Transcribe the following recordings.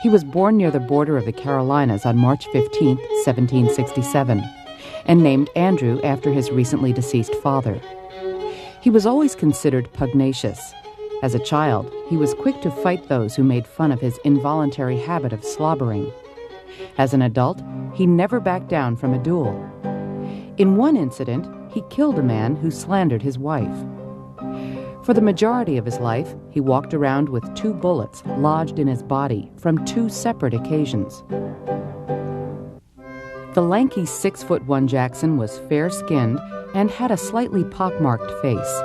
He was born near the border of the Carolinas on March 15, 1767, and named Andrew after his recently deceased father. He was always considered pugnacious. As a child, he was quick to fight those who made fun of his involuntary habit of slobbering. As an adult, he never backed down from a duel. In one incident, he killed a man who slandered his wife. For the majority of his life, he walked around with 2 bullets lodged in his body from 2 separate occasions. The lanky 6'1" Jackson was fair-skinned and had a slightly pockmarked face.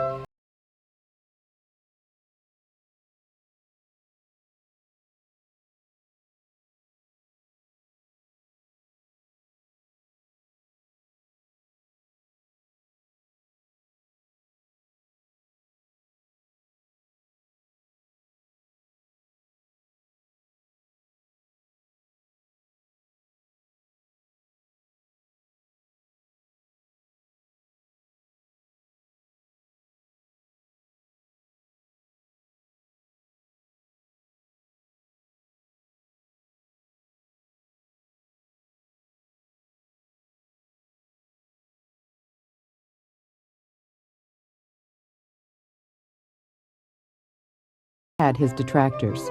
Had his detractors.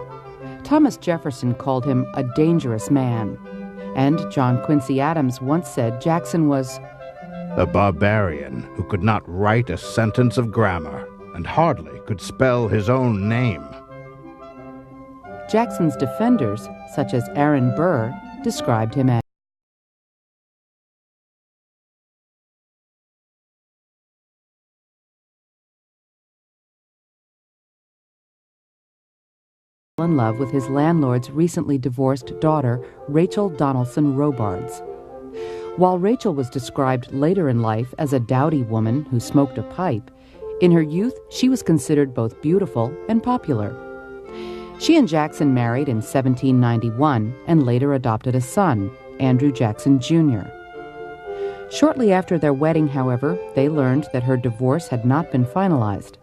Thomas Jefferson called him a dangerous man, and John Quincy Adams once said Jackson was a barbarian who could not write a sentence of grammar and hardly could spell his own name. Jackson's defenders, such as Aaron Burr, described him as in love with his landlord's recently divorced daughter, Rachel Donaldson Robards. While Rachel was described later in life as a dowdy woman who smoked a pipe, in her youth she was considered both beautiful and popular. She and Jackson married in 1791 and later adopted a son, Andrew Jackson Jr. Shortly after their wedding, however, they learned that her divorce had not been finalized.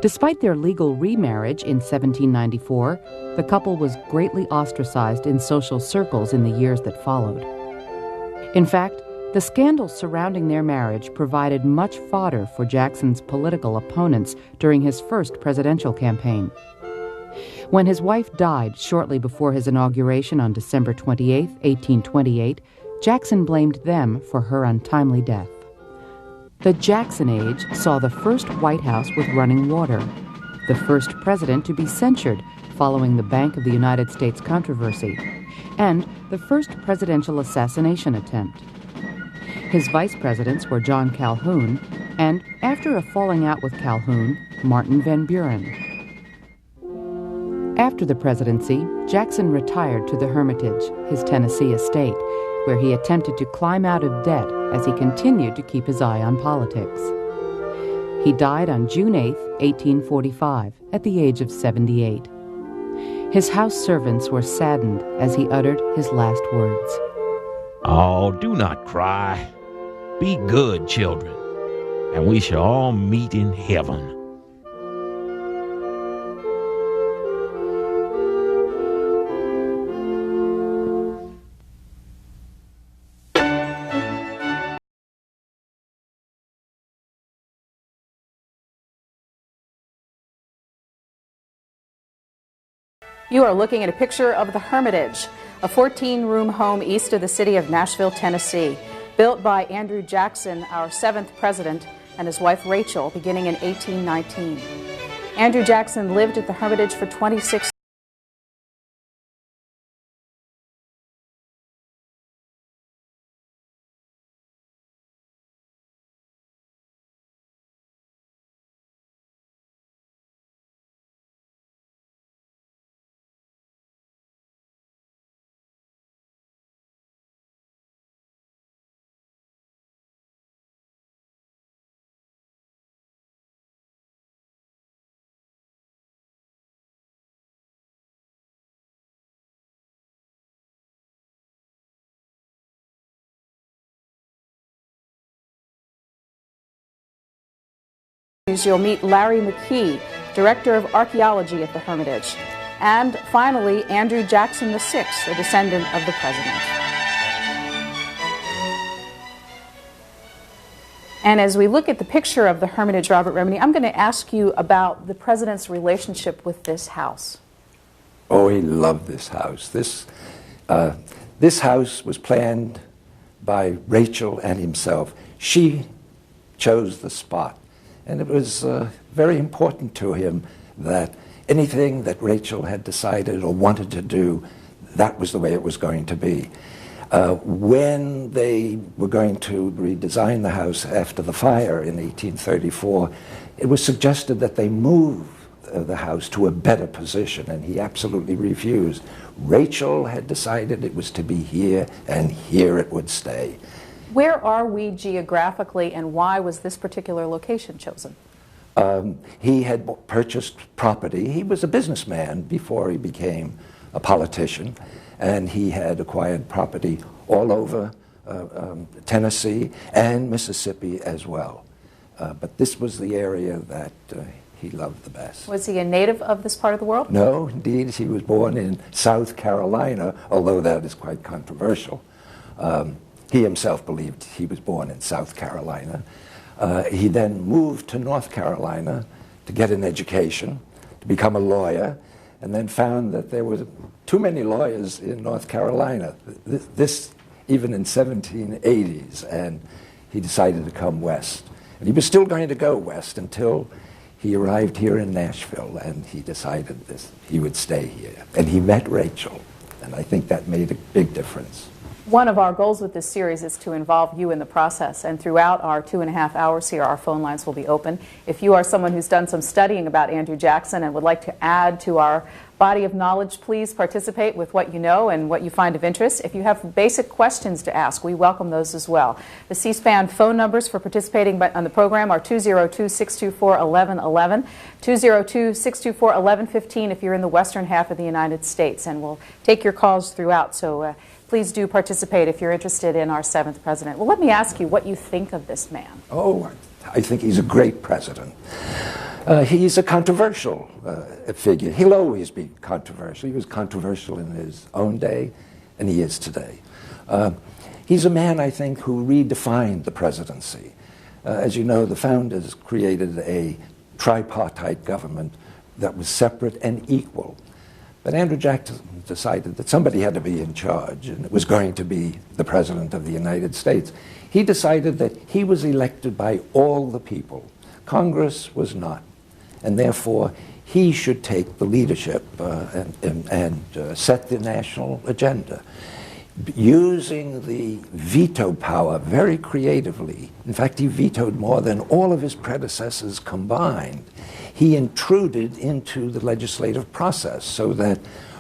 Despite their legal remarriage in 1794, the couple was greatly ostracized in social circles in the years that followed. In fact, the scandals surrounding their marriage provided much fodder for Jackson's political opponents during his first presidential campaign. When his wife died shortly before his inauguration on December 28, 1828, Jackson blamed them for her untimely death. The Jackson Age saw the first White House with running water, the first president to be censured following the Bank of the United States controversy, and the first presidential assassination attempt. His vice presidents were John Calhoun and, after a falling out with Calhoun, Martin Van Buren. After the presidency, Jackson retired to the Hermitage, his Tennessee estate, where he attempted to climb out of debt as he continued to keep his eye on politics. He died on June 8, 1845, at the age of 78. His house servants were saddened as he uttered his last words. Oh, do not cry. Be good, children, and we shall all meet in heaven. You are looking at a picture of the Hermitage, a 14-room home east of the city of Nashville, Tennessee, built by Andrew Jackson, our 7th president, and his wife Rachel, beginning in 1819. Andrew Jackson lived at the Hermitage for 26 You'll meet Larry McKee, Director of Archaeology at the Hermitage. And finally, Andrew Jackson VI, a descendant of the president. And as we look at the picture of the Hermitage, Robert Remini, I'm going to ask you about the president's relationship with this house. Oh, he loved this house. This house was planned by Rachel and himself. She chose the spot. And it was very important to him that anything that Rachel had decided or wanted to do, that was the way it was going to be. When they were going to redesign the house after the fire in 1834, it was suggested that they move the house to a better position, and he absolutely refused. Rachel had decided it was to be here, and here it would stay. Where are we geographically, and why was this particular location chosen? He had purchased property. He was a businessman before he became a politician, and he had acquired property all over Tennessee and Mississippi as well. But this was the area that he loved the best. Was he a native of this part of the world? No, indeed. He was born in South Carolina, although that is quite controversial. He himself believed he was born in South Carolina. He then moved to North Carolina to get an education, to become a lawyer, and then found that there were too many lawyers in North Carolina, this even in 1780s, and he decided to come west. And he was still going to go west until he arrived here in Nashville, and he decided he would stay here. And he met Rachel, and I think that made a big difference. One of our goals with this series is to involve you in the process, and throughout our 2.5 hours here, our phone lines will be open. If you are someone who's done some studying about Andrew Jackson and would like to add to our body of knowledge, please participate with what you know and what you find of interest. If you have basic questions to ask, we welcome those as well. The C-SPAN phone numbers for participating on the program are 202-624-1111, 202-624-1115 if you're in the western half of the United States, and we'll take your calls throughout, so please do participate if you're interested in our 7th president. Well, let me ask you what you think of this man. Oh, I think he's a great president. He's a controversial figure. He'll always be controversial. He was controversial in his own day, and he is today. He's a man, I think, who redefined the presidency. As you know, the founders created a tripartite government that was separate and equal. But Andrew Jackson decided that somebody had to be in charge, and it was going to be the President of the United States. He decided that he was elected by all the people. Congress was not. And therefore, he should take the leadership and set the national agenda. Using the veto power very creatively, in fact, he vetoed more than all of his predecessors combined. He intruded into the legislative process so that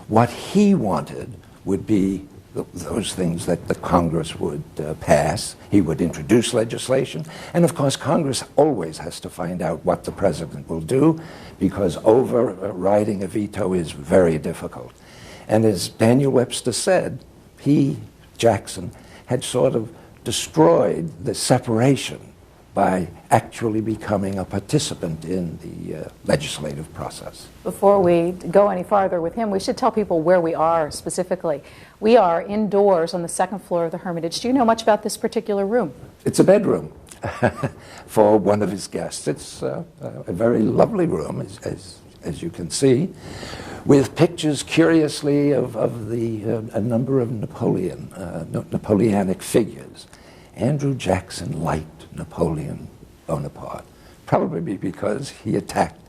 what he wanted would be those things that the Congress would pass. He would introduce legislation. And of course, Congress always has to find out what the president will do, because overriding a veto is very difficult. And as Daniel Webster said, Jackson, had sort of destroyed the separation by actually becoming a participant in the legislative process. Before we go any farther with him, we should tell people where we are specifically. We are indoors on the 2nd floor of the Hermitage. Do you know much about this particular room? It's a bedroom for one of his guests. It's a very lovely room, as you can see, with pictures, curiously, of a number of Napoleonic figures. Andrew Jackson liked Napoleon Bonaparte, probably because he attacked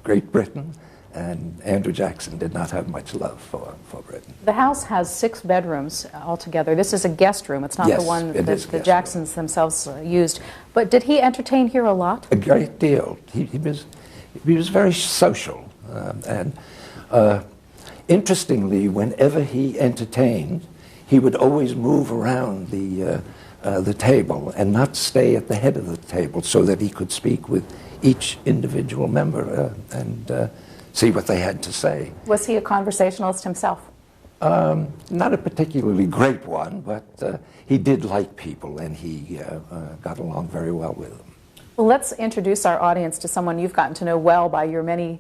Great Britain, and Andrew Jackson did not have much love for Britain. The house has 6 bedrooms altogether. This is a guest room. It's not the one that the Jacksons themselves used. But did he entertain here a lot? A great deal. He was very social. Interestingly, whenever he entertained, he would always move around the table and not stay at the head of the table, so that he could speak with each individual member and see what they had to say. Was he a conversationalist himself? Not a particularly great one, but he did like people, and he got along very well with them. Well, let's introduce our audience to someone you've gotten to know well by your many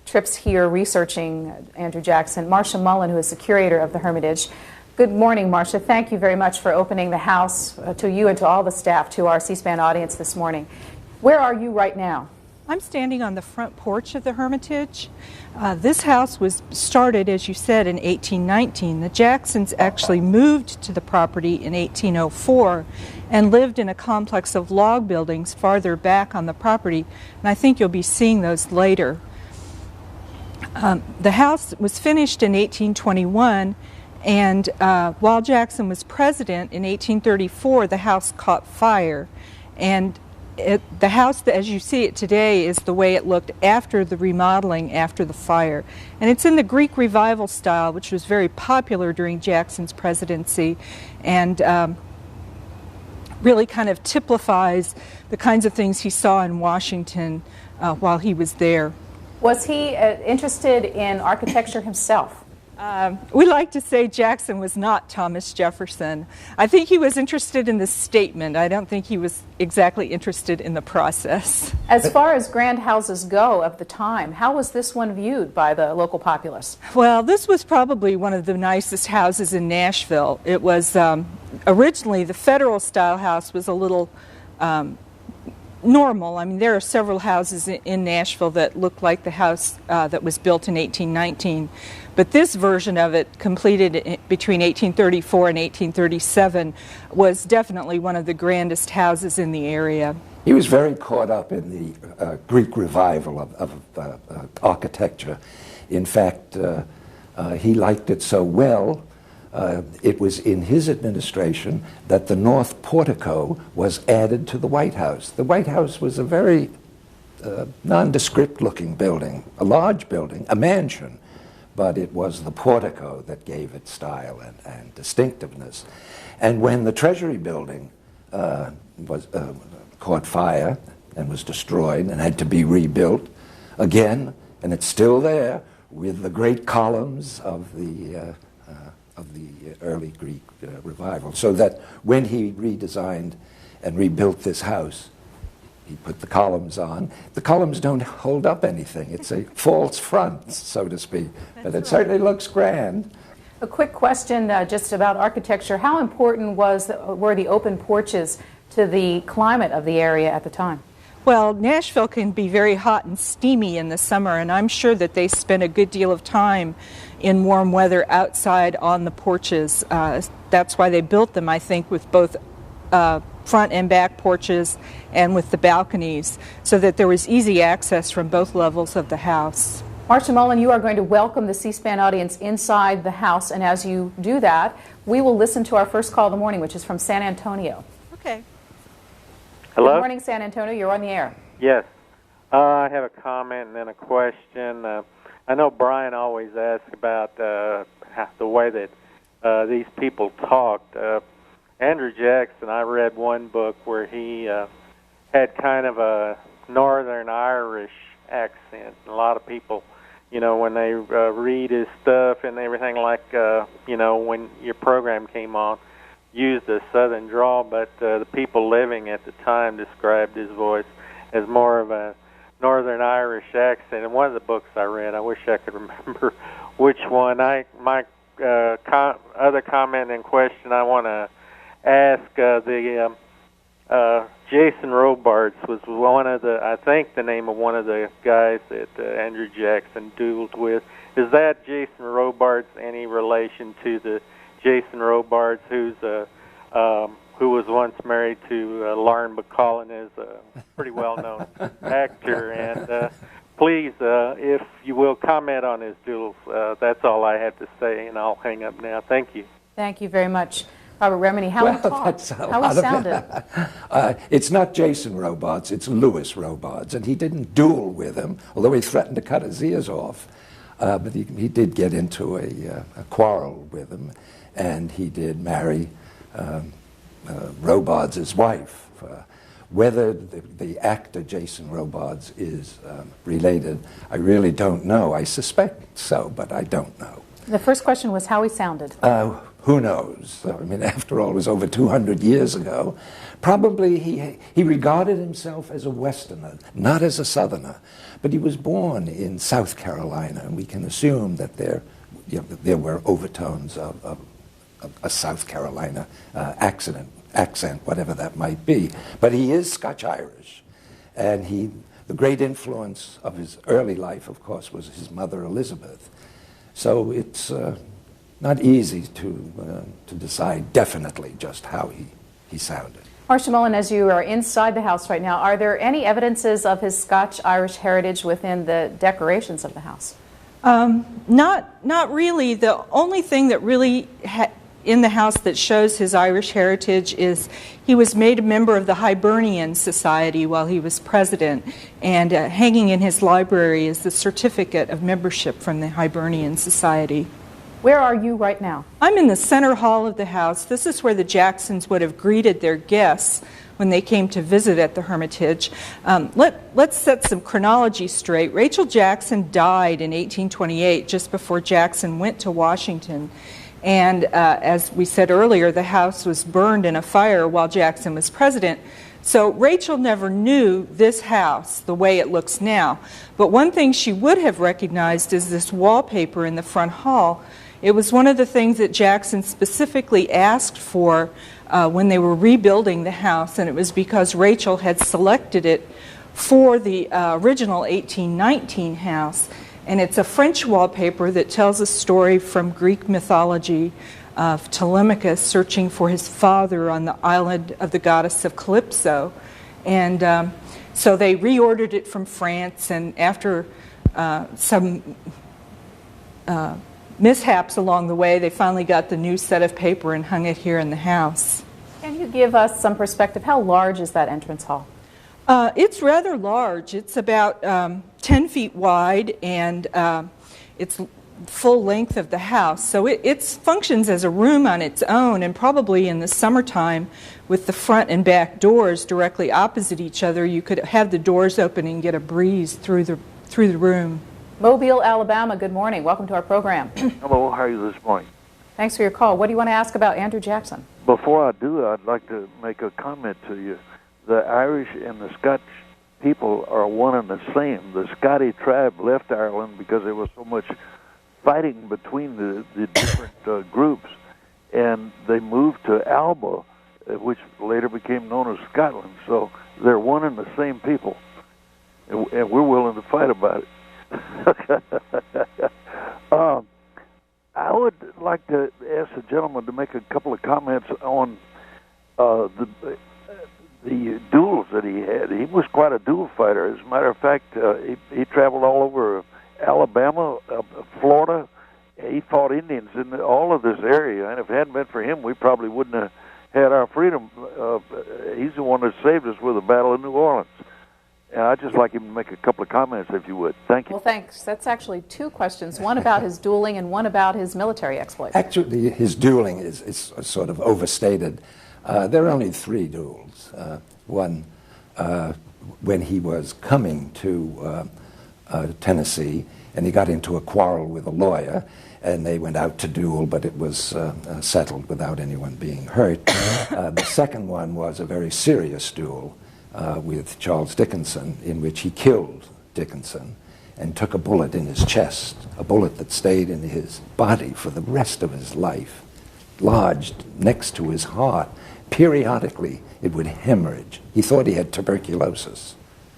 trips here researching Andrew Jackson, Marcia Mullen, who is the curator of the Hermitage. Good morning, Marcia. Thank you very much for opening the house to you and to all the staff, to our C-SPAN audience this morning. Where are you right now? I'm standing on the front porch of the Hermitage. This house was started, as you said, in 1819. The Jacksons actually moved to the property in 1804 and lived in a complex of log buildings farther back on the property, and I think you'll be seeing those later. The house was finished in 1821, and while Jackson was president in 1834, the house caught fire, and the house, as you see it today, is the way it looked after the remodeling, after the fire. And it's in the Greek Revival style, which was very popular during Jackson's presidency, and really kind of typifies the kinds of things he saw in Washington while he was there. Was he interested in architecture himself? We like to say Jackson was not Thomas Jefferson. I think he was interested in the statement. I don't think he was exactly interested in the process. As far as grand houses go of the time, how was this one viewed by the local populace? Well, this was probably one of the nicest houses in Nashville. It was originally the Federal style house was a little normal. I mean, there are several houses in Nashville that look like the house that was built in 1819. But this version of it, completed between 1834 and 1837, was definitely one of the grandest houses in the area. He was very caught up in the Greek revival of architecture. In fact, he liked it so well, it was in his administration that the north portico was added to the White House. The White House was a very nondescript-looking building, a large building, a mansion, but it was the portico that gave it style and distinctiveness. And when the Treasury building caught fire and was destroyed and had to be rebuilt again, and it's still there with the great columns of the early Greek revival, so that when he redesigned and rebuilt this house, he put the columns on. The columns don't hold up anything. It's a false front, so to speak, but it certainly looks grand. A quick question just about architecture. How important were the open porches to the climate of the area at the time? Well, Nashville can be very hot and steamy in the summer, and I'm sure that they spent a good deal of time in warm weather outside on the porches. That's why they built them, I think, with both front and back porches and with the balconies, so that there was easy access from both levels of the house. Marcia Mullen, you are going to welcome the C-SPAN audience inside the house, and as you do that, we will listen to our first call of the morning, which is from San Antonio. Okay. Hello? Good morning, San Antonio. You're on the air. Yes. I have a comment and then a question. I know Brian always asks about the way that these people talked. Andrew Jackson, I read one book where he had kind of a Northern Irish accent. A lot of people, you know, when they read his stuff and everything, like, you know, when your program came on, used a Southern drawl, but the people living at the time described his voice as more of a Northern Irish accent. In one of the books I read, I wish I could remember which one. My other comment and question I want to ask, Jason Robards was one of the, I think the name of one of the guys that Andrew Jackson dueled with. Is that Jason Robards any relation to the Jason Robards who was once married to Lauren Bacall and is a pretty well-known actor? And please, if you will, comment on his duels. That's all I had to say, and I'll hang up now. Thank you. Thank you very much. Robert Remini, how he talked, how he sounded. It's not Jason Robards, it's Louis Robards, and he didn't duel with him, although he threatened to cut his ears off. But he did get into a quarrel with him, and he did marry Robards' wife. Whether the actor Jason Robards is related, I really don't know. I suspect so, but I don't know. The first question was how he sounded. Who knows? I mean, after all, it was over 200 years ago. Probably he regarded himself as a Westerner, not as a Southerner. But he was born in South Carolina, and we can assume that there were overtones of a South Carolina accent, whatever that might be. But he is Scotch-Irish. And the great influence of his early life, of course, was his mother, Elizabeth. So it's not easy to decide definitely just how he sounded. Marcia Mullen, as you are inside the house right now, are there any evidences of his Scotch-Irish heritage within the decorations of the house? Not really. The only thing that really in the house that shows his Irish heritage is he was made a member of the Hibernian Society while he was president, and hanging in his library is the certificate of membership from the Hibernian Society. Where are you right now? I'm in the center hall of the house. This is where the Jacksons would have greeted their guests when they came to visit at the Hermitage. Let's set some chronology straight. Rachel Jackson died in 1828, just before Jackson went to Washington. And as we said earlier, the house was burned in a fire while Jackson was president. So Rachel never knew this house the way it looks now. But one thing she would have recognized is this wallpaper in the front hall. It was one of the things that Jackson specifically asked for when they were rebuilding the house, and it was because Rachel had selected it for the original 1819 house. And it's a French wallpaper that tells a story from Greek mythology of Telemachus searching for his father on the island of the goddess of Calypso. And so they reordered it from France, and after some mishaps along the way, they finally got the new set of paper and hung it here in the house. Can you give us some perspective? How large is that entrance hall? It's rather large. It's about 10 feet wide, and it's full length of the house. So it functions as a room on its own, and probably in the summertime with the front and back doors directly opposite each other, you could have the doors open and get a breeze through the room. Mobile, Alabama, good morning. Welcome to our program. Hello, how are you this morning? Thanks for your call. What do you want to ask about Andrew Jackson? Before I do, I'd like to make a comment to you. The Irish and the Scotch people are one and the same. The Scotty tribe left Ireland because there was so much fighting between the different groups, and they moved to Alba, which later became known as Scotland. So they're one and the same people, and we're willing to fight about it. I would like to ask the gentleman to make a couple of comments on the duels that he had. He was quite a duel fighter. As a matter of fact, he traveled all over Alabama, Florida. He fought Indians in all of this area, and if it hadn't been for him, we probably wouldn't have had our freedom. He's the one that saved us with the Battle of New Orleans. And I'd just like him to make a couple of comments, if you would. Thank you. Well, thanks. That's actually two questions, one about his dueling and one about his military exploits. Actually, his dueling is sort of overstated. There are only 3 duels. One, when he was coming to Tennessee, and he got into a quarrel with a lawyer, and they went out to duel, but it was settled without anyone being hurt. The second one was a very serious duel with Charles Dickinson, in which he killed Dickinson and took a bullet in his chest, a bullet that stayed in his body for the rest of his life, lodged next to his heart. Periodically, it would hemorrhage. He thought he had tuberculosis,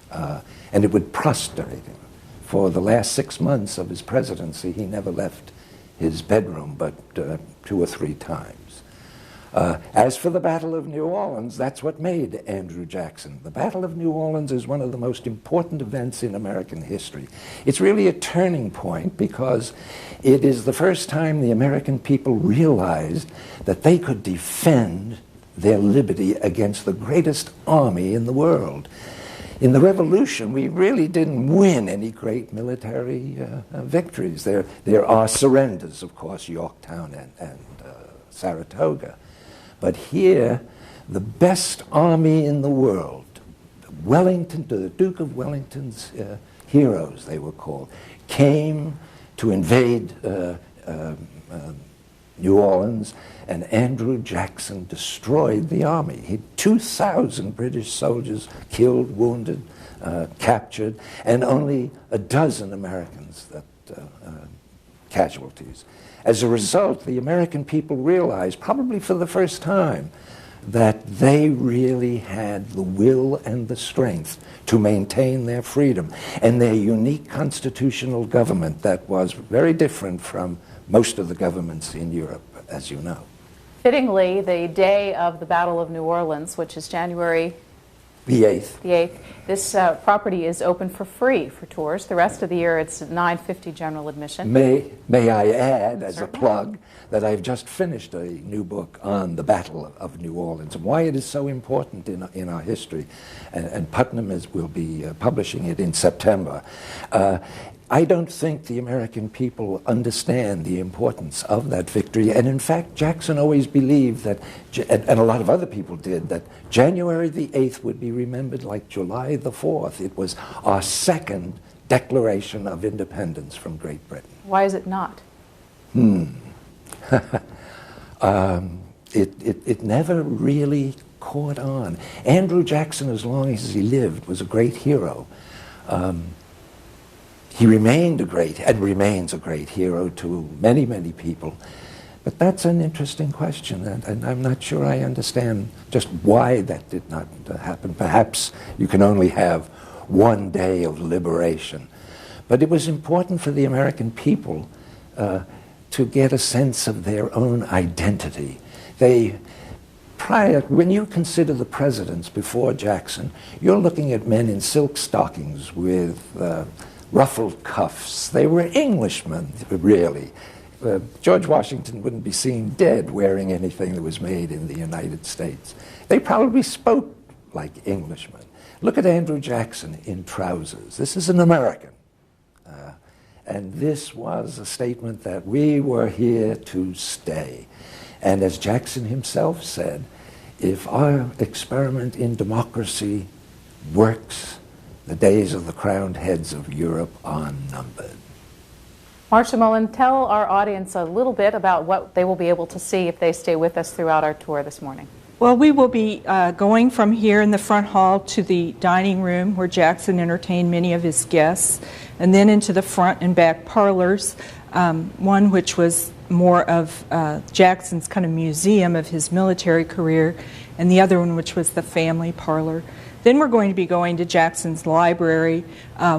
and it would prostrate him. For the last 6 months of his presidency, he never left his bedroom but 2 or 3 times. As for the Battle of New Orleans, that's what made Andrew Jackson. The Battle of New Orleans is one of the most important events in American history. It's really a turning point because it is the first time the American people realized that they could defend their liberty against the greatest army in the world. In the Revolution, we really didn't win any great military victories. There are surrenders, of course, Yorktown and Saratoga. But here, the best army in the world, Wellington, the Duke of Wellington's heroes, they were called, came to invade New Orleans, and Andrew Jackson destroyed the army. He had 2,000 British soldiers killed, wounded, captured, and only a dozen Americans that casualties. As a result, the American people realized, probably for the first time, that they really had the will and the strength to maintain their freedom and their unique constitutional government that was very different from most of the governments in Europe, as you know. Fittingly, the day of the Battle of New Orleans, which is January The 8th. This property is open for free for tours. The rest of the year it's $9.50 general admission. May I add, as a plug, that I've just finished a new book on the Battle of New Orleans and why it is so important in our history. And Putnam will be publishing it in September. I don't think the American people understand the importance of that victory. And in fact, Jackson always believed that, and a lot of other people did, that January the 8th would be remembered like July the 4th. It was our second declaration of independence from Great Britain. Why is it not? It never really caught on. Andrew Jackson, as long as he lived, was a great hero. He remained remains a great hero to many, many people. But that's an interesting question, and I'm not sure I understand just why that did not happen. Perhaps you can only have one day of liberation. But it was important for the American people to get a sense of their own identity. When you consider the presidents before Jackson, you're looking at men in silk stockings with ruffled cuffs. They were Englishmen, really. George Washington wouldn't be seen dead wearing anything that was made in the United States. They probably spoke like Englishmen. Look at Andrew Jackson in trousers. This is an American. And this was a statement that we were here to stay. And as Jackson himself said, if our experiment in democracy works, the days of the crowned heads of Europe are numbered. Marcia Mullen, tell our audience a little bit about what they will be able to see if they stay with us throughout our tour this morning. Well, we will be going from here in the front hall to the dining room where Jackson entertained many of his guests, and then into the front and back parlors, one which was more of Jackson's kind of museum of his military career, and the other one which was the family parlor. Then we're going to be going to Jackson's library,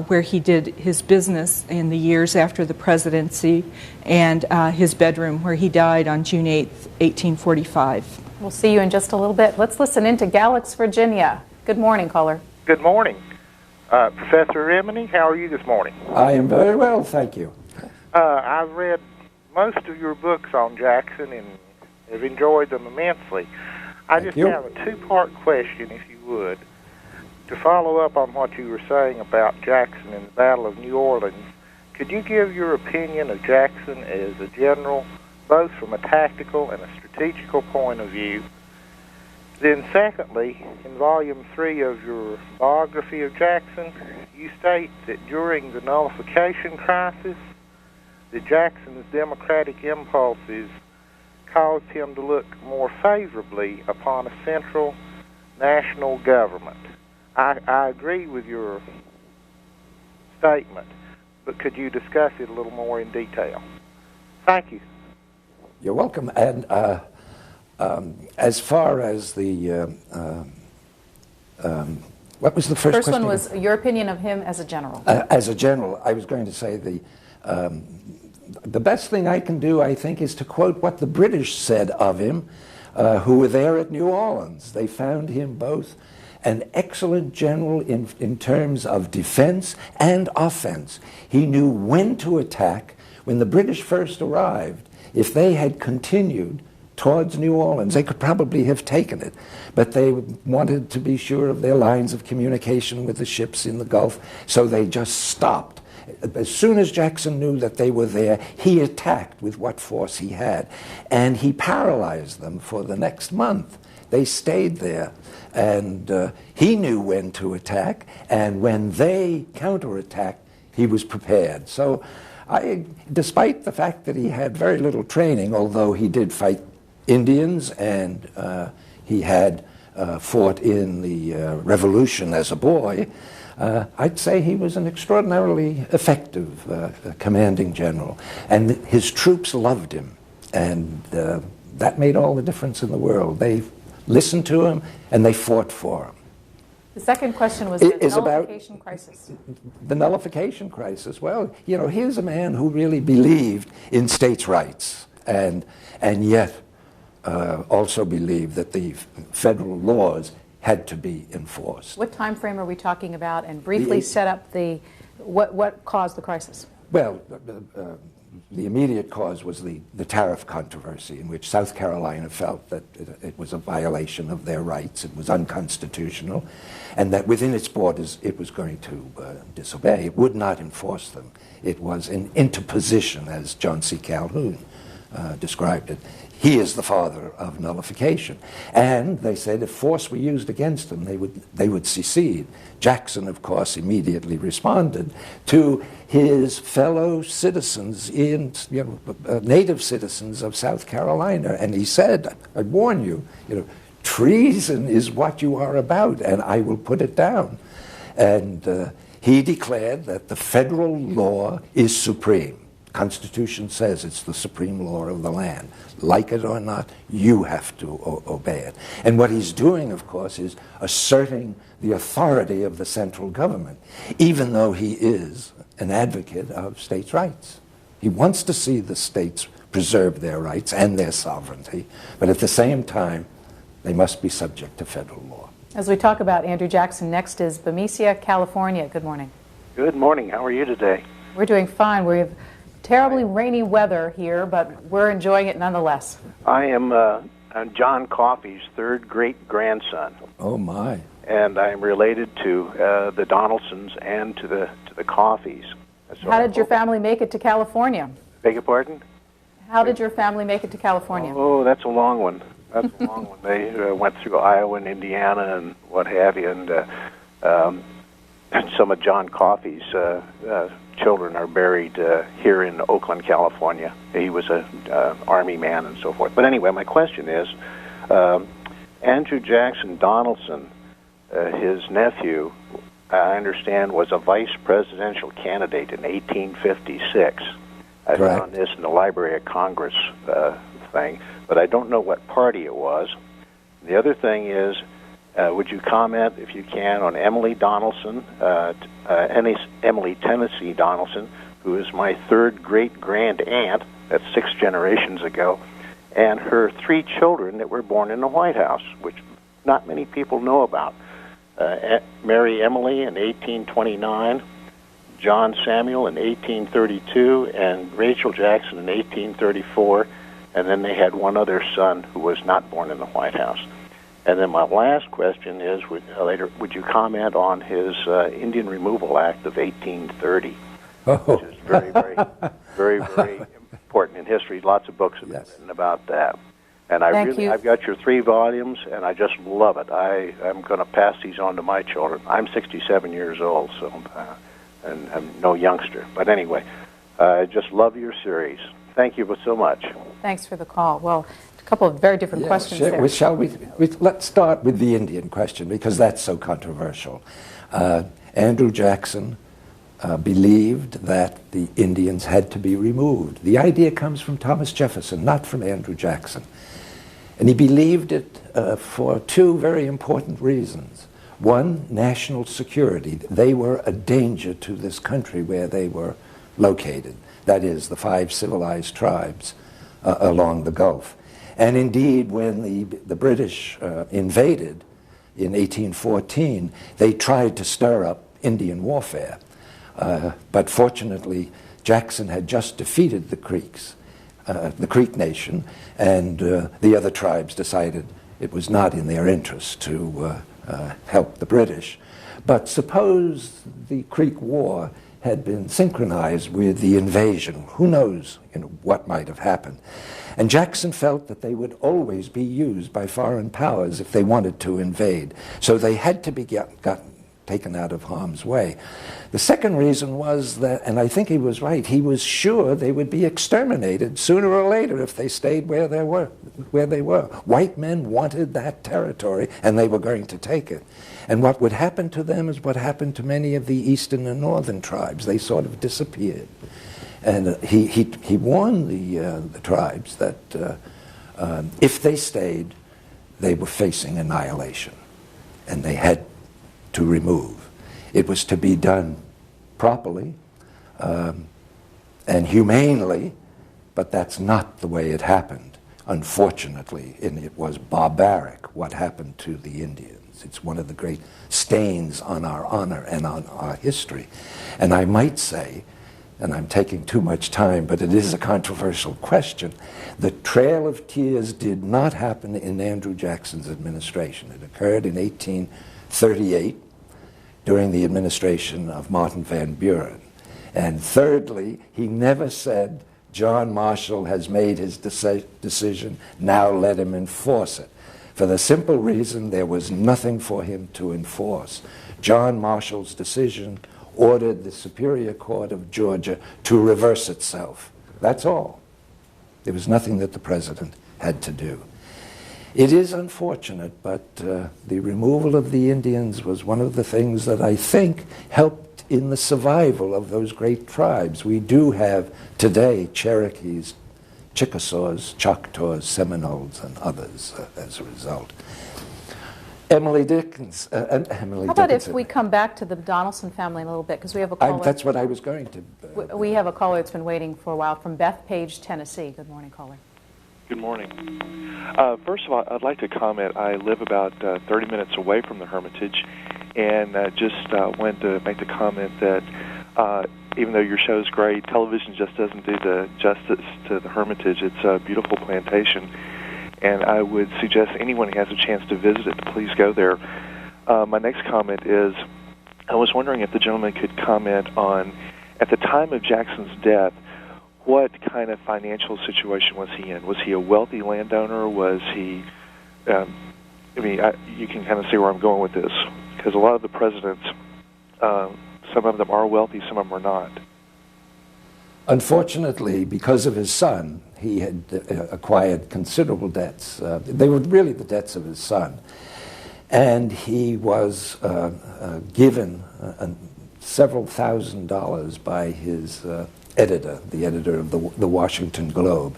where he did his business in the years after the presidency, and his bedroom, where he died on June 8th, 1845. We'll see you in just a little bit. Let's listen in to Galax, Virginia. Good morning, caller. Good morning. Professor Remini, how are you this morning? I am very well, thank you. I've read most of your books on Jackson and have enjoyed them immensely. I just have a two-part question, if you would. To follow up on what you were saying about Jackson and the Battle of New Orleans, could you give your opinion of Jackson as a general, both from a tactical and a strategical point of view? Then secondly, in Volume 3 of your biography of Jackson, you state that during the nullification crisis, that Jackson's democratic impulses caused him to look more favorably upon a central national government. I agree with your statement, but could you discuss it a little more in detail? Thank you. You're welcome. And as far as the, what was the first question? First one was your opinion of him as a general. As a general, I was going to say the best thing I can do, I think, is to quote what the British said of him, who were there at New Orleans. They found him both an excellent general in terms of defense and offense. He knew when to attack. When the British first arrived, if they had continued towards New Orleans, they could probably have taken it. But they wanted to be sure of their lines of communication with the ships in the Gulf, so they just stopped. As soon as Jackson knew that they were there, he attacked with what force he had. And he paralyzed them for the next month. They stayed there, and he knew when to attack, and when they counterattacked, he was prepared. So Despite the fact that he had very little training, although he did fight Indians and he had fought in the Revolution as a boy, I'd say he was an extraordinarily effective commanding general. And his troops loved him, and that made all the difference in the world. They listened to him, and they fought for him. The second question was the nullification crisis. The nullification crisis. Well, you know, here's a man who really believed in states' rights, and yet also believed that the federal laws had to be enforced. What time frame are we talking about? And briefly set up what caused the crisis? Well, the immediate cause was the tariff controversy, in which South Carolina felt that it was a violation of their rights, it was unconstitutional, and that within its borders it was going to disobey. It would not enforce them. It was an interposition, as John C. Calhoun described it. He is the father of nullification. And they said if force were used against them, they would secede. Jackson, of course, immediately responded to his fellow citizens, native citizens of South Carolina, and he said, I warn you, treason is what you are about, and I will put it down. And he declared that the federal law is supreme. Constitution says it's the supreme law of the land. Like it or not, you have to obey it. And what he's doing, of course, is asserting the authority of the central government, even though he is an advocate of states' rights. He wants to see the states preserve their rights and their sovereignty, but at the same time, they must be subject to federal law. As we talk about Andrew Jackson, next is Bemisia, California. Good morning. Good morning. How are you today? We're doing fine. We have terribly rainy weather here, but we're enjoying it nonetheless. I am John Coffey's third great-grandson. Oh, my. And I'm related to the Donaldsons and to the Coffeys. So how did your family make it to California? Beg your pardon? How did your family make it to California? Oh, that's a long one. That's a long one. They went through Iowa and Indiana and what have you, and some of John Coffey's children are buried here in Oakland, California. He was an Army man and so forth. But anyway, my question is, Andrew Jackson Donaldson, his nephew, I understand, was a vice presidential candidate in 1856. I found this in the Library of Congress thing, but I don't know what party it was. The other thing is, would you comment, if you can, on Emily Donaldson, Emily Tennessee Donaldson, who is my third great-grand-aunt, that's 6 generations ago, and her 3 children that were born in the White House, which not many people know about. Mary Emily in 1829, John Samuel in 1832, and Rachel Jackson in 1834, and then they had one other son who was not born in the White House. And then my last question is, would you comment on his Indian Removal Act of 1830, which is very, very, very, very important in history. Lots of books have been written about that. And I've got your 3 volumes, and I just love it. I'm going to pass these on to my children. I'm 67 years old, so and I'm no youngster. But anyway, I just love your series. Thank you so much. Thanks for the call. Well, a couple of very different questions there. Let's start with the Indian question, because that's so controversial. Andrew Jackson believed that the Indians had to be removed. The idea comes from Thomas Jefferson, not from Andrew Jackson. And he believed it for 2 very important reasons. One, national security. They were a danger to this country where they were located. That is, the 5 civilized tribes along the Gulf. And indeed, when the British invaded in 1814, they tried to stir up Indian warfare. But fortunately, Jackson had just defeated the Creeks, the Creek Nation, and the other tribes decided it was not in their interest to help the British. But suppose the Creek War had been synchronized with the invasion. Who knows what might have happened? And Jackson felt that they would always be used by foreign powers if they wanted to invade. So they had to be taken out of harm's way. The second reason was that, and I think he was right, he was sure they would be exterminated sooner or later if they stayed where they were. White men wanted that territory, and they were going to take it. And what would happen to them is what happened to many of the eastern and northern tribes. They sort of disappeared. And he warned the tribes that if they stayed, they were facing annihilation, and they had to remove. It was to be done properly and humanely, but that's not the way it happened. Unfortunately, and it was barbaric what happened to the Indians. It's one of the great stains on our honor and on our history. And I might say, and I'm taking too much time, but it is a controversial question, the Trail of Tears did not happen in Andrew Jackson's administration. It occurred in 1838 during the administration of Martin Van Buren. And thirdly, he never said, John Marshall has made his decision, now let him enforce it. For the simple reason there was nothing for him to enforce. John Marshall's decision ordered the Superior Court of Georgia to reverse itself. That's all. There was nothing that the president had to do. It is unfortunate, but the removal of the Indians was one of the things that I think helped in the survival of those great tribes. We do have today Cherokees, Chickasaws, Choctaws, Seminoles, and others as a result. Emily Dickens. Emily How about Dickinson. if we come back to the Donaldson family in a little bit, because we have a caller. That's what I was going to. We have a caller that's been waiting for a while from Bethpage, Tennessee. Good morning, caller. Good morning. First of all, I'd like to comment. I live about 30 minutes away from the Hermitage, and just wanted to make the comment that even though your show's great, television just doesn't do the justice to the Hermitage. It's a beautiful plantation, and I would suggest anyone who has a chance to visit it, please go there. My next comment is, I was wondering if the gentleman could comment on, at the time of Jackson's death, what kind of financial situation was he in? Was he a wealthy landowner? Was he, you can kind of see where I'm going with this, because a lot of the presidents, some of them are wealthy, some of them are not. Unfortunately, because of his son, he had acquired considerable debts. They were really the debts of his son. And he was given several $1,000s by his editor, the editor of the Washington Globe.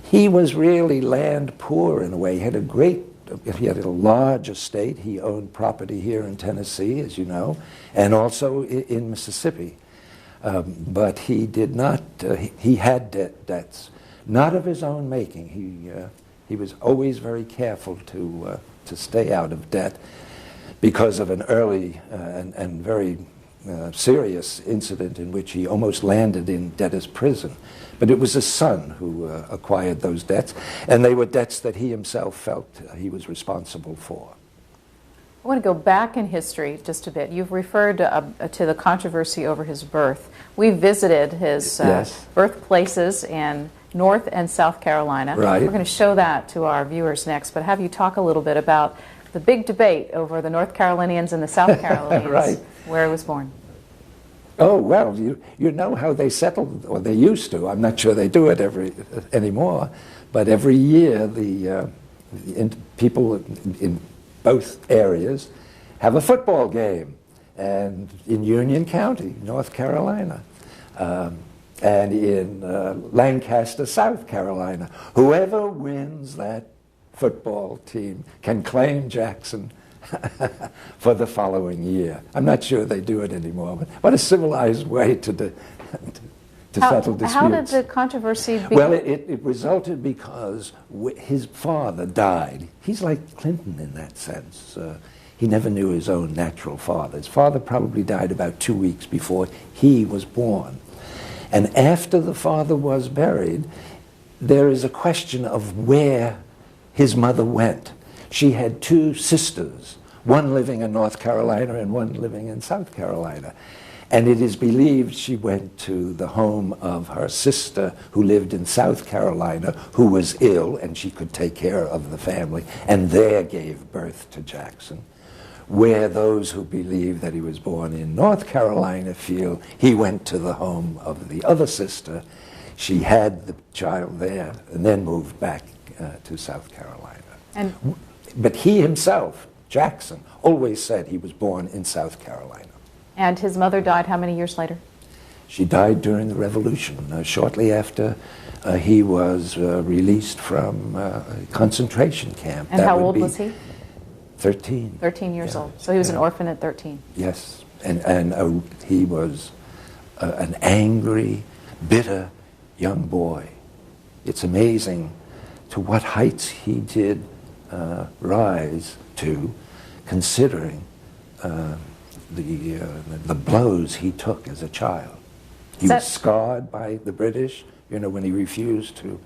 He was really land poor in a way. He had a large estate. He owned property here in Tennessee, as you know, and also in Mississippi. But he did not, he had debts, not of his own making. He was always very careful to stay out of debt because of an early and very serious incident in which he almost landed in debtor's prison. But it was his son who acquired those debts, and they were debts that he himself felt he was responsible for. I want to go back in history just a bit. You've referred to the controversy over his birth. We visited his birthplaces in North and South Carolina. Right. We're going to show that to our viewers next, but have you talk a little bit about the big debate over the North Carolinians and the South Carolinians, right, where he was born. Oh, well, you know how they settled, or they used to. I'm not sure they do it anymore, but every year the people in both areas have a football game, and in Union County, North Carolina, and in Lancaster, South Carolina. Whoever wins that football team can claim Jackson for the following year. I'm not sure they do it anymore, but what a civilized way to settle disputes. How did the controversy begin? Well, it resulted because his father died. He's like Clinton in that sense. He never knew his own natural father. His father probably died about 2 weeks before he was born. And after the father was buried, there is a question of where his mother went. She had two sisters, one living in North Carolina and one living in South Carolina. And it is believed she went to the home of her sister who lived in South Carolina, who was ill and she could take care of the family, and there gave birth to Jackson. where those who believe that he was born in North Carolina feel he went to the home of the other sister. She had the child there and then moved back to South Carolina. But he himself, Jackson, always said he was born in South Carolina. And his mother died how many years later? She died during the Revolution, shortly after he was released from a concentration camp. And how old was he? 13. 13 years old. So he was an orphan at 13. Yes, and he was an angry, bitter young boy. It's amazing to what heights he did rise to, considering the blows he took as a child. He was scarred by the British, you know, when he refused to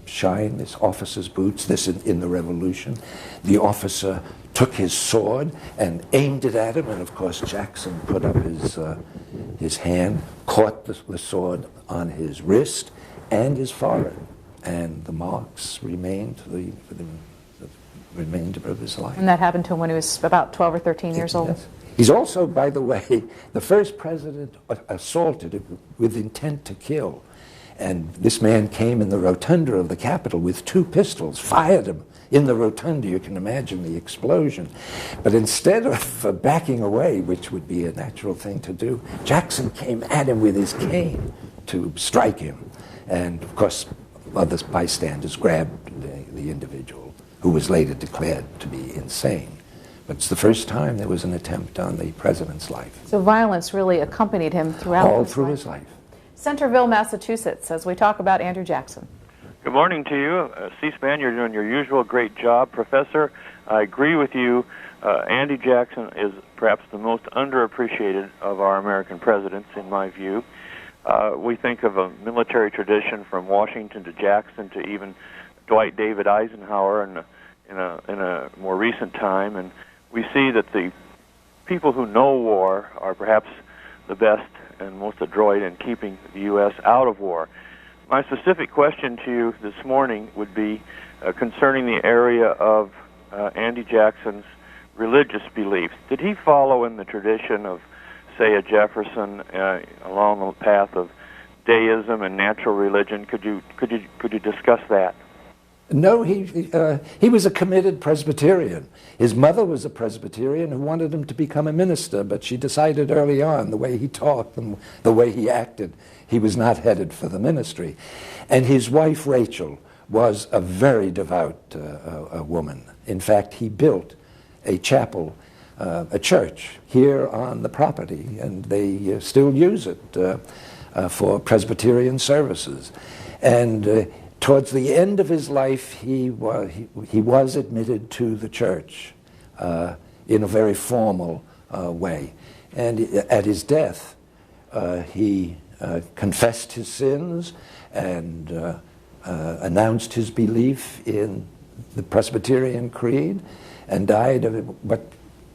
shine this officer's boots, this in the Revolution. The officer took his sword and aimed it at him, and of course Jackson put up his hand, caught the sword on his wrist and his forehead, and the marks remained for the remainder of his life. And that happened to him when he was about 12 or 13 years old? Yes. He's also, by the way, the first president assaulted with intent to kill. And this man came in the rotunda of the Capitol with 2 pistols, fired them in the rotunda. You can imagine the explosion. But instead of backing away, which would be a natural thing to do, Jackson came at him with his cane to strike him. And of course, other bystanders grabbed the individual, who was later declared to be insane. But it's the first time there was an attempt on the president's life. So violence really accompanied him throughout all through his life. Centerville, Massachusetts, as we talk about Andrew Jackson. Good morning to you. C-SPAN, you're doing your usual great job. Professor, I agree with you. Andy Jackson is perhaps the most underappreciated of our American presidents, in my view. We think of a military tradition from Washington to Jackson to even Dwight David Eisenhower in a more recent time, and we see that the people who know war are perhaps the best and most adroit in keeping the U.S. out of war. My specific question to you this morning would be concerning the area of Andy Jackson's religious beliefs. Did he follow in the tradition of, say, a Jefferson along the path of deism and natural religion? Could you discuss that? No, he was a committed Presbyterian. His mother was a Presbyterian who wanted him to become a minister, but she decided early on, the way he talked and the way he acted, he was not headed for the ministry. And his wife, Rachel, was a very devout woman. In fact, he built a chapel, a church, here on the property, and they still use it for Presbyterian services. And towards the end of his life, he was admitted to the church in a very formal way. And at his death, he confessed his sins and announced his belief in the Presbyterian Creed and died of what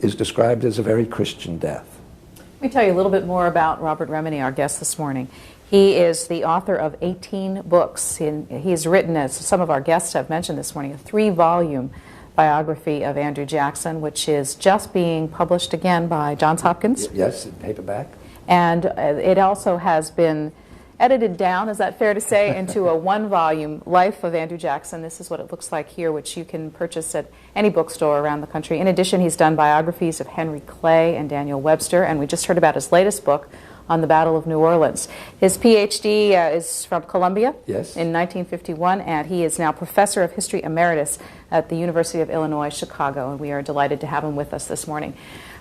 is described as a very Christian death. Let me tell you a little bit more about Robert Remini, our guest this morning. He is the author of 18 books. He has written, as some of our guests have mentioned this morning, a 3-volume biography of Andrew Jackson, which is just being published again by Johns Hopkins. Yes, in paperback. And it also has been edited down, is that fair to say, into a 1-volume Life of Andrew Jackson. This is what it looks like here, which you can purchase at any bookstore around the country. In addition, he's done biographies of Henry Clay and Daniel Webster, and we just heard about his latest book on the Battle of New Orleans. His Ph.D. is from Columbia in 1951, and he is now Professor of History Emeritus at the University of Illinois, Chicago, and we are delighted to have him with us this morning.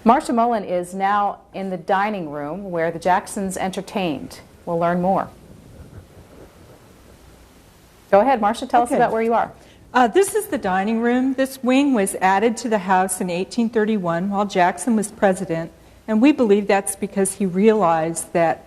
Marcia Mullen is now in the dining room where the Jacksons entertained. We'll learn more. Go ahead, Marcia, tell us about where you are. This is the dining room. This wing was added to the house in 1831 while Jackson was president. And we believe that's because he realized that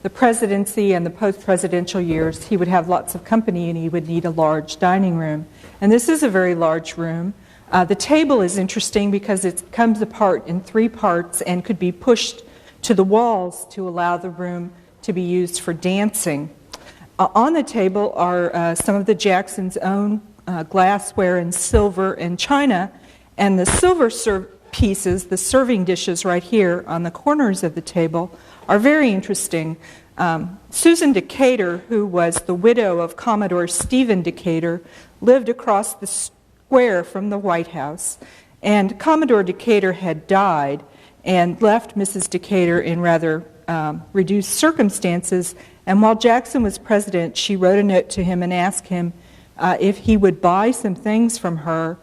the presidency and the post-presidential years, he would have lots of company and he would need a large dining room. And this is a very large room. The table is interesting because it comes apart in 3 parts and could be pushed to the walls to allow the room to be used for dancing. On the table are some of the Jacksons' own glassware and silver and china. And the silver pieces, the serving dishes right here on the corners of the table, are very interesting. Susan Decatur, who was the widow of Commodore Stephen Decatur, lived across the square from the White House. And Commodore Decatur had died and left Mrs. Decatur in rather reduced circumstances. And while Jackson was president, she wrote a note to him and asked him if he would buy some things from her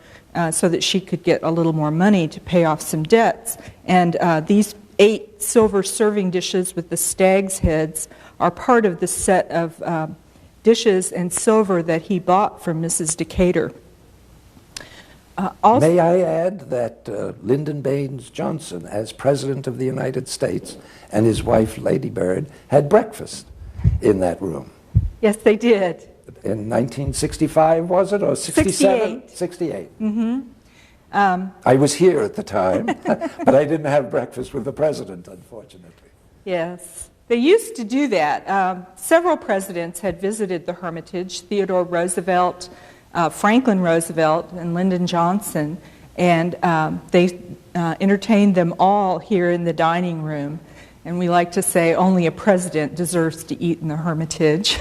so that she could get a little more money to pay off some debts. And these 8 silver serving dishes with the stag's heads are part of the set of dishes and silver that he bought from Mrs. Decatur. May I add that Lyndon Baines Johnson, as President of the United States, and his wife, Lady Bird, had breakfast in that room. Yes, they did. In 1965, was it, or 67? 68. Mm-hmm. I was here at the time, but I didn't have breakfast with the president, unfortunately. Yes. They used to do that. Several presidents had visited the Hermitage, Theodore Roosevelt, Franklin Roosevelt, and Lyndon Johnson, and they entertained them all here in the dining room. And we like to say only a president deserves to eat in the Hermitage.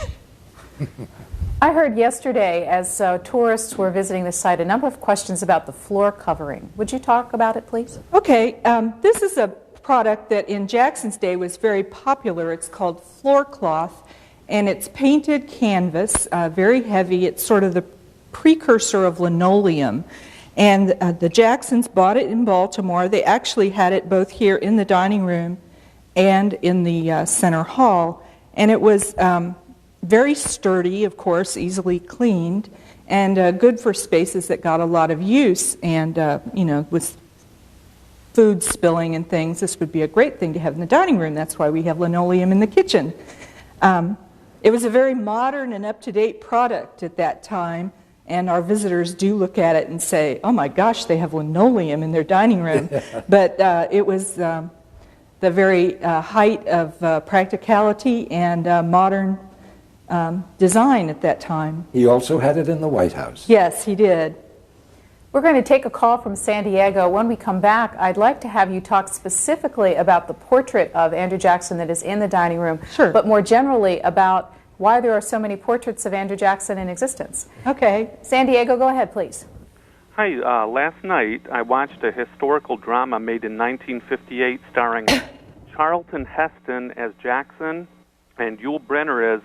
I heard yesterday, as tourists were visiting the site, a number of questions about the floor covering. Would you talk about it, please? Okay. This is a product that in Jackson's day was very popular. It's called floor cloth, and it's painted canvas, very heavy. It's sort of the precursor of linoleum. And the Jacksons bought it in Baltimore. They actually had it both here in the dining room and in the center hall. And it was very sturdy, of course, easily cleaned, and good for spaces that got a lot of use. And, you know, with food spilling and things, this would be a great thing to have in the dining room. That's why we have linoleum in the kitchen. It was a very modern and up-to-date product at that time, and our visitors do look at it and say, oh my gosh, they have linoleum in their dining room. But it was the very height of practicality and modern design at that time. He also had it in the White House. Yes, he did. We're going to take a call from San Diego. When we come back, I'd like to have you talk specifically about the portrait of Andrew Jackson that is in the dining room, sure, but more generally about why there are so many portraits of Andrew Jackson in existence. Okay. San Diego, go ahead, please. Hi, last night I watched a historical drama made in 1958 starring Charlton Heston as Jackson and Yul Brynner as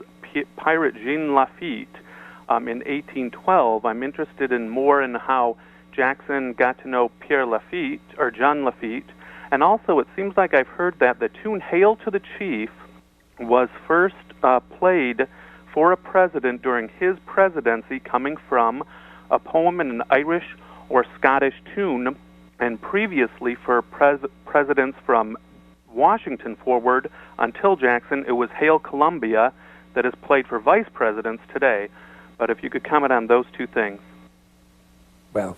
Pirate Jean Lafitte in 1812. I'm interested in more in how Jackson got to know Pierre Lafitte, or John Lafitte, and also it seems like I've heard that the tune Hail to the Chief was first played for a president during his presidency, coming from a poem in an Irish or Scottish tune, and previously for presidents from Washington forward until Jackson, it was Hail Columbia that is played for vice presidents today. But if you could comment on those two things. Well,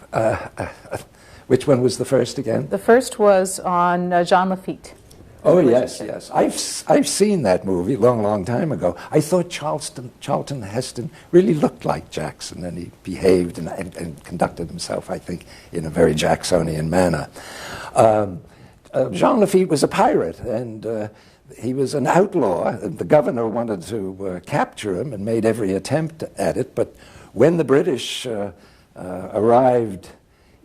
which one was the first again? The first was on Jean Lafitte. Oh, yes, yes. I've seen that movie a long, long time ago. I thought Charlton Heston really looked like Jackson, and he behaved and conducted himself, I think, in a very Jacksonian manner. Jean Lafitte was a pirate, and he was an outlaw. The governor wanted to capture him and made every attempt at it, but when the British arrived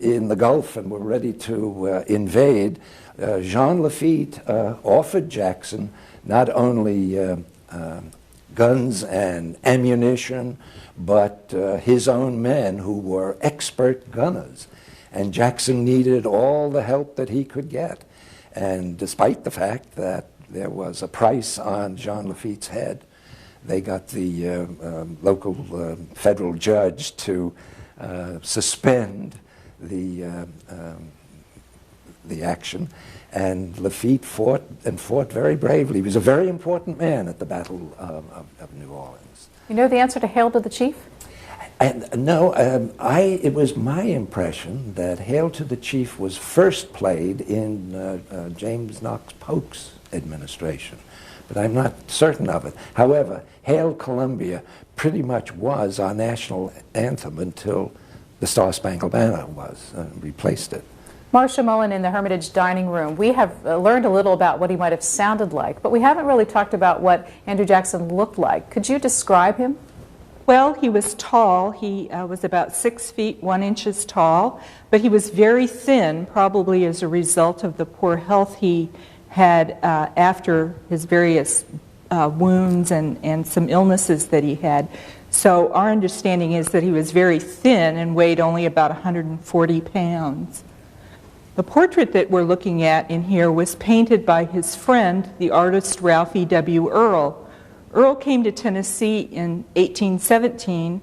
in the Gulf and were ready to invade, Jean Lafitte offered Jackson not only guns and ammunition, but his own men who were expert gunners. And Jackson needed all the help that he could get. And despite the fact that there was a price on Jean Lafitte's head, they got the local federal judge to suspend the action, and Lafitte fought very bravely. He was a very important man at the Battle of New Orleans. You know the answer to Hail to the Chief? No, it was my impression that Hail to the Chief was first played in James Knox Polk's administration, but I'm not certain of it. However, Hail Columbia pretty much was our national anthem until the Star-Spangled Banner was, replaced it. Marcia Mullen in the Hermitage dining room. We have learned a little about what he might have sounded like, but we haven't really talked about what Andrew Jackson looked like. Could you describe him? Well, he was tall. He was about 6 feet 1 inch tall, but he was very thin, probably as a result of the poor health he had after his various wounds and some illnesses that he had. So our understanding is that he was very thin and weighed only about 140 pounds. The portrait that we're looking at in here was painted by his friend, the artist Ralph E. W. Earl. Earl came to Tennessee in 1817.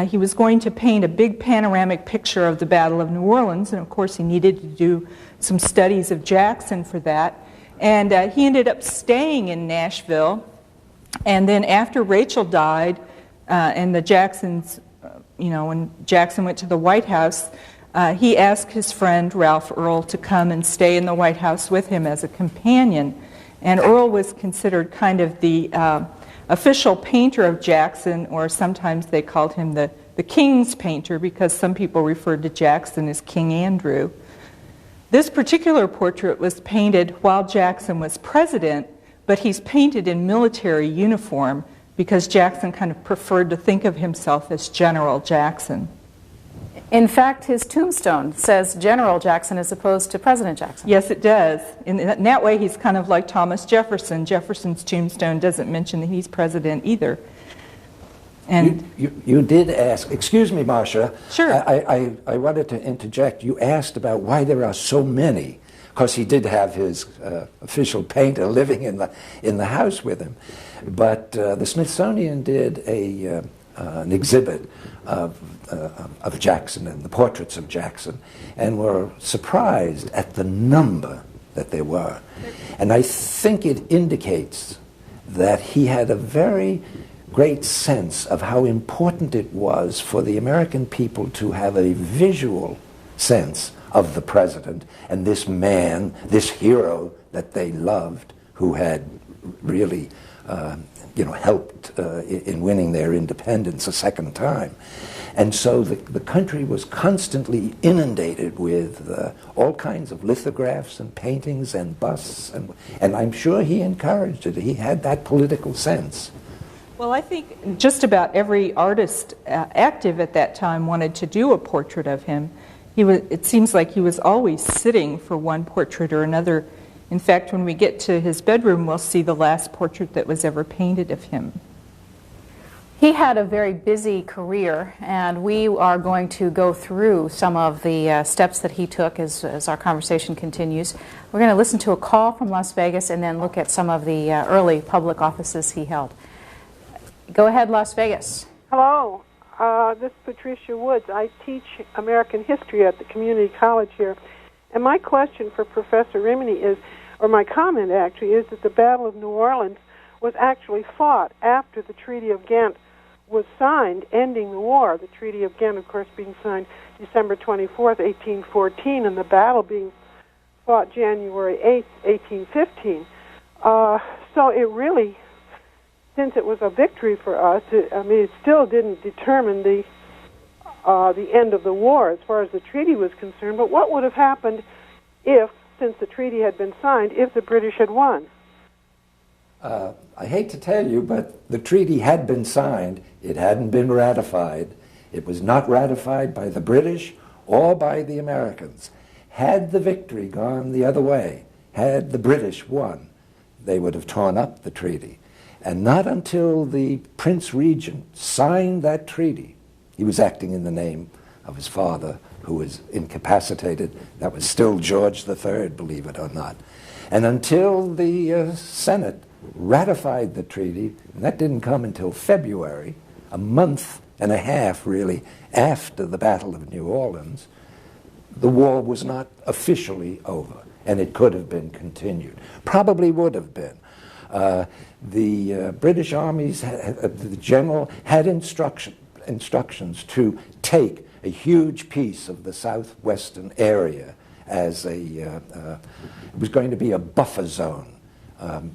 He was going to paint a big panoramic picture of the Battle of New Orleans, and of course he needed to do some studies of Jackson for that. And he ended up staying in Nashville, and then after Rachel died, and the Jacksons, when Jackson went to the White House, he asked his friend Ralph Earl to come and stay in the White House with him as a companion. And Earl was considered kind of the official painter of Jackson, or sometimes they called him the king's painter, because some people referred to Jackson as King Andrew. This particular portrait was painted while Jackson was president, but he's painted in military uniform because Jackson kind of preferred to think of himself as General Jackson. In fact, his tombstone says General Jackson as opposed to President Jackson. Yes, it does. In that way, he's kind of like Thomas Jefferson. Jefferson's tombstone doesn't mention that he's president either. And you did ask, excuse me, Marcia. Sure. I wanted to interject. You asked about why there are so many, because he did have his official painter living in the house with him. But the Smithsonian did an exhibit of Jackson and the portraits of Jackson, and were surprised at the number that there were. And I think it indicates that he had a very great sense of how important it was for the American people to have a visual sense of the president and this man, this hero that they loved, who had really helped in winning their independence a second time. And so the country was constantly inundated with all kinds of lithographs and paintings and busts, and I'm sure he encouraged it. He had that political sense. Well, I think just about every artist active at that time wanted to do a portrait of him. It seems like he was always sitting for one portrait or another. In fact, when we get to his bedroom, we'll see the last portrait that was ever painted of him. He had a very busy career, and we are going to go through some of the steps that he took as our conversation continues. We're going to listen to a call from Las Vegas and then look at some of the early public offices he held. Go ahead, Las Vegas. Hello. This is Patricia Woods. I teach American history at the community college here. And my question for Professor Rimini is, or my comment actually, is that the Battle of New Orleans was actually fought after the Treaty of Ghent was signed, ending the war. The Treaty of Ghent, of course, being signed December 24th, 1814, and the battle being fought January 8th, 1815. So it really, since it was a victory for us, it still didn't determine the end of the war as far as the treaty was concerned. But what would have happened if, since the treaty had been signed, if the British had won? I hate to tell you, but the treaty had been signed. It hadn't been ratified. It was not ratified by the British or by the Americans. Had the victory gone the other way, had the British won, they would have torn up the treaty. And not until the Prince Regent signed that treaty, he was acting in the name of his father, who was incapacitated. That was still George III, believe it or not. And until the Senate ratified the treaty, and that didn't come until February, a month and a half, really, after the Battle of New Orleans, the war was not officially over, and it could have been continued. Probably would have been. The British armies, the general had instructions to take a huge piece of the southwestern area as it was going to be a buffer zone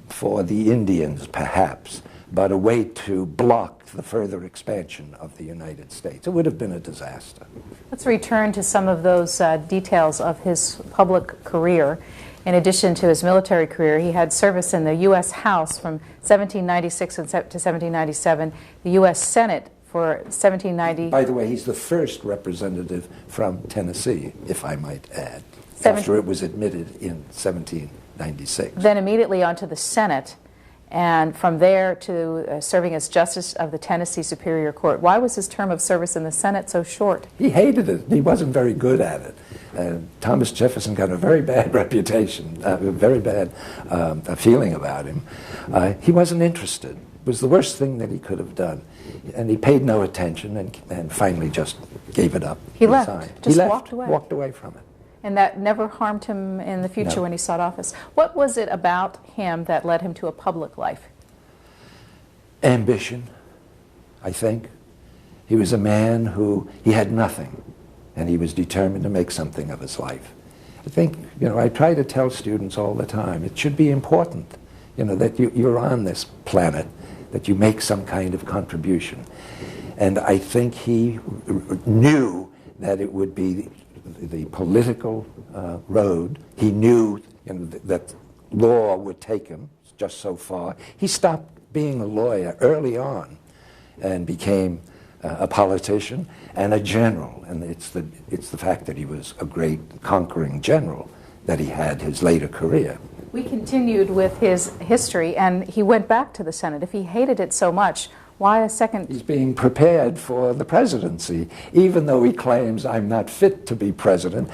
for the Indians, perhaps. but a way to block the further expansion of the United States. It would have been a disaster. Let's return to some of those details of his public career. In addition to his military career, he had service in the U.S. House from 1796 to 1797, the U.S. Senate for 1790. By the way, he's the first representative from Tennessee, if I might add, after it was admitted in 1796. Then immediately onto the Senate, and from there to serving as Justice of the Tennessee Superior Court. Why was his term of service in the Senate so short? He hated it. He wasn't very good at it. Thomas Jefferson got a very bad reputation, a very bad feeling about him. He wasn't interested. It was the worst thing that he could have done. And he paid no attention and finally just gave it up. He left, just walked away. Walked away from it. And that never harmed him in the future when he sought office. What was it about him that led him to a public life? Ambition, I think. He was a man who, he had nothing, and he was determined to make something of his life. I think, I try to tell students all the time, it should be important, that you're on this planet, that you make some kind of contribution. And I think he knew that it would be the political road. He knew that law would take him just so far. He stopped being a lawyer early on and became a politician and a general. And it's the fact that he was a great conquering general that he had his later career. We continued with his history, and he went back to the Senate. If he hated it so much, why a second? He's being prepared for the presidency, even though he claims, I'm not fit to be president.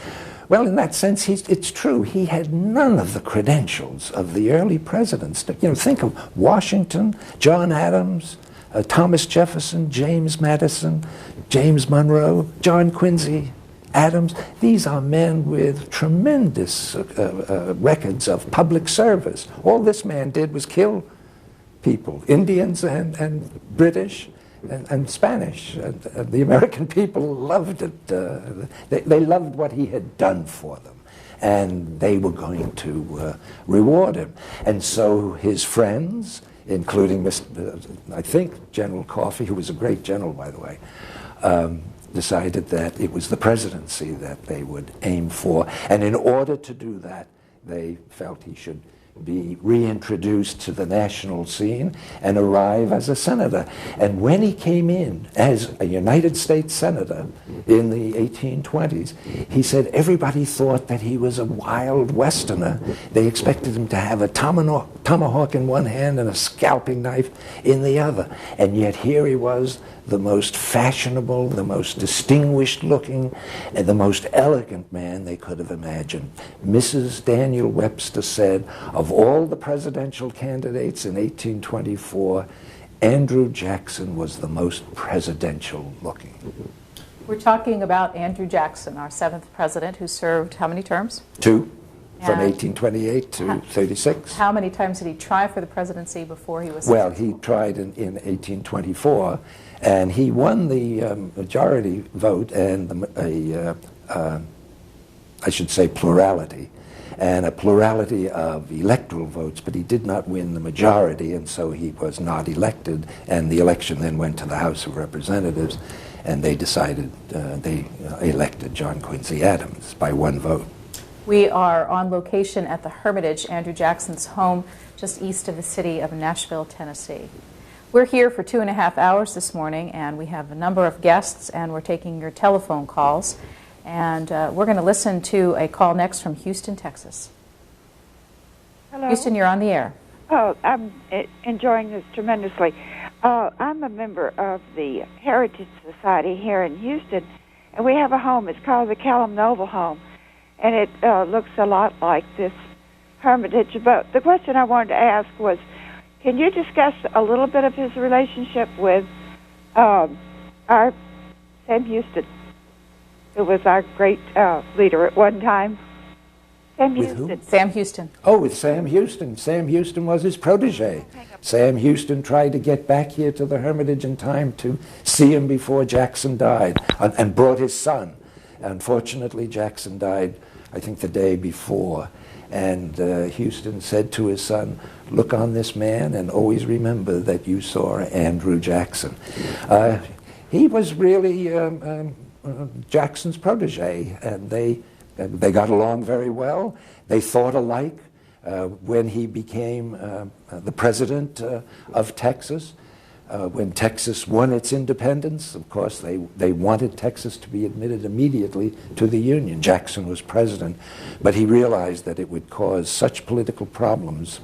Well, in that sense, it's true. He had none of the credentials of the early presidents. Think of Washington, John Adams, Thomas Jefferson, James Madison, James Monroe, John Quincy Adams. These are men with tremendous records of public service. All this man did was kill people, Indians and British and Spanish. The American people loved it. They loved what he had done for them, and they were going to reward him. And so his friends, including I think General Coffee, who was a great general, by the way, decided that it was the presidency that they would aim for. And in order to do that, they felt he should be reintroduced to the national scene and arrive as a senator. And when he came in as a United States senator in the 1820s, he said everybody thought that he was a wild Westerner. They expected him to have a tomahawk in one hand and a scalping knife in the other. And yet here he was, the most fashionable, the most distinguished looking, and the most elegant man they could have imagined. Mrs. Daniel Webster said, of all the presidential candidates in 1824, Andrew Jackson was the most presidential looking. We're talking about Andrew Jackson, our 7th president, who served how many terms? 2. From 1828 to 36. How many times did he try for the presidency before he was Well, he tried in 1824, and he won the majority vote and I should say plurality, and a plurality of electoral votes, but he did not win the majority, and so he was not elected, and the election then went to the House of Representatives, and they decided, they elected John Quincy Adams by 1 vote. We are on location at the Hermitage, Andrew Jackson's home, just east of the city of Nashville, Tennessee. We're here for 2.5 hours this morning, and we have a number of guests, and we're taking your telephone calls. And we're going to listen to a call next from Houston, Texas. Hello. Houston, you're on the air. Oh, I'm enjoying this tremendously. I'm a member of the Heritage Society here in Houston, and we have a home. It's called the Callum Noble Home. And it looks a lot like this Hermitage. But the question I wanted to ask was, can you discuss a little bit of his relationship with our Sam Houston, who was our great leader at one time? Sam With Houston. who? Sam Houston. Oh, with Sam Houston. Sam Houston was his protege. Sam Houston tried to get back here to the Hermitage in time to see him before Jackson died, and brought his son. Unfortunately, Jackson died I think the day before. And Houston said to his son, "Look on this man and always remember that you saw Andrew Jackson." He was really Jackson's protege, and they got along very well. They thought alike. When he became the president of Texas, when Texas won its independence, of course, they wanted Texas to be admitted immediately to the Union. Jackson was president, but he realized that it would cause such political problems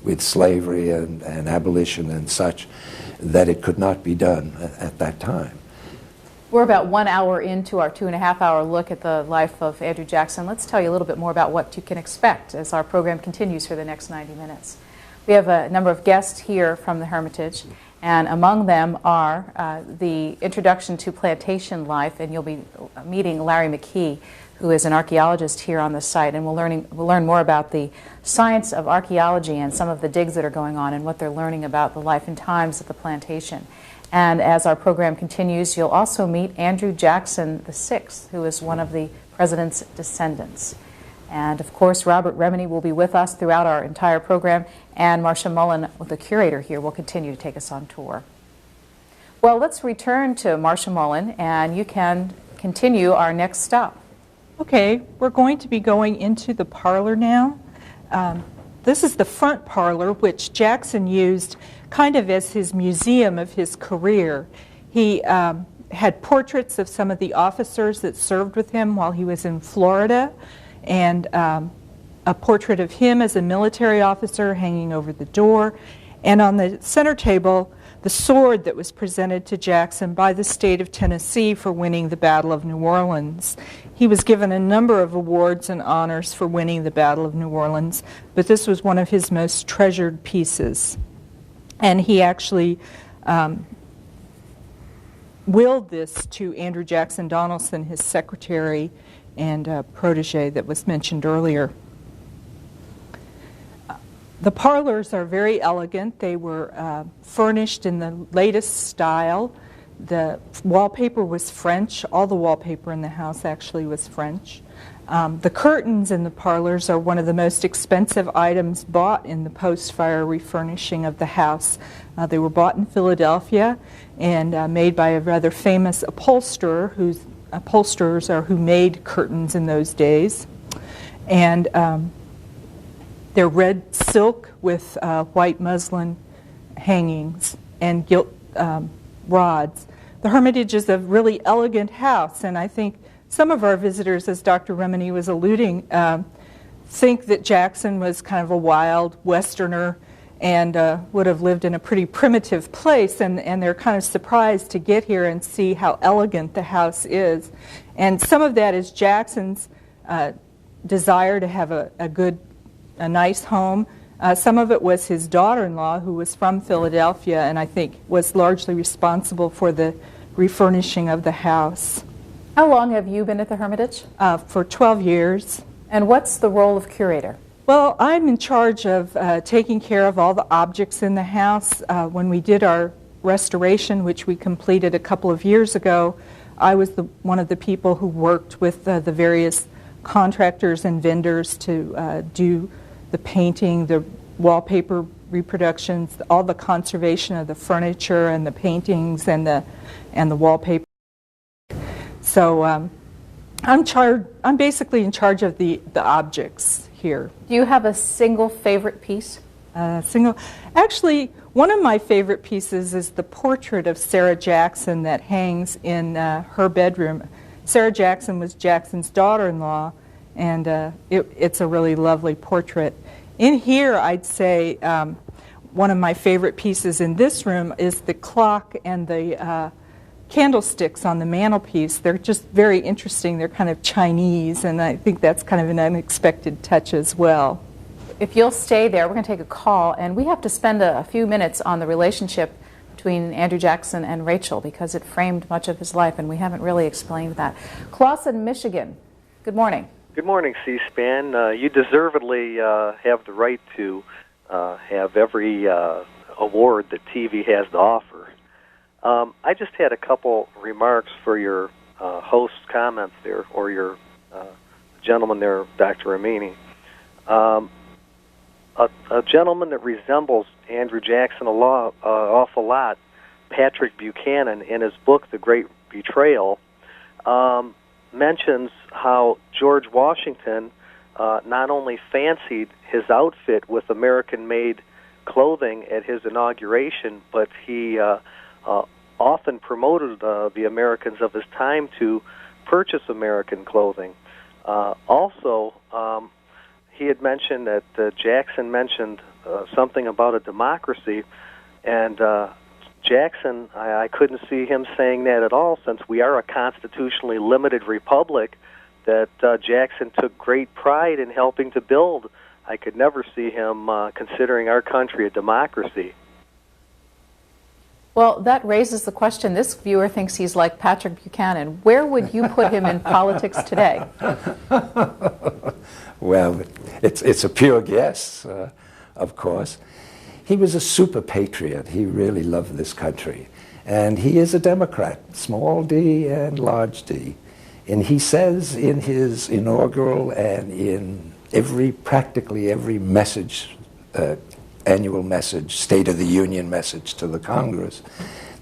with slavery and abolition and such that it could not be done at that time. We're about 1 hour into our 2.5-hour look at the life of Andrew Jackson. Let's tell you a little bit more about what you can expect as our program continues for the next 90 minutes. We have a number of guests here from the Hermitage, and among them are the introduction to plantation life, and you'll be meeting Larry McKee, who is an archaeologist here on the site, and we'll learn more about the science of archaeology and some of the digs that are going on and what they're learning about the life and times of the plantation. And as our program continues, you'll also meet Andrew Jackson VI, who is one of the president's descendants. And of course, Robert Remini will be with us throughout our entire program, and Marcia Mullen, the curator here, will continue to take us on tour. Well, let's return to Marcia Mullen, and you can continue our next stop. Okay, we're going to be going into the parlor now. This is the front parlor, which Jackson used kind of as his museum of his career. He had portraits of some of the officers that served with him while he was in Florida, and a portrait of him as a military officer hanging over the door. And on the center table, the sword that was presented to Jackson by the state of Tennessee for winning the Battle of New Orleans. He was given a number of awards and honors for winning the Battle of New Orleans, but this was one of his most treasured pieces. And he actually willed this to Andrew Jackson Donaldson, his secretary and protege that was mentioned earlier. The parlors are very elegant. They were furnished in the latest style. The wallpaper was French. All the wallpaper in the house actually was French. The curtains in the parlors are one of the most expensive items bought in the post-fire refurnishing of the house. They were bought in Philadelphia and made by a rather famous upholsterer who made curtains in those days. And they're red silk with white muslin hangings and gilt rods. The Hermitage is a really elegant house, and I think some of our visitors, as Dr. Remini was alluding, think that Jackson was kind of a wild Westerner and would have lived in a pretty primitive place, and they're kind of surprised to get here and see how elegant the house is. And some of that is Jackson's desire to have a nice home. Some of it was his daughter-in-law, who was from Philadelphia, and I think was largely responsible for the refurnishing of the house. How long have you been at the Hermitage? For 12 years. And what's the role of curator? Well, I'm in charge of taking care of all the objects in the house. When we did our restoration, which we completed a couple of years ago, I was one of the people who worked with the various contractors and vendors to do the painting, the wallpaper reproductions, all the conservation of the furniture and the paintings and the wallpaper. So I'm basically in charge of the objects here. Do you have a single favorite piece? Actually, one of my favorite pieces is the portrait of Sarah Jackson that hangs in her bedroom. Sarah Jackson was Jackson's daughter-in-law, and it's a really lovely portrait. In here, I'd say one of my favorite pieces in this room is the clock and the candlesticks on the mantelpiece. They're just very interesting. They're kind of Chinese, and I think that's kind of an unexpected touch as well. If you'll stay there, we're going to take a call, and we have to spend a few minutes on the relationship between Andrew Jackson and Rachel, because it framed much of his life, and we haven't really explained that. Clausen, Michigan. Good morning. Good morning, C-SPAN. You deservedly have the right to have every award that TV has to offer. I just had a couple remarks for your host's comments there, or your gentleman there, Dr. Ramini. A gentleman that resembles Andrew Jackson awful lot, Patrick Buchanan, in his book, The Great Betrayal, mentions how George Washington not only fancied his outfit with American-made clothing at his inauguration, but he often promoted the Americans of his time to purchase American clothing. Also, he had mentioned that Jackson mentioned something about a democracy, and Jackson, I couldn't see him saying that at all, since we are a constitutionally limited republic that Jackson took great pride in helping to build. I could never see him considering our country a democracy. Well, that raises the question. This viewer thinks he's like Patrick Buchanan. Where would you put him in politics today? Well, it's a pure guess, of course. He was a super patriot. He really loved this country. And he is a Democrat, small d and large d. And he says in his inaugural and in practically every message, annual message, State of the Union message to the Congress,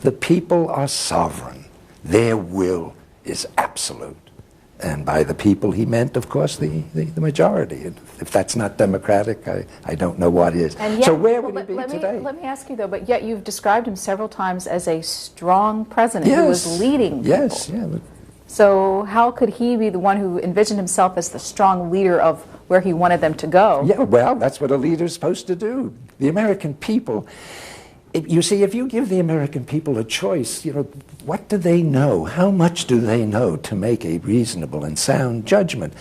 the people are sovereign. Their will is absolute. And by the people, he meant, of course, the majority. And if that's not democratic, I don't know what is. And yet, so where would he be today? Let me ask you, though, but yet you've described him several times as a strong president who was leading people. Yes, yeah. So how could he be the one who envisioned himself as the strong leader of where he wanted them to go? Yeah, well, that's what a leader's supposed to do. The American people, you see, if you give the American people a choice, what do they know? How much do they know to make a reasonable and sound judgment?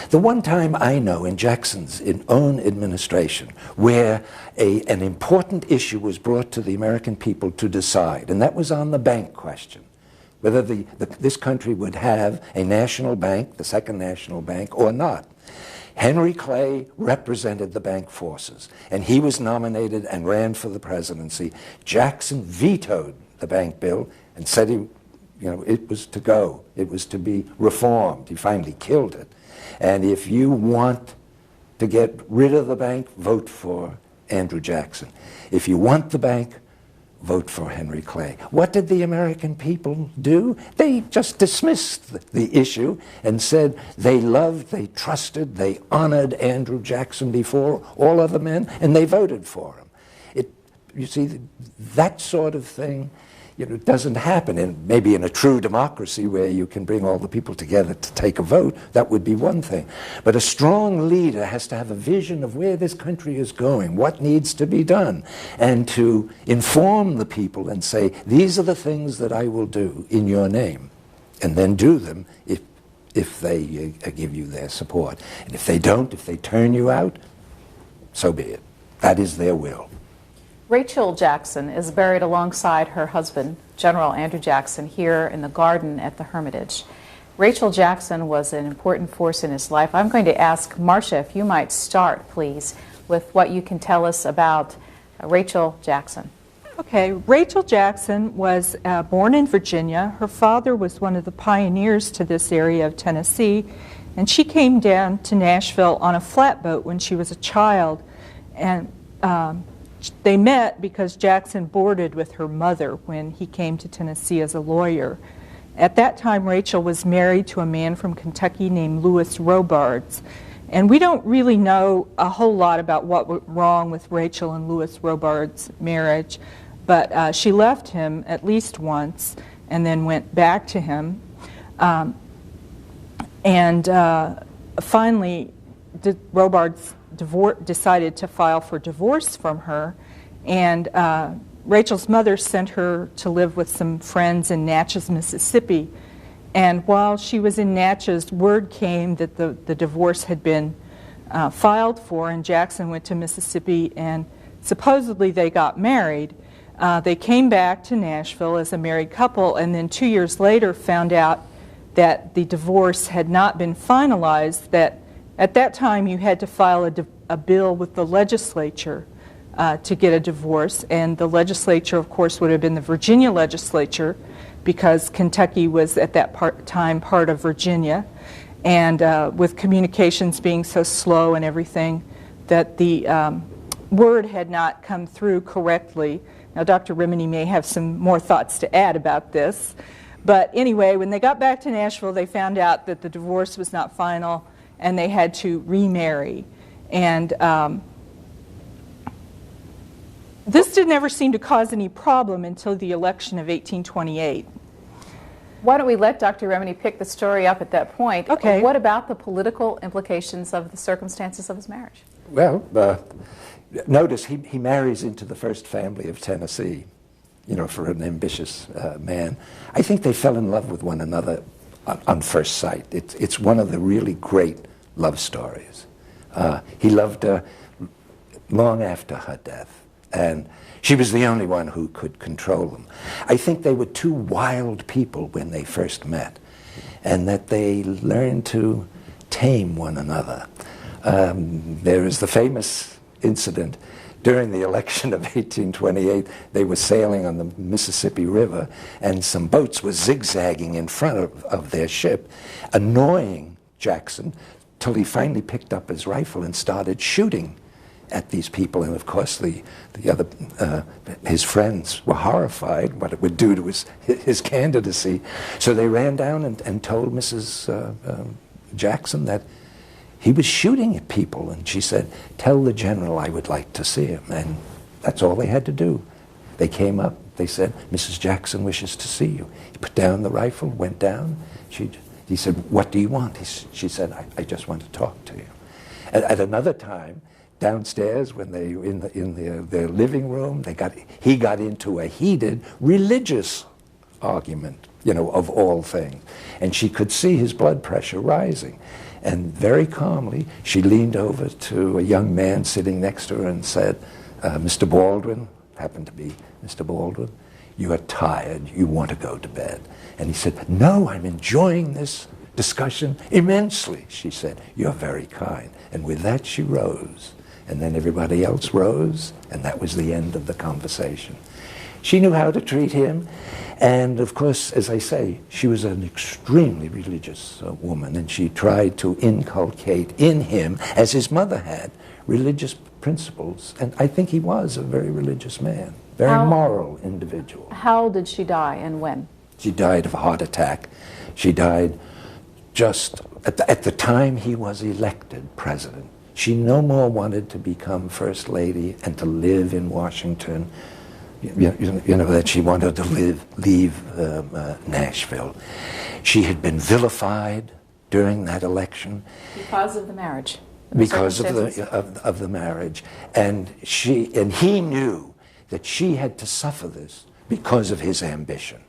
The one time I know in Jackson's own administration where an important issue was brought to the American people to decide, and that was on the bank question, whether this country would have a national bank, the second national bank, or not. Henry Clay represented the bank forces, and he was nominated and ran for the presidency. Jackson vetoed the bank bill and said it was to go. It was to be reformed. He finally killed it. And if you want to get rid of the bank, vote for Andrew Jackson. If you want the bank, vote for Henry Clay. What did the American people do? They just dismissed the issue and said they loved, they trusted, they honored Andrew Jackson before all other men, and they voted for him. You see, that sort of thing doesn't happen. Maybe in a true democracy where you can bring all the people together to take a vote, that would be one thing. But a strong leader has to have a vision of where this country is going, what needs to be done, and to inform the people and say, these are the things that I will do in your name, and then do them if they give you their support. And if they don't, if they turn you out, so be it. That is their will. Rachel Jackson is buried alongside her husband, General Andrew Jackson, here in the garden at the Hermitage. Rachel Jackson was an important force in his life. I'm going to ask Marcia if you might start, please, with what you can tell us about Rachel Jackson. Okay, Rachel Jackson was born in Virginia. Her father was one of the pioneers to this area of Tennessee, and she came down to Nashville on a flatboat when she was a child. And they met because Jackson boarded with her mother when he came to Tennessee as a lawyer. At that time, Rachel was married to a man from Kentucky named Louis Robards. And we don't really know a whole lot about what went wrong with Rachel and Louis Robards' marriage, but she left him at least once and then went back to him. Finally, Robards decided to file for divorce from her, and Rachel's mother sent her to live with some friends in Natchez, Mississippi. And while she was in Natchez, word came that the divorce had been filed for, and Jackson went to Mississippi, and supposedly they got married. They came back to Nashville as a married couple, and then 2 years later found out that the divorce had not been finalized, that at that time you had to file a bill with the legislature to get a divorce, and the legislature, of course, would have been the Virginia legislature, because Kentucky was at that time part of Virginia. and with communications being so slow and everything, that the word had not come through correctly. Now, Dr. Rimini may have some more thoughts to add about this. But anyway, when they got back to Nashville, they found out that the divorce was not final, and they had to remarry. And this didn't ever seem to cause any problem until the election of 1828. Why don't we let Dr. Rimini pick the story up at that point? Okay. What about the political implications of the circumstances of his marriage? Well, notice he marries into the first family of Tennessee, you know, for an ambitious man. I think they fell in love with one another on first sight. It's one of the really great love stories. He loved her long after her death, and she was the only one who could control him. I think they were two wild people when they first met, and that they learned to tame one another. There is the famous incident during the election of 1828. They were sailing on the Mississippi River, and some boats were zigzagging in front of their ship, annoying Jackson, till he finally picked up his rifle and started shooting at these people. And of course the other his friends were horrified what it would do to his candidacy. So they ran down and told Mrs. Jackson that he was shooting at people, and she said, "Tell the general I would like to see him." And that's all they had to do. They came up, they said, "Mrs. Jackson wishes to see you." He put down the rifle, went down. He said, "What do you want?" She said, I just want to talk to you." At another time, downstairs, when they were in their living room, he got into a heated religious argument, you know, of all things. And she could see his blood pressure rising. And very calmly, she leaned over to a young man sitting next to her and said, "Mr. Baldwin," happened to be Mr. Baldwin, "you are tired, you want to go to bed." And he said, "No, I'm enjoying this discussion immensely." She said, "You're very kind." And with that, she rose. And then everybody else rose, and that was the end of the conversation. She knew how to treat him, and of course, as I say, she was an extremely religious woman, and she tried to inculcate in him, as his mother had, religious principles. And I think he was a very religious man, very moral individual. How did she die, and when? She died of a heart attack. She died just at the time he was elected president. She no more wanted to become First Lady and to live in Washington, you know, that she wanted to leave Nashville. She had been vilified during that election. Because of the marriage. Because of the marriage. And he knew that she had to suffer this because of his ambition.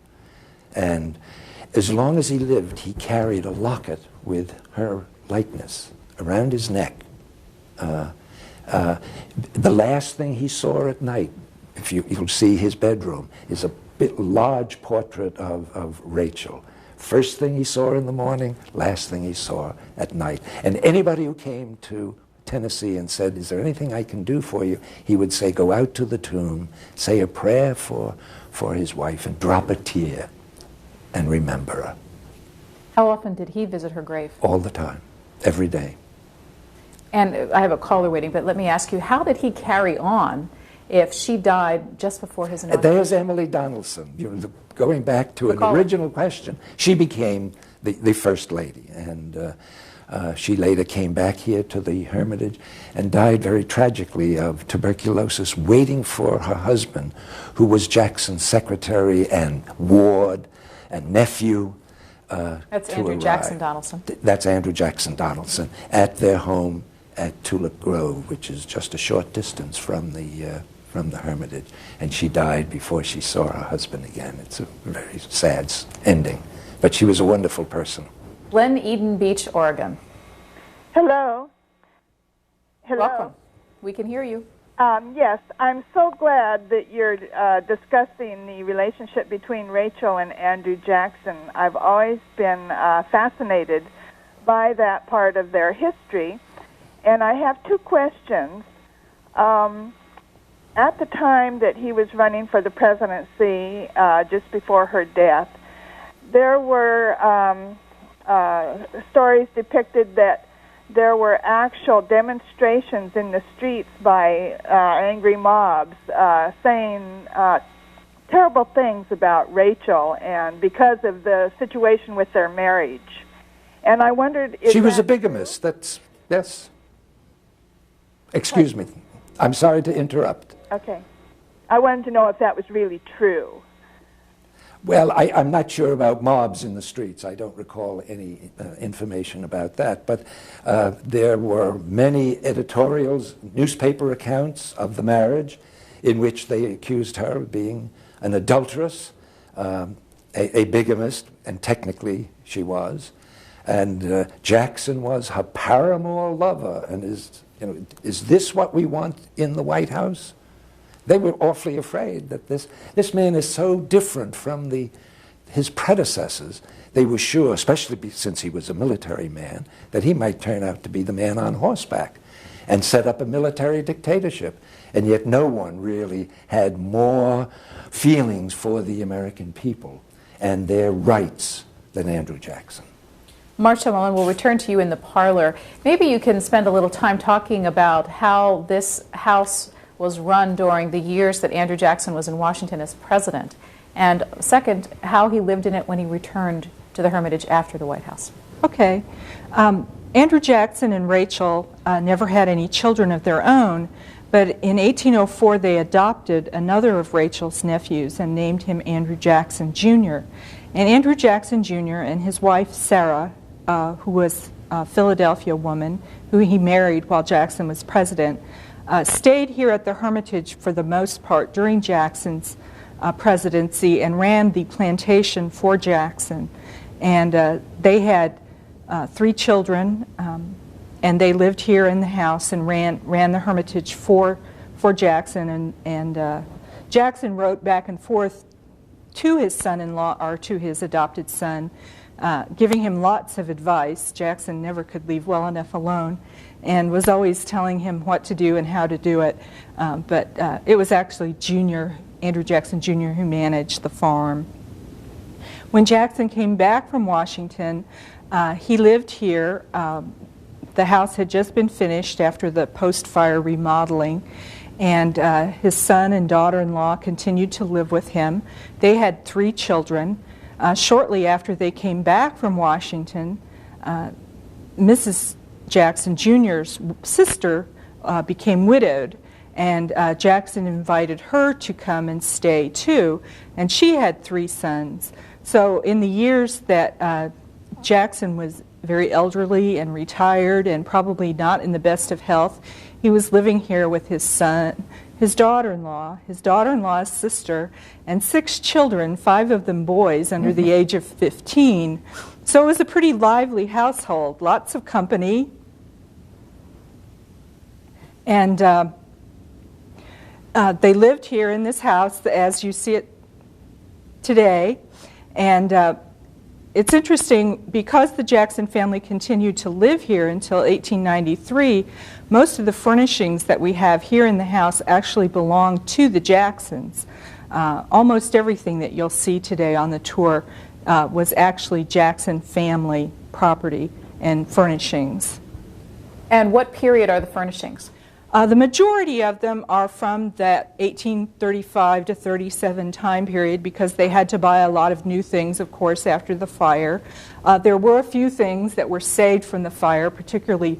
And as long as he lived, he carried a locket with her likeness around his neck. The last thing he saw at night, if you'll see his bedroom, is a large portrait of Rachel. First thing he saw in the morning, last thing he saw at night. And anybody who came to Tennessee and said, "Is there anything I can do for you?" he would say, "Go out to the tomb, say a prayer for his wife, and drop a tear and remember her." How often did he visit her grave? All the time, every day. And I have a caller waiting, but let me ask you, how did he carry on if she died just before his inauguration? There's Emily Donaldson. Going back to an original question, she became the First Lady, and she later came back here to the Hermitage and died very tragically of tuberculosis, waiting for her husband, who was Jackson's secretary and ward and nephew. That's Andrew Jackson Donaldson. That's Andrew Jackson Donaldson at their home at Tulip Grove, which is just a short distance from the Hermitage. And she died before she saw her husband again. It's a very sad ending, but she was a wonderful person. Glen Eden Beach, Oregon. Hello. Hello. Welcome. We can hear you. Yes, I'm so glad that you're discussing the relationship between Rachel and Andrew Jackson. I've always been fascinated by that part of their history, and I have two questions. At the time that he was running for the presidency, just before her death, there were stories depicted that there were actual demonstrations in the streets by angry mobs saying terrible things about Rachel, and because of the situation with their marriage. And I wondered if she was a bigamist. That's yes. Excuse me. I'm sorry to interrupt. Okay. I wanted to know if that was really true. Well, I'm not sure about mobs in the streets. I don't recall any information about that. But there were many editorials, newspaper accounts of the marriage in which they accused her of being an adulteress, a bigamist, and technically she was. And Jackson was her paramour lover. And is this what we want in the White House? They were awfully afraid that this man is so different from his predecessors. They were sure, especially since he was a military man, that he might turn out to be the man on horseback and set up a military dictatorship. And yet no one really had more feelings for the American people and their rights than Andrew Jackson. Marcia Mullen, we'll return to you in the parlor. Maybe you can spend a little time talking about how this House was run during the years that Andrew Jackson was in Washington as president, and second, how he lived in it when he returned to the Hermitage after the White House. Okay. Andrew Jackson and Rachel never had any children of their own, but in 1804 they adopted another of Rachel's nephews and named him Andrew Jackson Jr. And Andrew Jackson Jr. and his wife Sarah, who was a Philadelphia woman who he married while Jackson was president, stayed here at the Hermitage for the most part during Jackson's presidency and ran the plantation for Jackson. And they had 3 children, and they lived here in the house and ran the Hermitage for Jackson. And Jackson wrote back and forth to his son-in-law, or to his adopted son, giving him lots of advice. Jackson never could leave well enough alone, and was always telling him what to do and how to do it. But it was actually Andrew Jackson Jr. who managed the farm. When Jackson came back from Washington, he lived here. The house had just been finished after the post-fire remodeling, and his son and daughter-in-law continued to live with him. They had 3 children. Shortly after they came back from Washington, Mrs. Jackson Jr.'s sister became widowed, and Jackson invited her to come and stay too, and she had 3 sons. So in the years that Jackson was very elderly and retired and probably not in the best of health, he was living here with his son, his daughter-in-law's sister, and 6 children, 5 of them boys under the age of 15. So it was a pretty lively household, lots of company. And they lived here in this house as you see it today. And it's interesting, because the Jackson family continued to live here until 1893, most of the furnishings that we have here in the house actually belong to the Jacksons. Almost everything that you'll see today on the tour was actually Jackson family property and furnishings. And what period are the furnishings? The majority of them are from that 1835 to 37 time period, because they had to buy a lot of new things, of course, after the fire. There were a few things that were saved from the fire, particularly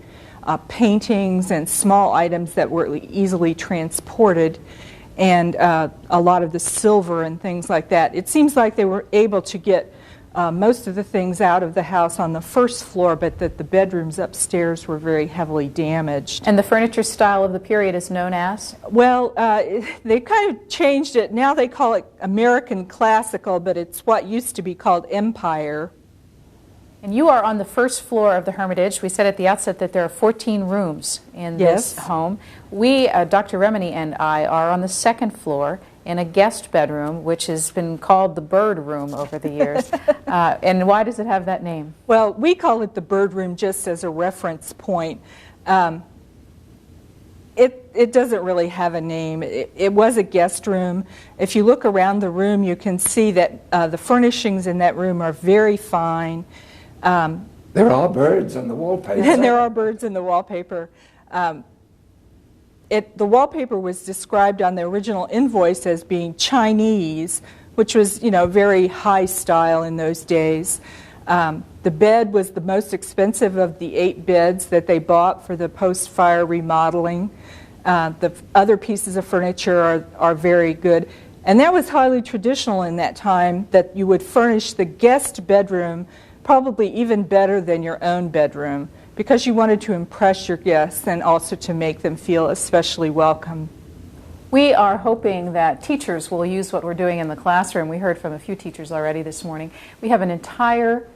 paintings and small items that were easily transported, and a lot of the silver and things like that. It seems like they were able to get most of the things out of the house on the first floor, but that the bedrooms upstairs were very heavily damaged. And the furniture style of the period is known as? Well, they kind of changed it. Now they call it American Classical, but it's what used to be called Empire. And you are on the first floor of the Hermitage. We said at the outset that there are 14 rooms in this home. We, Dr. Remini and I, are on the second floor in a guest bedroom, which has been called the Bird Room over the years. And why does it have that name? Well, we call it the Bird Room just as a reference point. It doesn't really have a name. It was a guest room. If you look around the room, you can see that the furnishings in that room are very fine. There are birds on the wallpaper. And there are birds in the wallpaper. The wallpaper was described on the original invoice as being Chinese, which was, very high style in those days. The bed was the most expensive of the 8 beds that they bought for the post-fire remodeling. The other pieces of furniture are very good. And that was highly traditional in that time, that you would furnish the guest bedroom probably even better than your own bedroom, because you wanted to impress your guests and also to make them feel especially welcome. We are hoping that teachers will use what we're doing in the classroom. We heard from a few teachers already this morning. We have an entire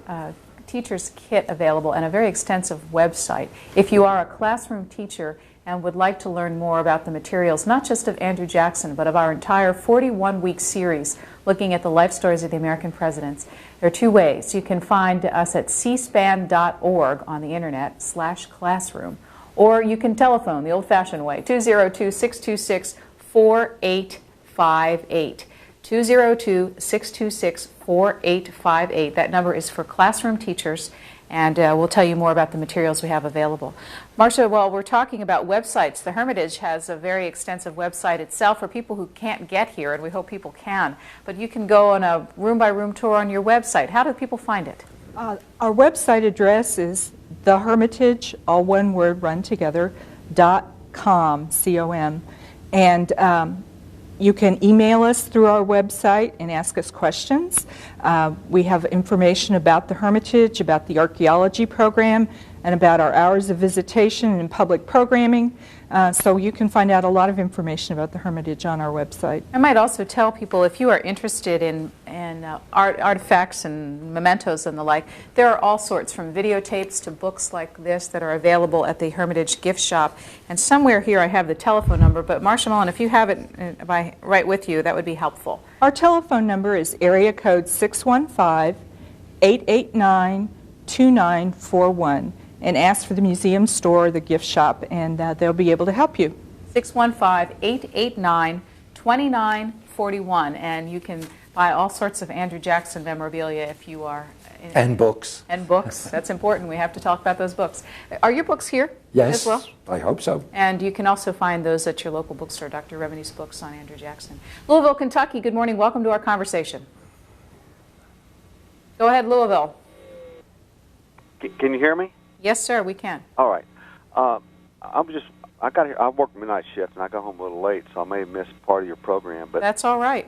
teacher's kit available and a very extensive website. If you are a classroom teacher and would like to learn more about the materials, not just of Andrew Jackson, but of our entire 41-week series looking at the life stories of the American presidents, there are 2 ways. You can find us at cspan.org on the internet /classroom, or you can telephone the old-fashioned way, 202-626-4858. 202-626-4858. That number is for classroom teachers, and we'll tell you more about the materials we have available. Marcia, while we're talking about websites, the Hermitage has a very extensive website itself for people who can't get here, and we hope people can. But you can go on a room-by-room tour on your website. How do people find it? Our website address is thehermitage, all one word run together, .com, C-O-M. And you can email us through our website and ask us questions. We have information about the Hermitage, about the archaeology program, and about our hours of visitation and public programming. So you can find out a lot of information about the Hermitage on our website. I might also tell people, if you are interested in artifacts and mementos and the like, there are all sorts, from videotapes to books like this, that are available at the Hermitage gift shop. And somewhere here I have the telephone number, but Marcia Mullen, if you have it right with you, that would be helpful. Our telephone number is area code 615-889-2941. And ask for the museum store or the gift shop, and they'll be able to help you. 615-889-2941. And you can buy all sorts of Andrew Jackson memorabilia if you are... And books. And books. That's important. We have to talk about those books. Are your books here yes, as well? I hope so. And you can also find those at your local bookstore, Dr. Revenue's books on Andrew Jackson. Louisville, Kentucky, good morning. Welcome to our conversation. Go ahead, Louisville. Can you hear me? Yes, sir, we can. All right. I got here. I worked midnight shift, and I got home a little late, so I may have missed part of your program. But that's all right.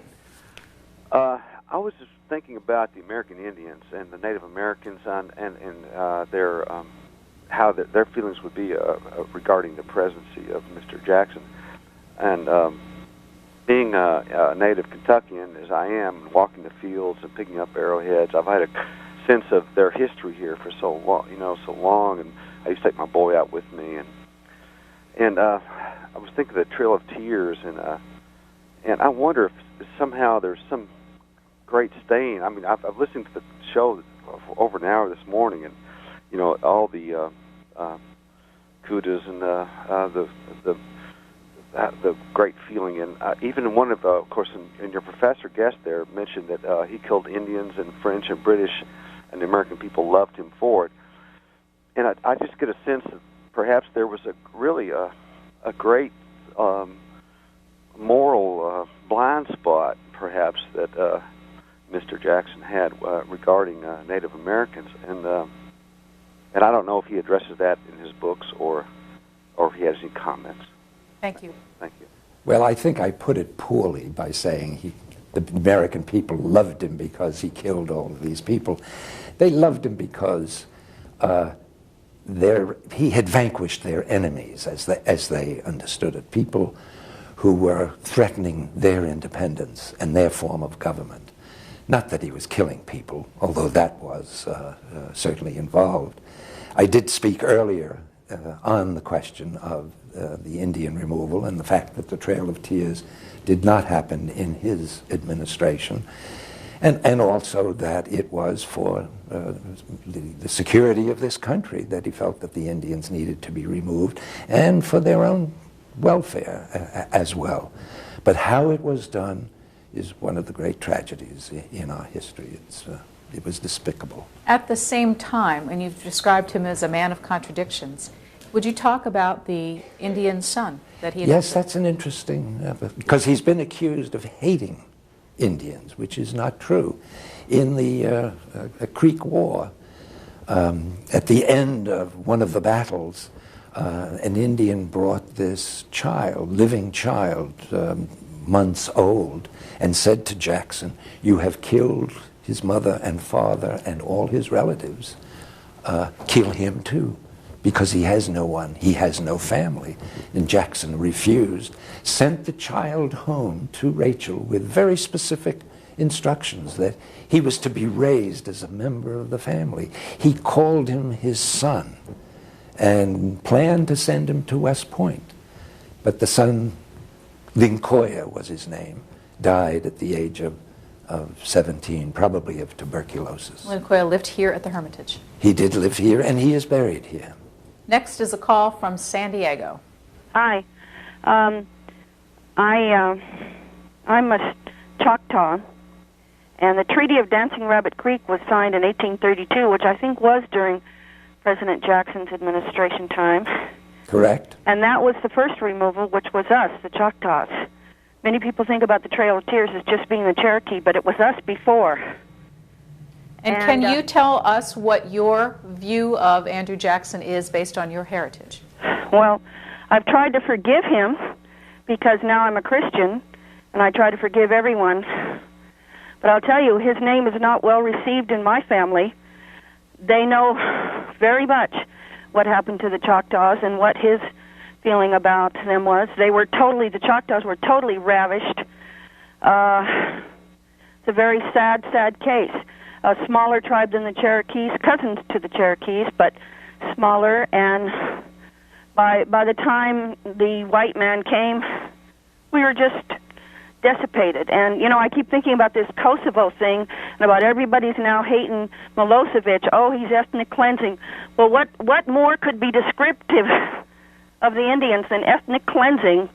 I was just thinking about the American Indians and the Native Americans, and their how their feelings would be regarding the presidency of Mr. Jackson. And being a native Kentuckian, as I am, walking the fields and picking up arrowheads, I've had a sense of their history here for so long, and I used to take my boy out with me, and I was thinking of the Trail of Tears, and I wonder if somehow there's some great stain. I mean, I've listened to the show for over an hour this morning, and all the kudas and the great feeling, and even one of course, in your professor guest there mentioned that he killed Indians and French and British, and the American people loved him for it. And I just get a sense that perhaps there was really a great moral blind spot, perhaps, that Mr. Jackson had regarding Native Americans, and I don't know if he addresses that in his books or if he has any comments. Thank you. Thank you. Well, I think I put it poorly by saying the American people loved him because he killed all of these people. They loved him because he had vanquished their enemies, as they understood it, people who were threatening their independence and their form of government. Not that he was killing people, although that was certainly involved. I did speak earlier on the question of the Indian removal and the fact that the Trail of Tears did not happen in his administration, and also that it was for the security of this country that he felt that the Indians needed to be removed, and for their own welfare as well. But how it was done is one of the great tragedies in our history. It was despicable. At the same time, and you've described him as a man of contradictions, would you talk about the Indian son that he Yes, that's an interesting, because he's been accused of hating Indians, which is not true. In the Creek War, at the end of one of the battles, an Indian brought this child, living child, months old, and said to Jackson, "You have killed his mother and father and all his relatives. Kill him too, because he has no one, he has no family." And Jackson refused, sent the child home to Rachel with very specific instructions that he was to be raised as a member of the family. He called him his son and planned to send him to West Point. But the son, Lincoya was his name, died at the age of 17, probably of tuberculosis. Lincoya lived here at the Hermitage. He did live here, and he is buried here. Next is a call from San Diego. Hi. I'm a Choctaw, and the Treaty of Dancing Rabbit Creek was signed in 1832, which I think was during President Jackson's administration time. Correct. And that was the first removal, which was us, the Choctaws. Many people think about the Trail of Tears as just being the Cherokee, but it was us before. And can you tell us what your view of Andrew Jackson is based on your heritage? Well, I've tried to forgive him because now I'm a Christian, and I try to forgive everyone. But I'll tell you, his name is not well received in my family. They know very much what happened to the Choctaws and what his feeling about them was. The Choctaws were totally ravished. It's a very sad, sad case. A smaller tribe than the Cherokees, cousins to the Cherokees, but smaller, and by the time the white man came, we were just dissipated. And, you know, I keep thinking about this Kosovo thing, and about everybody's now hating Milosevic. Oh, he's ethnic cleansing. Well, what more could be descriptive of the Indians than ethnic cleansing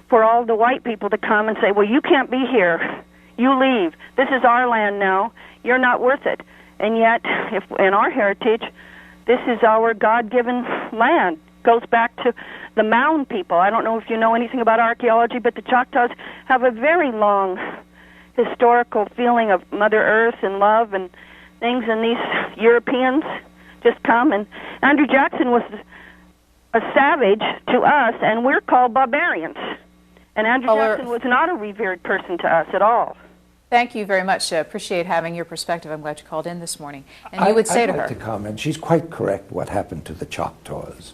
for all the white people to come and say, well, you can't be here. You leave. This is our land now. You're not worth it. And yet, if in our heritage, this is our God-given land. Goes back to the Mound people. I don't know if you know anything about archaeology, but the Choctaws have a very long historical feeling of Mother Earth and love and things, and these Europeans just come. And Andrew Jackson was a savage to us, and we're called barbarians. And Andrew Jackson was not a revered person to us at all. Thank you very much. Appreciate having your perspective. I'm glad you called in this morning. And you would say to her. I'd like to comment. She's quite correct what happened to the Choctaws.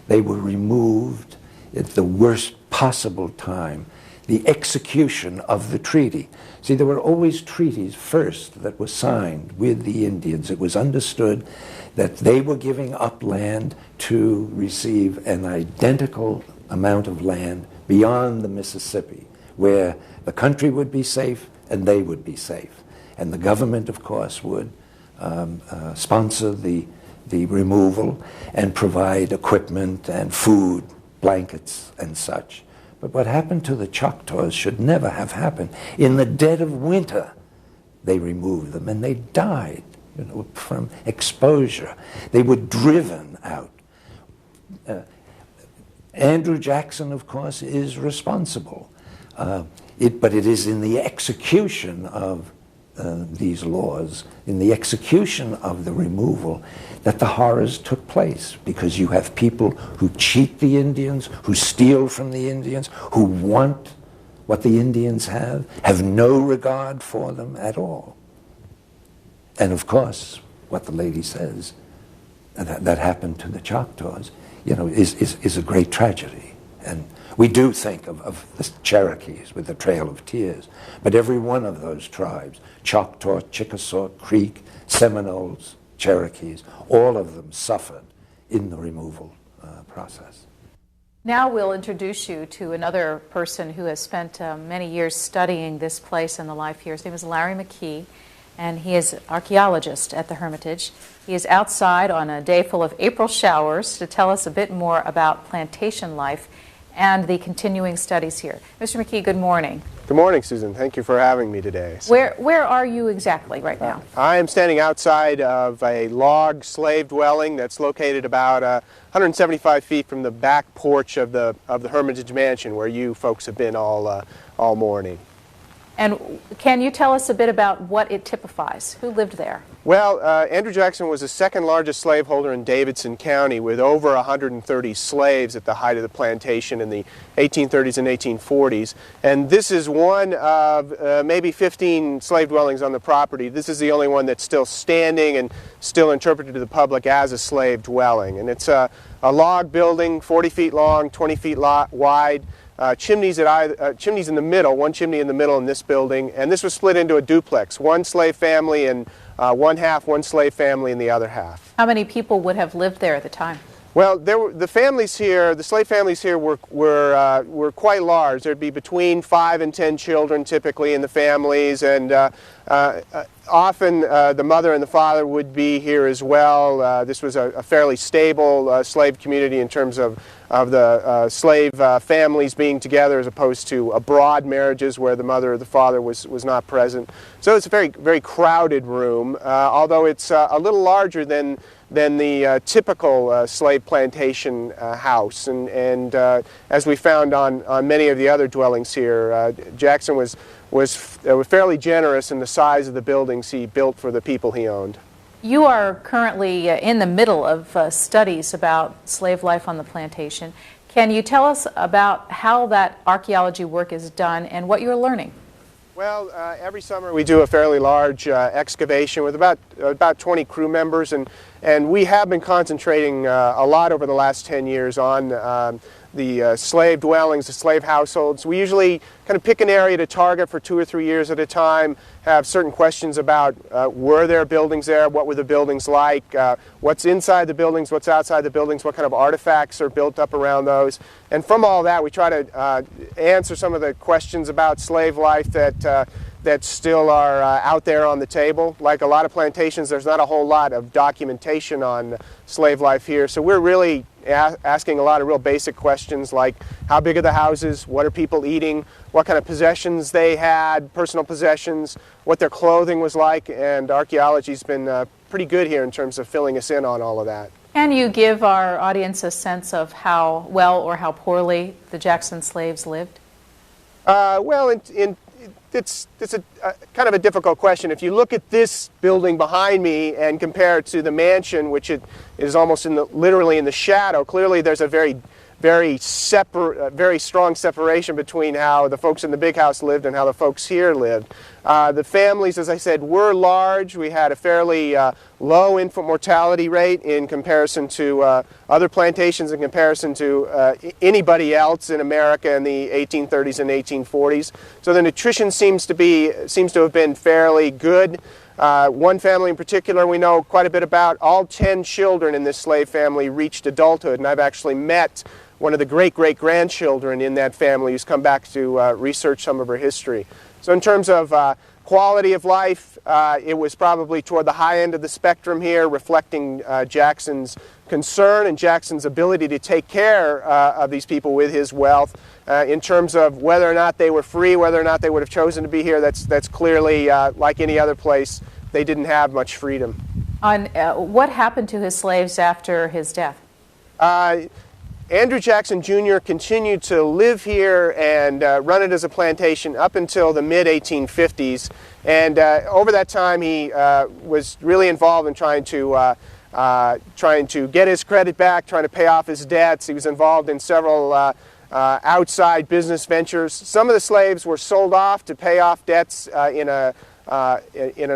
They were removed at the worst possible time, the execution of the treaty. See, there were always treaties first that were signed with the Indians. It was understood that they were giving up land to receive an identical amount of land beyond the Mississippi, where the country would be safe and they would be safe. And the government, of course, would sponsor the removal and provide equipment and food, blankets and such. But what happened to the Choctaws should never have happened. In the dead of winter, they removed them and they died, you know, from exposure. They were driven out. Andrew Jackson, of course, is responsible. But it is in the execution of these laws, in the execution of the removal, that the horrors took place, because you have people who cheat the Indians, who steal from the Indians, who want what the Indians have no regard for them at all. And of course, what the lady says, that happened to the Choctaws, you know, is a great tragedy. And we do think of the Cherokees with the Trail of Tears, but every one of those tribes, Choctaw, Chickasaw, Creek, Seminoles, Cherokees, all of them suffered in the removal process. Now we'll introduce you to another person who has spent many years studying this place and the life here. His name is Larry McKee, and he is an archaeologist at the Hermitage. He is outside on a day full of April showers to tell us a bit more about plantation life and the continuing studies here. Mr. McKee, good morning. Good morning, Susan. Thank you for having me today. Where are you exactly right now? I am standing outside of a log slave dwelling that's located about 175 feet from the back porch of the Hermitage Mansion, where you folks have been all morning. And can you tell us a bit about what it typifies? Who lived there? Well, Andrew Jackson was the second largest slaveholder in Davidson County, with over 130 slaves at the height of the plantation in the 1830s and 1840s. And this is one of maybe 15 slave dwellings on the property. This is the only one that's still standing and still interpreted to the public as a slave dwelling. And it's a log building, 40 feet long, 20 feet wide. Chimneys in the middle, one chimney in the middle in this building, and this was split into a duplex, one slave family and one slave family in the other half. How many people would have lived there at the time? Well, the slave families here were quite large. There'd be between 5 and 10 children typically in the families, and often the mother and the father would be here as well. This was a fairly stable slave community in terms of the slave families being together, as opposed to abroad marriages where the mother or the father was not present. So it's a very, very crowded room, although it's a little larger than the typical slave plantation house. And as we found on many of the other dwellings here, Jackson was fairly generous in the size of the buildings he built for the people he owned. You are currently in the middle of studies about slave life on the plantation. Can you tell us about how that archaeology work is done and what you're learning? Well, every summer we do a fairly large excavation with about 20 crew members, and we have been concentrating a lot over the last 10 years on the slave dwellings, the slave households. We usually kind of pick an area to target for 2 or 3 years at a time, have certain questions about were there buildings there, what were the buildings like, what's inside the buildings, what's outside the buildings, what kind of artifacts are built up around those. And from all that, we try to answer some of the questions about slave life that still are out there on the table. Like a lot of plantations, there's not a whole lot of documentation on slave life here, so we're really asking a lot of real basic questions like how big are the houses, what are people eating, what kind of possessions they had, personal possessions, what their clothing was like, and archaeology's been pretty good here in terms of filling us in on all of that. Can you give our audience a sense of how well or how poorly the Jackson slaves lived? Well, it's a kind of a difficult question. If you look at this building behind me and compare it to the mansion, which it is almost literally in the shadow, clearly there's a very strong separation between how the folks in the big house lived and how the folks here lived. The families, as I said, were large. We had a fairly low infant mortality rate in comparison to other plantations, in comparison to anybody else in America in the 1830s and 1840s. So the nutrition seems to have been fairly good. One family in particular we know quite a bit about. All 10 children in this slave family reached adulthood, and I've actually met one of the great-great-grandchildren in that family who's come back to research some of her history. So in terms of quality of life, it was probably toward the high end of the spectrum here, reflecting Jackson's concern and Jackson's ability to take care of these people with his wealth. In terms of whether or not they were free, whether or not they would have chosen to be here, that's clearly, like any other place, they didn't have much freedom. What happened to his slaves after his death? Andrew Jackson Jr. continued to live here and run it as a plantation up until the mid-1850s. And over that time, he was really involved in trying to get his credit back, trying to pay off his debts. He was involved in several outside business ventures. Some of the slaves were sold off to pay off debts in an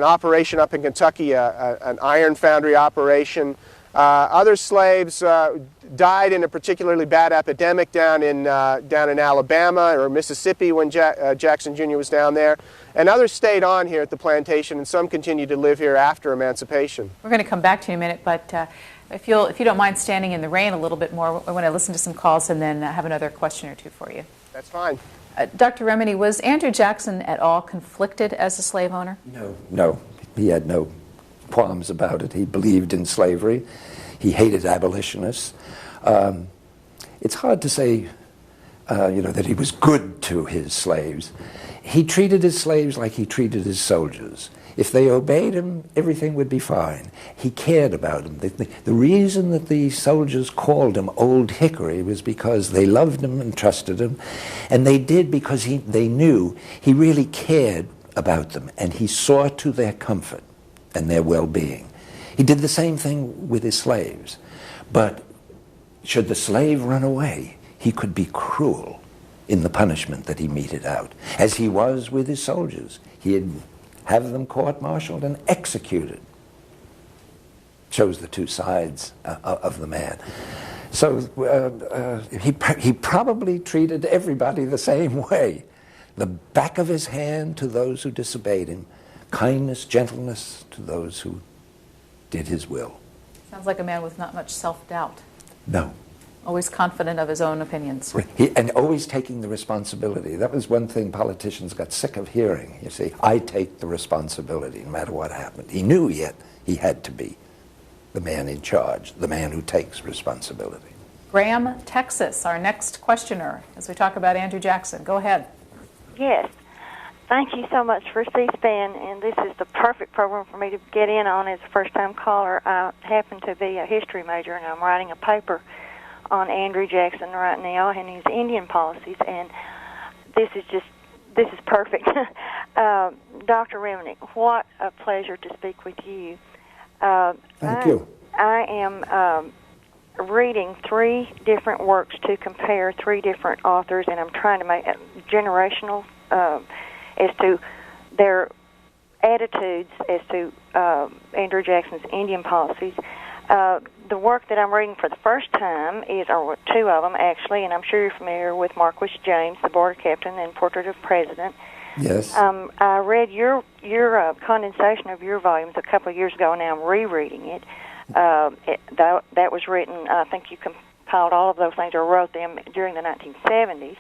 operation up in Kentucky, an iron foundry operation. Other slaves died in a particularly bad epidemic down in Alabama or Mississippi when Jackson Jr. was down there. And others stayed on here at the plantation, and some continued to live here after emancipation. We're going to come back to you in a minute, but if you don't mind standing in the rain a little bit more, I want to listen to some calls and then have another question or two for you. That's fine. Dr. Remini, was Andrew Jackson at all conflicted as a slave owner? No. He had no qualms about it. He believed in slavery. He hated abolitionists. It's hard to say that he was good to his slaves. He treated his slaves like he treated his soldiers. If they obeyed him, everything would be fine. He cared about them. The reason that the soldiers called him Old Hickory was because they loved him and trusted him, and they did because they knew he really cared about them, and he saw to their comfort and their well-being. He did the same thing with his slaves. But should the slave run away, he could be cruel in the punishment that he meted out, as he was with his soldiers. He'd have them court-martialed and executed. Shows the two sides of the man. So he probably treated everybody the same way. The back of his hand to those who disobeyed him, kindness, gentleness to those who did his will. Sounds like a man with not much self-doubt. No. Always confident of his own opinions. And always taking the responsibility. That was one thing politicians got sick of hearing. You see, I take the responsibility no matter what happened. He knew he had to be the man in charge, the man who takes responsibility. Graham, Texas, our next questioner, as we talk about Andrew Jackson. Go ahead. Yes. Thank you so much for C-SPAN, and this is the perfect program for me to get in on as a first-time caller. I happen to be a history major, and I'm writing a paper on Andrew Jackson right now and his Indian policies, and this is perfect. Dr. Remnick, what a pleasure to speak with you. Thank you. I am reading 3 different works to compare 3 different authors, and I'm trying to make generational as to their attitudes as to Andrew Jackson's Indian policies. The work that I'm reading for the first time is, or 2 of them actually, and I'm sure you're familiar with Marquis James, the Border Captain, and Portrait of President. Yes. I read your condensation of your volumes a couple of years ago, and now I'm rereading it. That was written, I think you compiled all of those things or wrote them during the 1970s.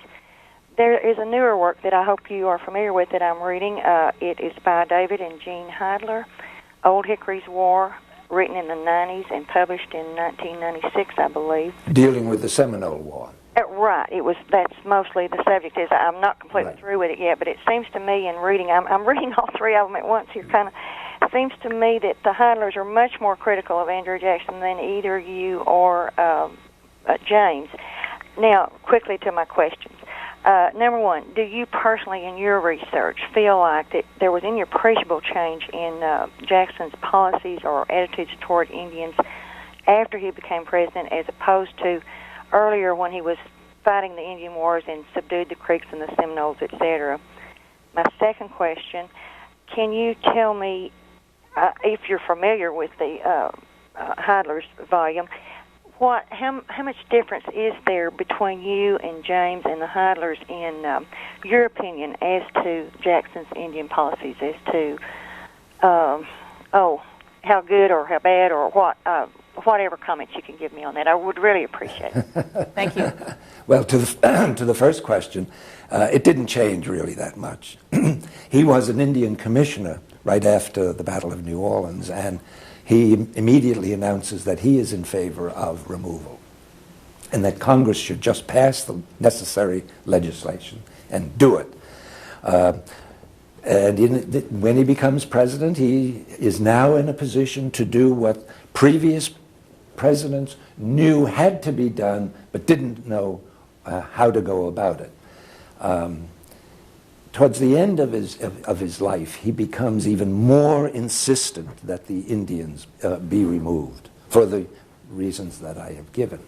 There is a newer work that I hope you are familiar with that I'm reading. It is by David and Jean Heidler, Old Hickory's War, written in the 90s and published in 1996, I believe. Dealing with the Seminole War. Right. That's mostly the subject. I'm not completely through with it yet, but it seems to me in reading, I'm reading all 3 of them at once here, it seems to me that the Heidlers are much more critical of Andrew Jackson than either you or James. Now, quickly to my questions. Number 1, do you personally, in your research, feel like that there was any appreciable change in Jackson's policies or attitudes toward Indians after he became president, as opposed to earlier when he was fighting the Indian Wars and subdued the Creeks and the Seminoles, etc.? My second question, can you tell me, if you're familiar with the Heidler's volume, how much difference is there between you and James and the Heidlers in your opinion as to Jackson's Indian policies, as to how good or how bad or whatever comments you can give me on that? I would really appreciate it. Thank you. Well, to the first question, it didn't change really that much. He was an Indian commissioner right after the Battle of New Orleans, and he immediately announces that he is in favor of removal and that Congress should just pass the necessary legislation and do it. When he becomes president, he is now in a position to do what previous presidents knew had to be done but didn't know how to go about it. Towards the end of his life, he becomes even more insistent that the Indians be removed for the reasons that I have given.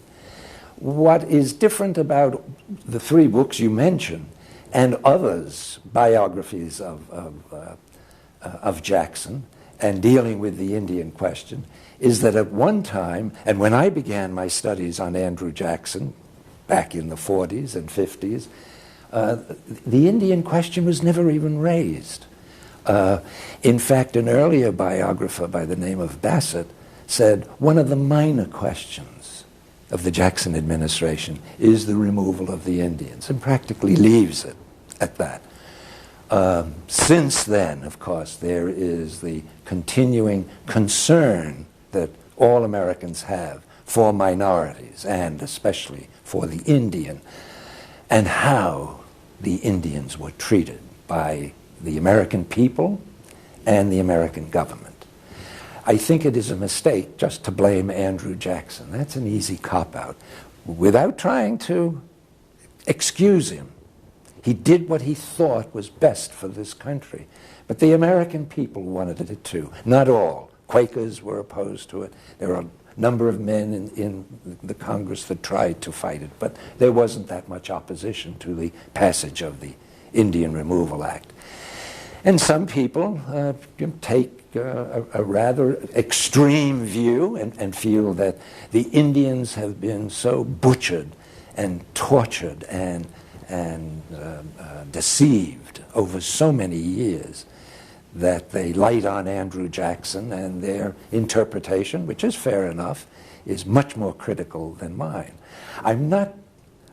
What is different about the 3 books you mentioned and others, biographies of Jackson and dealing with the Indian question, is that at one time, and when I began my studies on Andrew Jackson back in the 40s and 50s, the Indian question was never even raised. In fact, an earlier biographer by the name of Bassett said one of the minor questions of the Jackson administration is the removal of the Indians, and practically leaves it at that. Since then, of course, there is the continuing concern that all Americans have for minorities, and especially for the Indian. and how the Indians were treated by the American people and the American government. I think it is a mistake just to blame Andrew Jackson. That's an easy cop-out. Without trying to excuse him, he did what he thought was best for this country. But the American people wanted it too. Not all. Quakers were opposed to it. There were a number of men in the Congress that tried to fight it, but there wasn't that much opposition to the passage of the Indian Removal Act. And some people take a rather extreme view and feel that the Indians have been so butchered and tortured and deceived over so many years that they light on Andrew Jackson, and their interpretation, which is fair enough, is much more critical than mine. I'm not,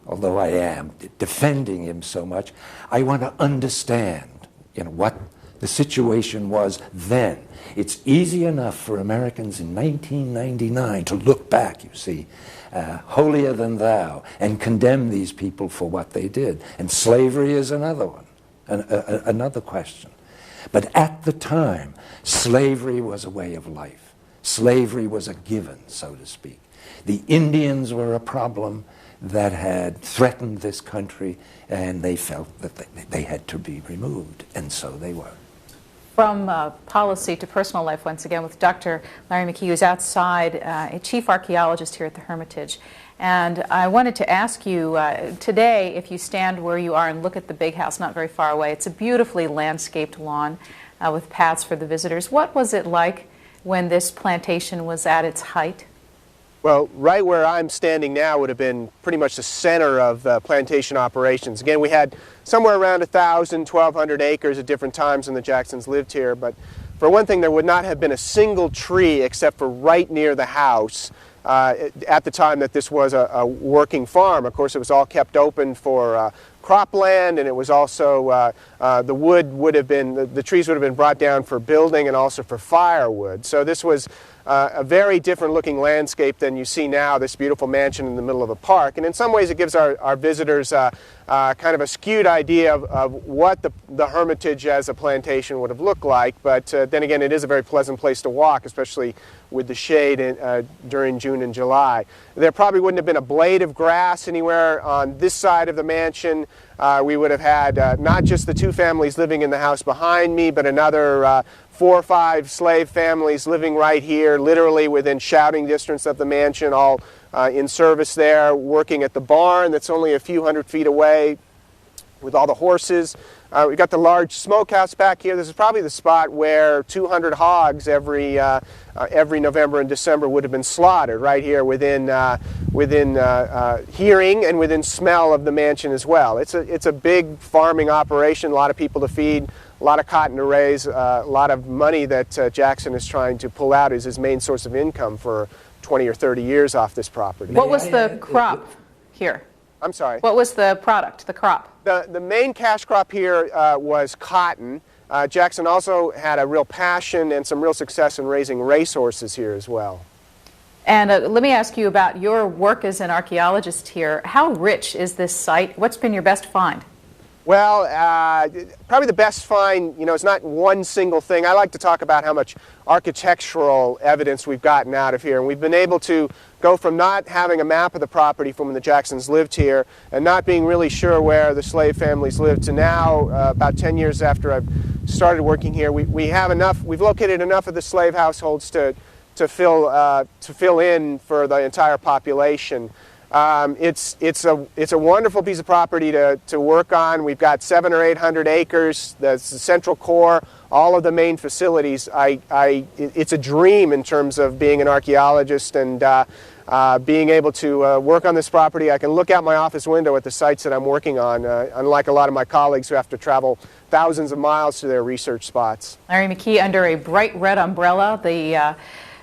although I am, defending him so much. I want to understand, what the situation was then. It's easy enough for Americans in 1999 to look back, you see, holier than thou, and condemn these people for what they did. And slavery is another one, another question. But at the time, slavery was a way of life. Slavery was a given, so to speak. The Indians were a problem that had threatened this country, and they felt that they had to be removed, and so they were. From policy to personal life, once again, with Dr. Larry McKee, who's outside, a chief archaeologist here at the Hermitage. And I wanted to ask you, today, if you stand where you are and look at the big house not very far away, it's a beautifully landscaped lawn with paths for the visitors. What was it like when this plantation was at its height? Well, right where I'm standing now would have been pretty much the center of plantation operations. Again, we had somewhere around 1,000, 1,200 acres at different times when the Jacksons lived here. But for one thing, there would not have been a single tree except for right near the house at the time that this was a working farm. Of course, it was all kept open for cropland, and it was also the wood would have been, the trees would have been brought down for building and also for firewood. So this was a very different looking landscape than you see now, this beautiful mansion in the middle of a park. And in some ways it gives our visitors kind of a skewed idea of what the Hermitage as a plantation would have looked like. But then again, it is a very pleasant place to walk, especially with the shade during June and July. There probably wouldn't have been a blade of grass anywhere on this side of the mansion. We would have had not just the two families living in the house behind me, but another 4 or 5 slave families living right here, literally within shouting distance of the mansion, all in service there, working at the barn that's only a few hundred feet away with all the horses. We've got the large smokehouse back here. This is probably the spot where 200 hogs every November and December would have been slaughtered, right here within hearing and within smell of the mansion as well. It's a big farming operation, a lot of people to feed, a lot of cotton to raise, a lot of money that Jackson is trying to pull out as his main source of income for 20 or 30 years off this property. What was the crop here? I'm sorry? What was the product, the crop? The main cash crop here was cotton. Jackson also had a real passion and some real success in raising racehorses here as well. And let me ask you about your work as an archaeologist here. How rich is this site? What's been your best find? Well, probably the best find, it's not one single thing. I like to talk about how much architectural evidence we've gotten out of here. And we've been able to go from not having a map of the property from when the Jacksons lived here and not being really sure where the slave families lived to now, about 10 years after I've started working here, we've located enough of the slave households to fill in for the entire population. It's a wonderful piece of property to work on. We've got 700 or 800 acres. That's the central core, all of the main facilities. It's a dream in terms of being an archaeologist and being able to work on this property. I can look out my office window at the sites that I'm working on, unlike a lot of my colleagues who have to travel thousands of miles to their research spots. Larry McKee under a bright red umbrella.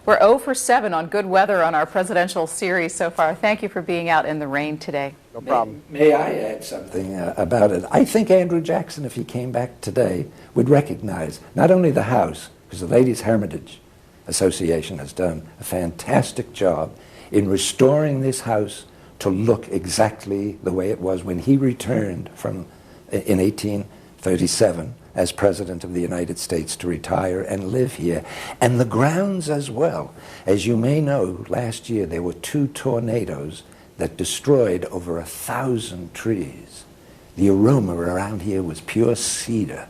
We're 0 for 7 on good weather on our presidential series so far. Thank you for being out in the rain today. No problem. May I add something about it? I think Andrew Jackson, if he came back today, would recognize not only the house, because the Ladies Hermitage Association has done a fantastic job in restoring this house to look exactly the way it was when he returned in 1837 as President of the United States to retire and live here. And the grounds as well. As you may know, last year there were 2 tornadoes that destroyed over 1,000 trees. The aroma around here was pure cedar.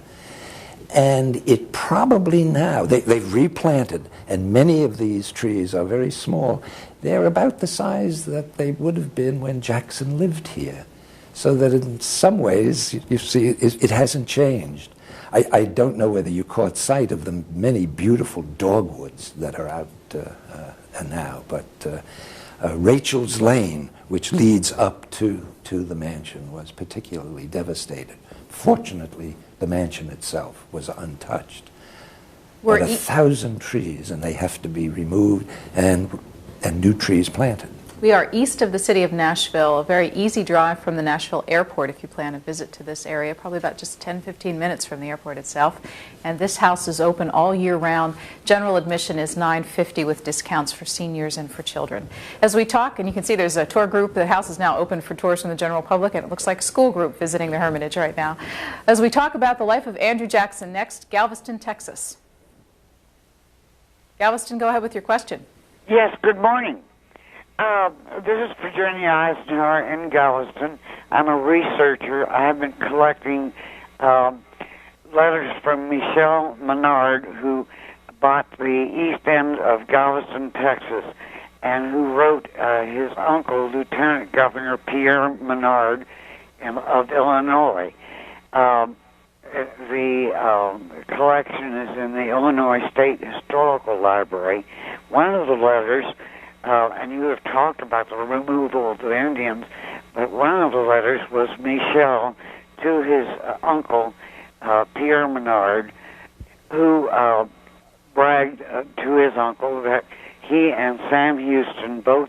And it probably now, they've replanted, and many of these trees are very small. They're about the size that they would have been when Jackson lived here. So that in some ways, you see, it hasn't changed. I don't know whether you caught sight of the many beautiful dogwoods that are out now, but Rachel's Lane, which leads up to the mansion, was particularly devastated. Fortunately, the mansion itself was untouched. But 1,000 trees, and they have to be removed and new trees planted. We are east of the city of Nashville, a very easy drive from the Nashville airport if you plan a visit to this area, probably about just 10-15 minutes from the airport itself. And this house is open all year round. General admission is $9.50 with discounts for seniors and for children. As we talk, and you can see there's a tour group, the house is now open for tours from the general public, and it looks like a school group visiting the Hermitage right now. As we talk about the life of Andrew Jackson, next, Galveston, Texas. Galveston, go ahead with your question. Yes, good morning. This is Virginia Eisenhower in Galveston. I'm a researcher. I have been collecting letters from Michel Menard, who bought the east end of Galveston, Texas, and who wrote his uncle, Lieutenant Governor Pierre Menard of Illinois. The collection is in the Illinois State Historical Library. One of the letters, and you have talked about the removal of the Indians, but one of the letters was Michel to his uncle, Pierre Menard, who bragged to his uncle that he and Sam Houston, both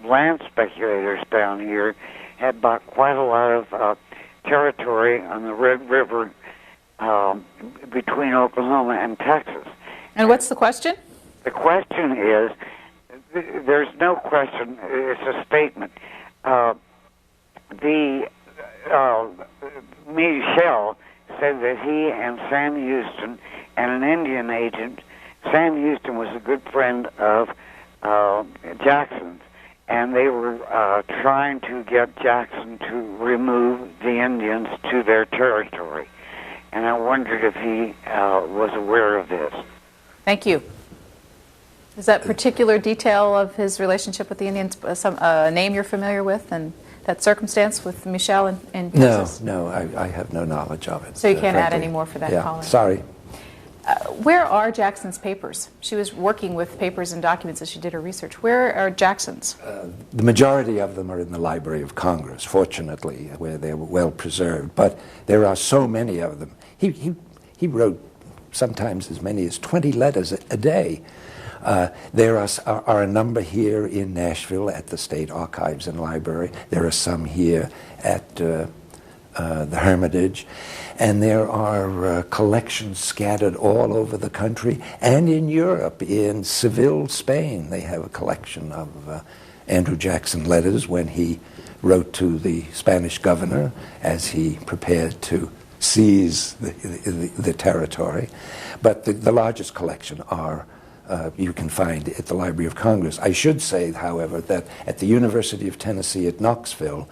land speculators down here, had bought quite a lot of territory on the Red River between Oklahoma and Texas. And what's the question? The question is, there's no question, it's a statement. Michel said that he and Sam Houston and an Indian agent, Sam Houston was a good friend of Jackson's, and they were trying to get Jackson to remove the Indians to their territory. And I wondered if he was aware of this. Thank you. Is that particular detail of his relationship with the Indians a name you're familiar with, and that circumstance with Michel in Texas? No, I have no knowledge of it. So you can't frankly. add any more for that caller? Sorry. Where are Jackson's papers? She was working with papers and documents as she did her research. Where are Jackson's? The majority of them are in the Library of Congress, fortunately, where they were well preserved. But there are so many of them. He wrote sometimes as many as 20 letters a day. There are a number here in Nashville at the State Archives and Library. There are some here at the Hermitage. And there are collections scattered all over the country and in Europe. In Seville, Spain, they have a collection of Andrew Jackson letters when he wrote to the Spanish governor as he prepared to seize the territory. But the largest collection are you can find at the Library of Congress. I should say, however, that at the University of Tennessee at Knoxville,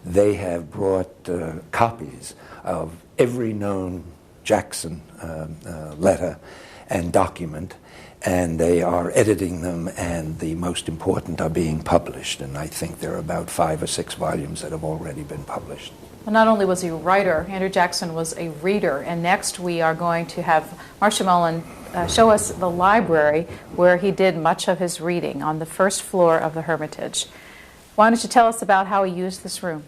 they have brought copies of every known Jackson letter and document, and they are editing them, and the most important are being published. And I think there are about 5 or 6 volumes that have already been published. Well, not only was he a writer, Andrew Jackson was a reader. And next we are going to have Marcia Mullen show us the library where he did much of his reading on the first floor of the Hermitage. Why don't you tell us about how he used this room?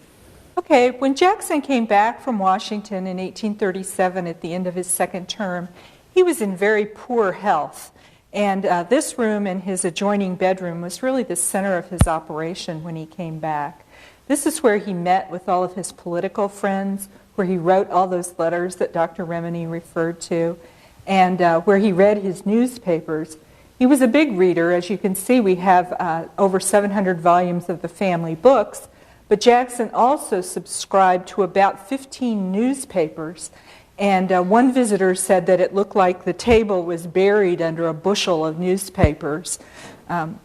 Okay, when Jackson came back from Washington in 1837 at the end of his second term, he was in very poor health. And this room and his adjoining bedroom was really the center of his operation when he came back. This is where he met with all of his political friends, where he wrote all those letters that Dr. Remini referred to, and where he read his newspapers. He was a big reader. As you can see, we have over 700 volumes of the family books, but Jackson also subscribed to about 15 newspapers, and one visitor said that it looked like the table was buried under a bushel of newspapers.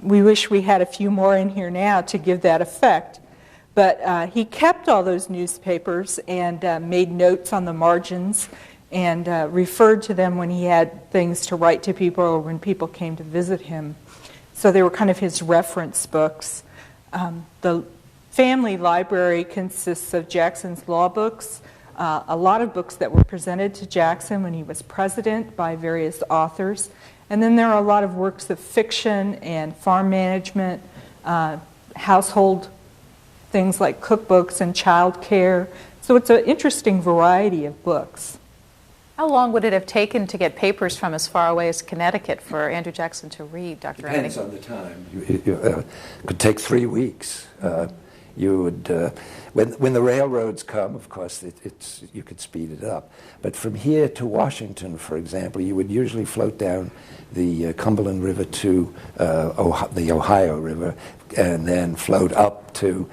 We wish we had a few more in here now to give that effect. But he kept all those newspapers and made notes on the margins and referred to them when he had things to write to people or when people came to visit him. So they were kind of his reference books. The family library consists of Jackson's law books, a lot of books that were presented to Jackson when he was president by various authors. And then there are a lot of works of fiction and farm management, household things like cookbooks and child care. So it's an interesting variety of books. How long would it have taken to get papers from as far away as Connecticut for Andrew Jackson to read, Dr. Depends Remini? on the time. It could take 3 weeks. You would, when the railroads come, of course, you could speed it up. But from here to Washington, for example, you would usually float down the Cumberland River to the Ohio River, and then float up to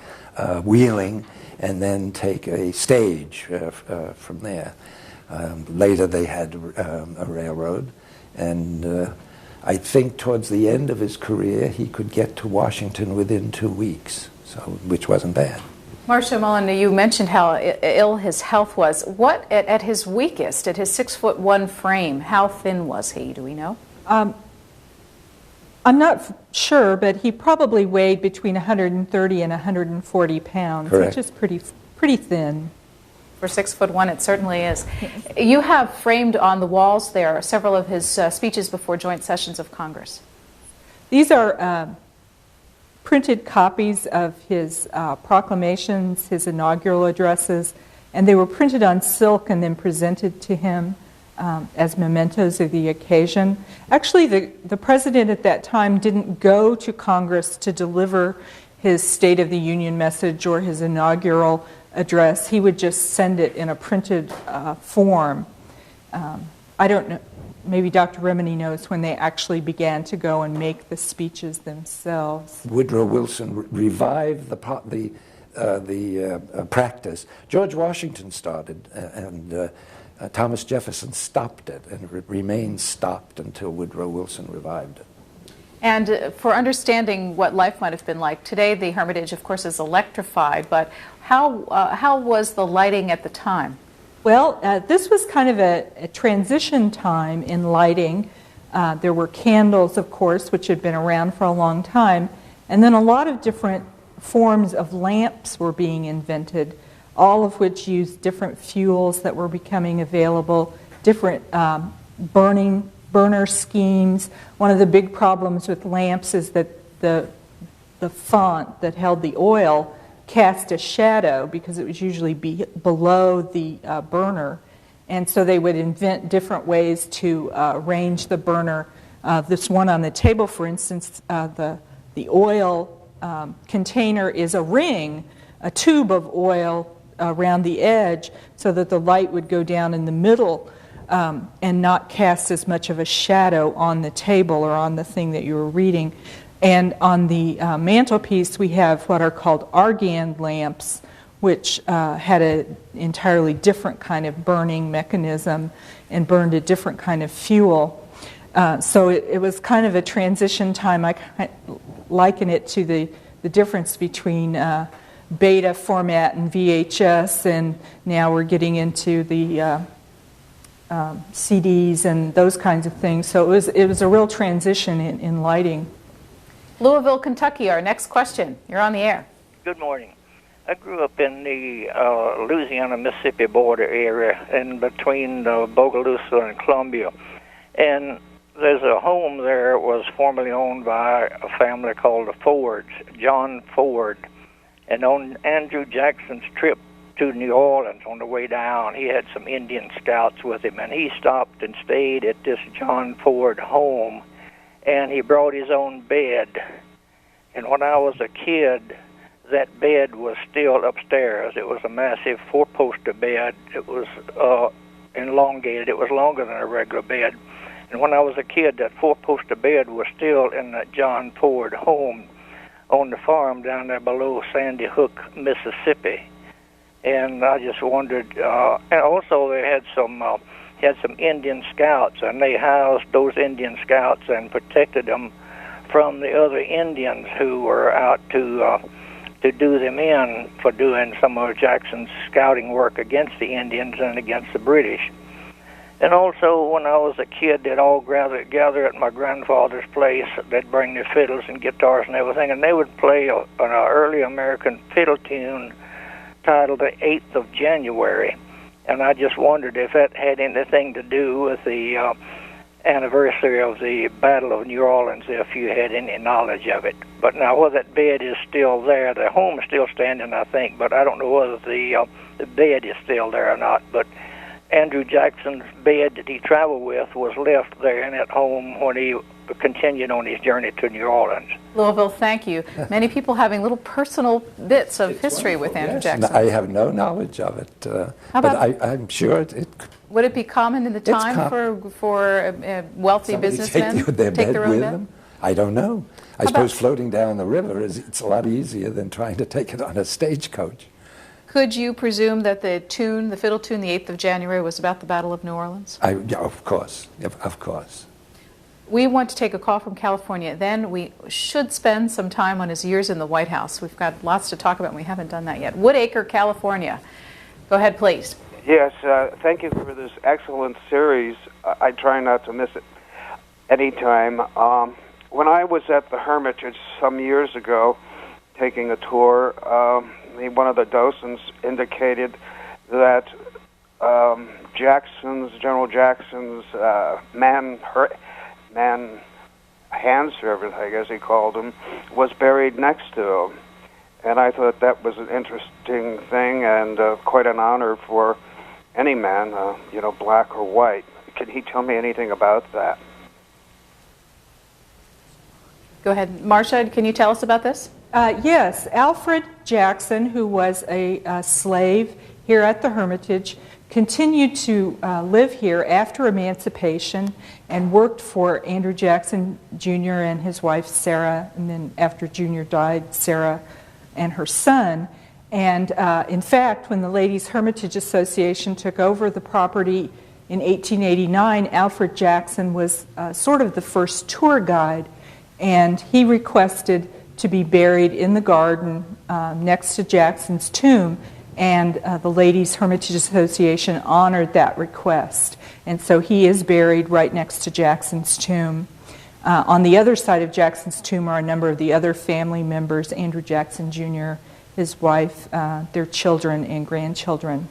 Wheeling, and then take a stage from there. Later they had a railroad, and I think towards the end of his career he could get to Washington within 2 weeks, which wasn't bad. Marcia Mullen, you mentioned how ill his health was. What, at his weakest, at his 6'1" frame, how thin was he? Do we know? I'm not sure, but he probably weighed between 130 and 140 pounds, Correct. which is pretty thin. For 6'1", it certainly is. You have framed on the walls there several of his speeches before joint sessions of Congress. These are printed copies of his proclamations, his inaugural addresses, and they were printed on silk and then presented to him as mementos of the occasion. Actually, the president at that time didn't go to Congress to deliver his State of the Union message or his inaugural address. He would just send it in a printed form. I don't know, maybe Dr. Remini knows when they actually began to go and make the speeches themselves. Woodrow Wilson revived the practice. George Washington started, and Thomas Jefferson stopped it, and it remained stopped until Woodrow Wilson revived it. And for understanding what life might have been like, today the Hermitage, of course, is electrified, but how was the lighting at the time? Well, this was kind of a transition time in lighting. There were candles, of course, which had been around for a long time, and then a lot of different forms of lamps were being invented, all of which used different fuels that were becoming available, different burner schemes. One of the big problems with lamps is that the font that held the oil cast a shadow because it was usually below the burner, and so they would invent different ways to arrange the burner. This one on the table, for instance, the oil container is a ring, a tube of oil around the edge, so that the light would go down in the middle and not cast as much of a shadow on the table or on the thing that you were reading. And on the mantelpiece, we have what are called argand lamps, which had an entirely different kind of burning mechanism and burned a different kind of fuel. So it was kind of a transition time. I liken it to the difference between beta format and VHS, and now we're getting into the CDs and those kinds of things. So it was a real transition in lighting. Louisville, Kentucky, our next question. You're on the air. Good morning. I grew up in the Louisiana-Mississippi border area in between Bogalusa and Columbia. And there's a home there that was formerly owned by a family called the Fords, John Ford. And on Andrew Jackson's trip to New Orleans, on the way down, he had some Indian scouts with him, and he stopped and stayed at this John Ford home, and he brought his own bed. And when I was a kid, that bed was still upstairs. It was a massive four-poster bed. It was elongated. It was longer than a regular bed. And when I was a kid, that four-poster bed was still in that John Ford home on the farm down there below Sandy Hook, Mississippi. And I just wondered, and also they had some Indian scouts, and they housed those Indian scouts and protected them from the other Indians who were out to do them in for doing some of Jackson's scouting work against the Indians and against the British. And also, when I was a kid, they'd all gather at my grandfather's place. They'd bring their fiddles and guitars and everything, and they would play an early American fiddle tune titled The 8th of January. And I just wondered if that had anything to do with the anniversary of the Battle of New Orleans, if you had any knowledge of it. But now, whether that bed is still there, the home is still standing, I think, but I don't know whether the bed is still there or not. But Andrew Jackson's bed that he traveled with was left there in that home when he continued on his journey to New Orleans. Louisville, thank you. Many people having little personal bits of history with Andrew Jackson. I have no knowledge of it, but I'm sure it would it be common in the time for wealthy businessmen to take their own with bed? them? I don't know. I suppose floating down the river it's a lot easier than trying to take it on a stagecoach. Could you presume that the fiddle tune, the 8th of January, was about the Battle of New Orleans? Yeah, of course, of course. We want to take a call from California. Then we should spend some time on his years in the White House. We've got lots to talk about, and we haven't done that yet. Woodacre, California. Go ahead, please. Yes, thank you for this excellent series. I try not to miss it anytime. When I was at the Hermitage some years ago, taking a tour, one of the docents indicated that General Jackson's man hand servant, I guess he called him, was buried next to him. And I thought that was an interesting thing and quite an honor for any man, black or white. Can he tell me anything about that? Go ahead. Marcia, can you tell us about this? Yes. Alfred Jackson, who was a slave here at the Hermitage, continued to live here after emancipation and worked for Andrew Jackson Jr. and his wife Sarah, and then after Jr. died, Sarah and her son. And in fact, when the Ladies Hermitage Association took over the property in 1889, Alfred Jackson was sort of the first tour guide, and he requested to be buried in the garden next to Jackson's tomb. And the Ladies Hermitage Association honored that request. And so he is buried right next to Jackson's tomb. On the other side of Jackson's tomb are a number of the other family members, Andrew Jackson Jr., his wife, their children and grandchildren.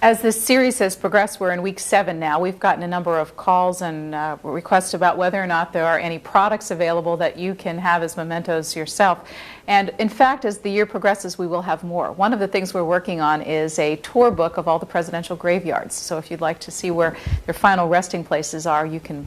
As this series has progressed, we're in week 7 now. We've gotten a number of calls and requests about whether or not there are any products available that you can have as mementos yourself. And in fact, as the year progresses, we will have more. One of the things we're working on is a tour book of all the presidential graveyards. So if you'd like to see where their final resting places are, you can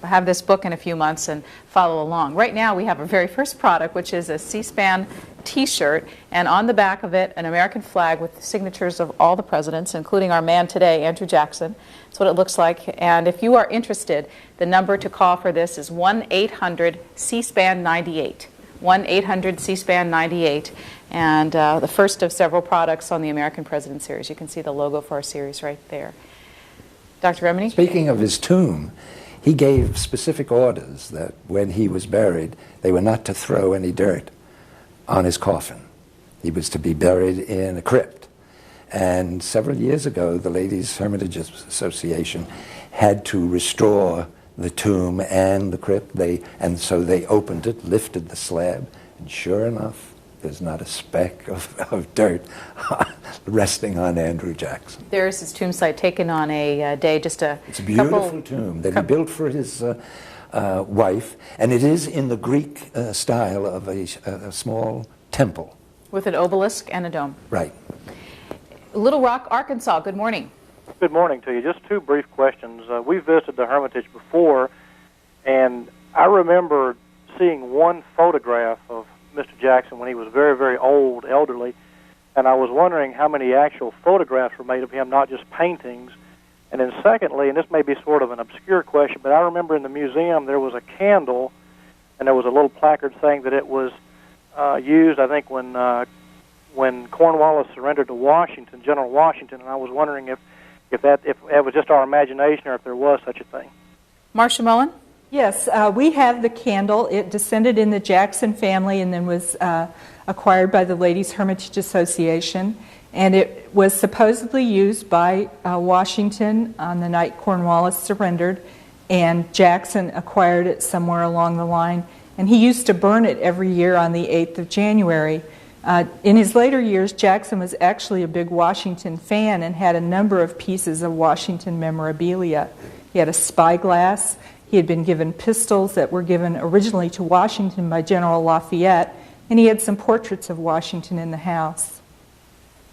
have this book in a few months and follow along. Right now, we have our very first product, which is a C-SPAN T-shirt, and on the back of it, an American flag with the signatures of all the presidents, including our man today, Andrew Jackson. That's what it looks like. And if you are interested, the number to call for this is 1-800-C-SPAN-98. 1-800-C-SPAN-98. And the first of several products on the American President series. You can see the logo for our series right there. Dr. Remini? Speaking of his tomb, he gave specific orders that when he was buried, they were not to throw any dirt on his coffin. He was to be buried in a crypt. And several years ago, the Ladies Hermitage Association had to restore the tomb and the crypt. And so they opened it, lifted the slab, and sure enough, there's not a speck of dirt resting on Andrew Jackson. There's his tomb site taken on a day, just a It's a beautiful tomb that he built for his wife, and it is in the Greek style of a small temple. With an obelisk and a dome. Right. Little Rock, Arkansas, good morning. Good morning to you. Just two brief questions. We visited the Hermitage before, and I remember seeing one photograph of Mr. Jackson when he was very, very old, elderly, and I was wondering how many actual photographs were made of him, not just paintings, And then secondly, and this may be sort of an obscure question, but I remember in the museum there was a candle, and there was a little placard saying that it was used, I think, when Cornwallis surrendered to Washington, General Washington, and I was wondering if that was just our imagination or if there was such a thing. Marcia Mullen? Yes, we have the candle. It descended in the Jackson family and then was acquired by the Ladies Hermitage Association. And it was supposedly used by Washington on the night Cornwallis surrendered, and Jackson acquired it somewhere along the line. And he used to burn it every year on the 8th of January. In his later years, Jackson was actually a big Washington fan and had a number of pieces of Washington memorabilia. He had a spyglass. He had been given pistols that were given originally to Washington by General Lafayette, and he had some portraits of Washington in the house.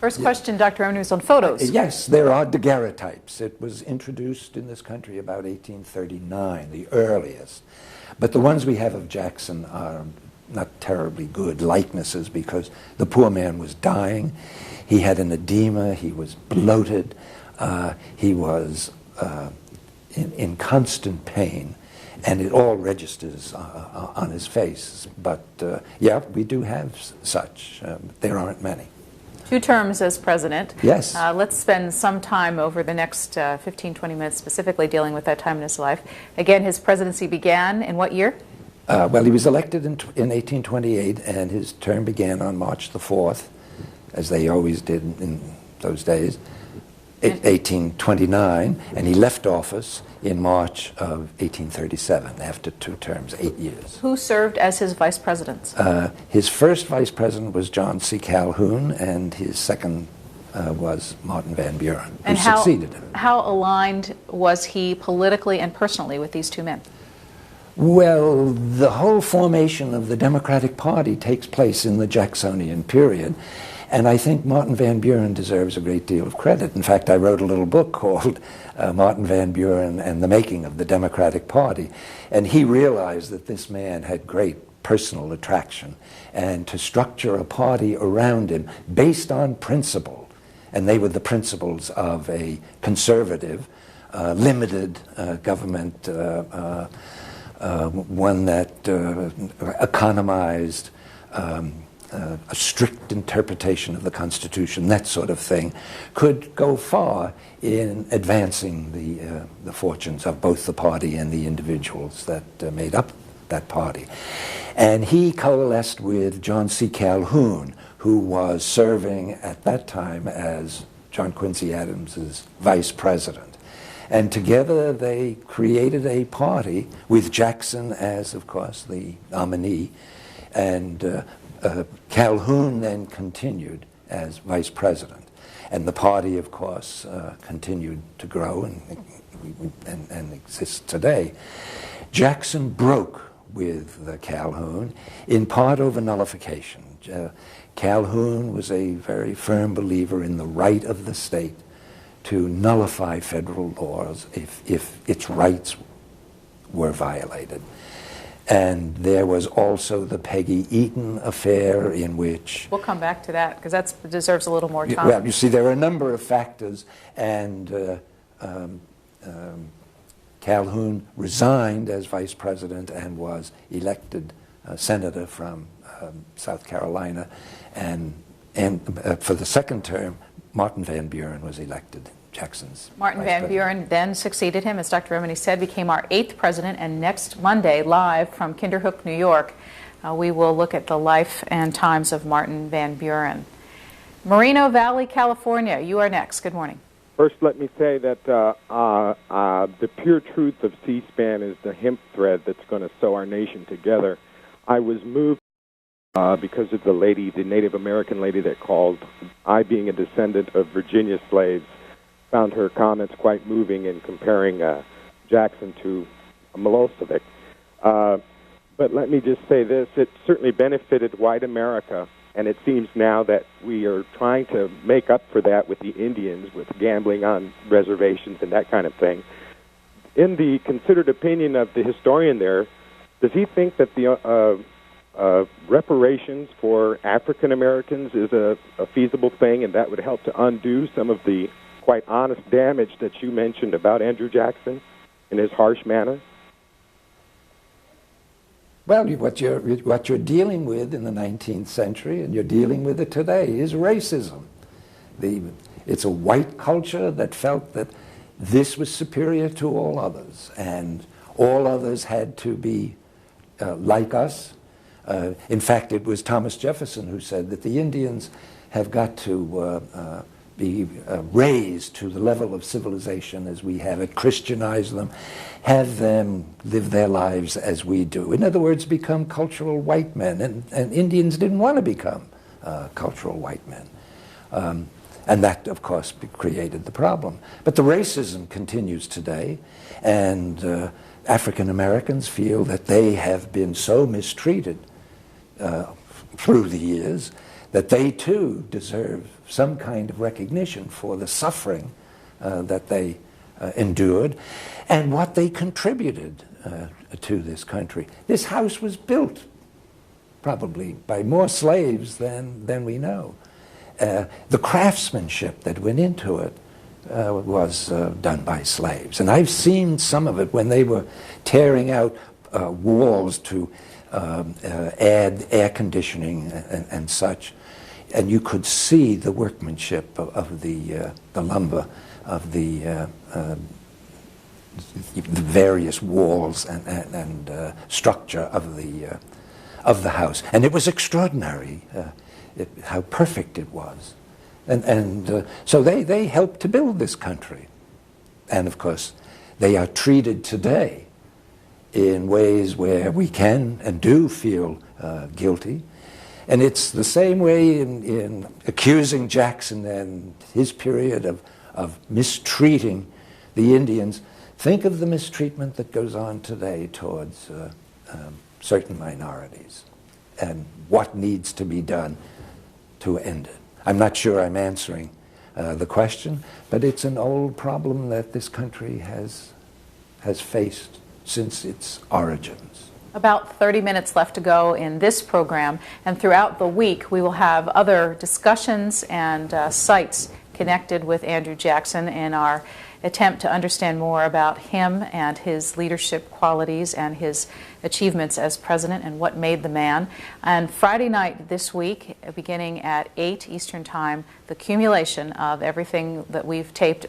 First question, Dr. Remini, was on photos. Yes, there are daguerreotypes. It was introduced in this country about 1839, the earliest. But the ones we have of Jackson are not terribly good likenesses because the poor man was dying. He had an edema. He was bloated. He was in constant pain. And it all registers on his face. But, yeah, we do have such. There aren't many. 2 terms as president. Yes. Let's spend some time over the next 15, 20 minutes specifically dealing with that time in his life. Again, his presidency began in what year? Well, he was elected in 1828, and his term began on March the 4th, as they always did in those days, 1829, and he left office in March of 1837, after 2 terms, 8 years. Who served as his vice presidents? His first vice president was John C. Calhoun, and his second was Martin Van Buren, who succeeded him. How aligned was he politically and personally with these 2 men? Well, the whole formation of the Democratic Party takes place in the Jacksonian period, and I think Martin Van Buren deserves a great deal of credit. In fact, I wrote a little book called Martin Van Buren and the Making of the Democratic Party, and he realized that this man had great personal attraction, and to structure a party around him based on principle, and they were the principles of a conservative, limited government, one that economized a strict interpretation of the Constitution, that sort of thing, could go far in advancing the fortunes of both the party and the individuals that made up that party. And he coalesced with John C. Calhoun, who was serving at that time as John Quincy Adams's vice president. And together they created a party with Jackson as, of course, the nominee. And Calhoun then continued as vice president. And the party, of course, continued to grow and exists today. Jackson broke with Calhoun, in part over nullification. Calhoun was a very firm believer in the right of the state to nullify federal laws if its rights were violated. And there was also the Peggy Eaton affair, in which... We'll come back to that, because that deserves a little more time. Well, you see, there are a number of factors, and Calhoun resigned as vice president and was elected senator from South Carolina, and for the second term, Martin Van Buren was elected, Jackson's Martin vice Van president. Buren then succeeded him, as Dr. Remini said, became our 8th president, and next Monday, live from Kinderhook, New York, we will look at the life and times of Martin Van Buren. Moreno Valley, California, you are next. Good morning. First, let me say that the pure truth of C-SPAN is the hemp thread that's going to sew our nation together. I was moved because of the Native American lady that called. I, being a descendant of Virginia slaves, found her comments quite moving in comparing Jackson to Milosevic. But let me just say this, it certainly benefited white America, and it seems now that we are trying to make up for that with the Indians, with gambling on reservations and that kind of thing. In the considered opinion of the historian there, does he think that the reparations for African Americans is a feasible thing, and that would help to undo some of the quite honest damage that you mentioned about Andrew Jackson in his harsh manner? Well, what you're dealing with in the 19th century, and you're dealing with it today, is racism. It's a white culture that felt that this was superior to all others, and all others had to be like us. In fact, it was Thomas Jefferson who said that the Indians have got to be raised to the level of civilization as we have it, Christianize them, have them live their lives as we do. In other words, become cultural white men. And Indians didn't want to become cultural white men. And that, of course, created the problem. But the racism continues today, and African Americans feel that they have been so mistreated through the years that they too deserve some kind of recognition for the suffering that they endured and what they contributed to this country. This house was built probably by more slaves than we know. The craftsmanship that went into it was done by slaves. And I've seen some of it when they were tearing out walls to add air conditioning and such. And you could see the workmanship of the lumber, of the various walls and structure of the house. And it was extraordinary how perfect it was. And so they helped to build this country. And of course, they are treated today in ways where we can and do feel guilty. And it's the same way in accusing Jackson and his period of mistreating the Indians. Think of the mistreatment that goes on today towards certain minorities and what needs to be done to end it. I'm not sure I'm answering the question, but it's an old problem that this country has faced since its origins. About 30 minutes left to go in this program, and throughout the week we will have other discussions and sites connected with Andrew Jackson in our attempt to understand more about him and his leadership qualities and his achievements as president and what made the man. And Friday night this week, beginning at 8 Eastern Time, the accumulation of everything that we've taped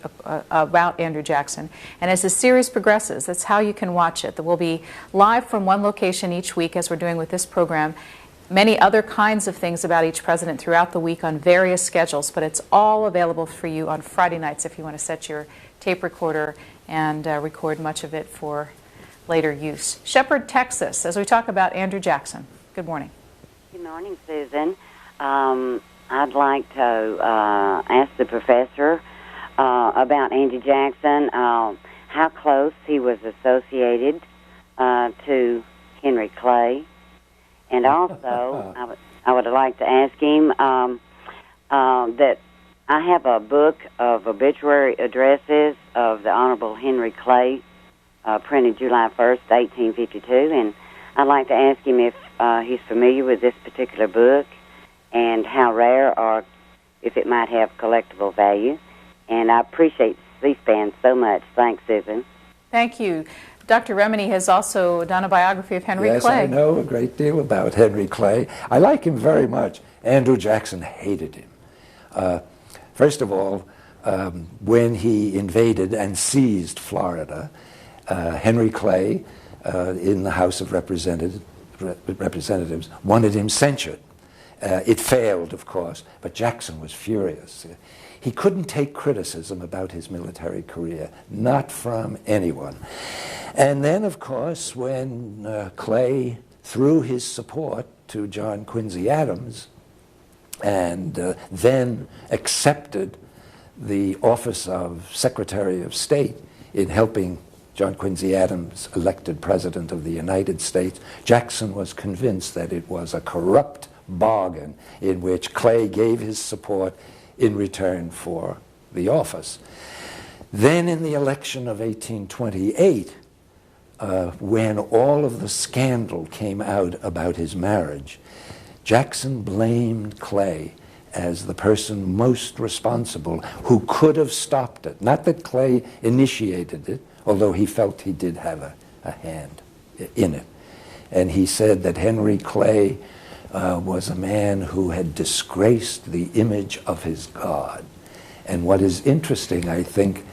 about Andrew Jackson. And as the series progresses, that's how you can watch it. We'll be live from one location each week, as we're doing with this program. Many other kinds of things about each president throughout the week on various schedules, but it's all available for you on Friday nights if you want to set your tape recorder and record much of it for later use. Shepherd, Texas, as we talk about Andrew Jackson. Good morning. Good morning, Susan. I'd like to ask the professor about Andrew Jackson, how close he was associated to Henry Clay. And also, I would like to ask him that I have a book of obituary addresses of the Honorable Henry Clay, printed July 1st, 1852, and I'd like to ask him if he's familiar with this particular book and how rare or if it might have collectible value. And I appreciate C-SPAN so much. Thanks, Susan. Thank you. Dr. Remini has also done a biography of Henry Clay. Yes, I know a great deal about Henry Clay. I like him very much. Andrew Jackson hated him. First of all, when he invaded and seized Florida, Henry Clay, in the House of Representatives, wanted him censured. It failed, of course, but Jackson was furious. He couldn't take criticism about his military career, not from anyone. And then, of course, when Clay threw his support to John Quincy Adams and then accepted the office of Secretary of State in helping John Quincy Adams elected President of the United States, Jackson was convinced that it was a corrupt bargain in which Clay gave his support in return for the office. Then in the election of 1828, when all of the scandal came out about his marriage, Jackson blamed Clay as the person most responsible who could have stopped it. Not that Clay initiated it, although he felt he did have a hand in it. And he said that Henry Clay was a man who had disgraced the image of his God. And what is interesting, I think,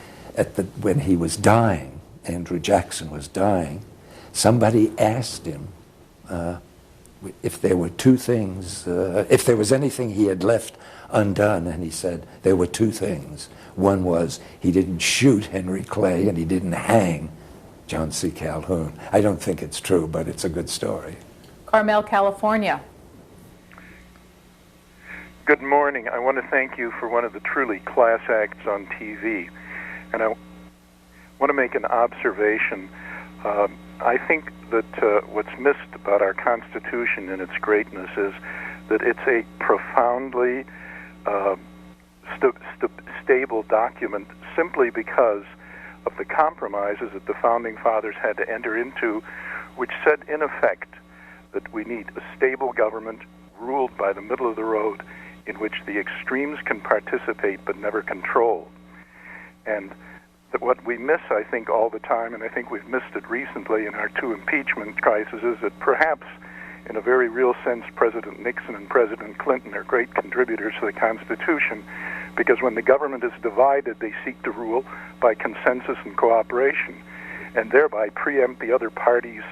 when he was dying, Andrew Jackson was dying, somebody asked him if there were two things, if there was anything he had left undone, and he said there were two things. One was he didn't shoot Henry Clay and he didn't hang John C. Calhoun. I don't think it's true, but it's a good story. Carmel, California. Good morning. I want to thank you for one of the truly class acts on TV. And I want to make an observation. I think that what's missed about our Constitution and its greatness is that it's a profoundly stable document simply because of the compromises that the Founding Fathers had to enter into, which said, in effect, that we need a stable government ruled by the middle of the road in which the extremes can participate but never control. And that what we miss, I think, all the time, and I think we've missed it recently in our two impeachment crises, is that perhaps, in a very real sense, President Nixon and President Clinton are great contributors to the Constitution, because when the government is divided, they seek to rule by consensus and cooperation, and thereby preempt the other party's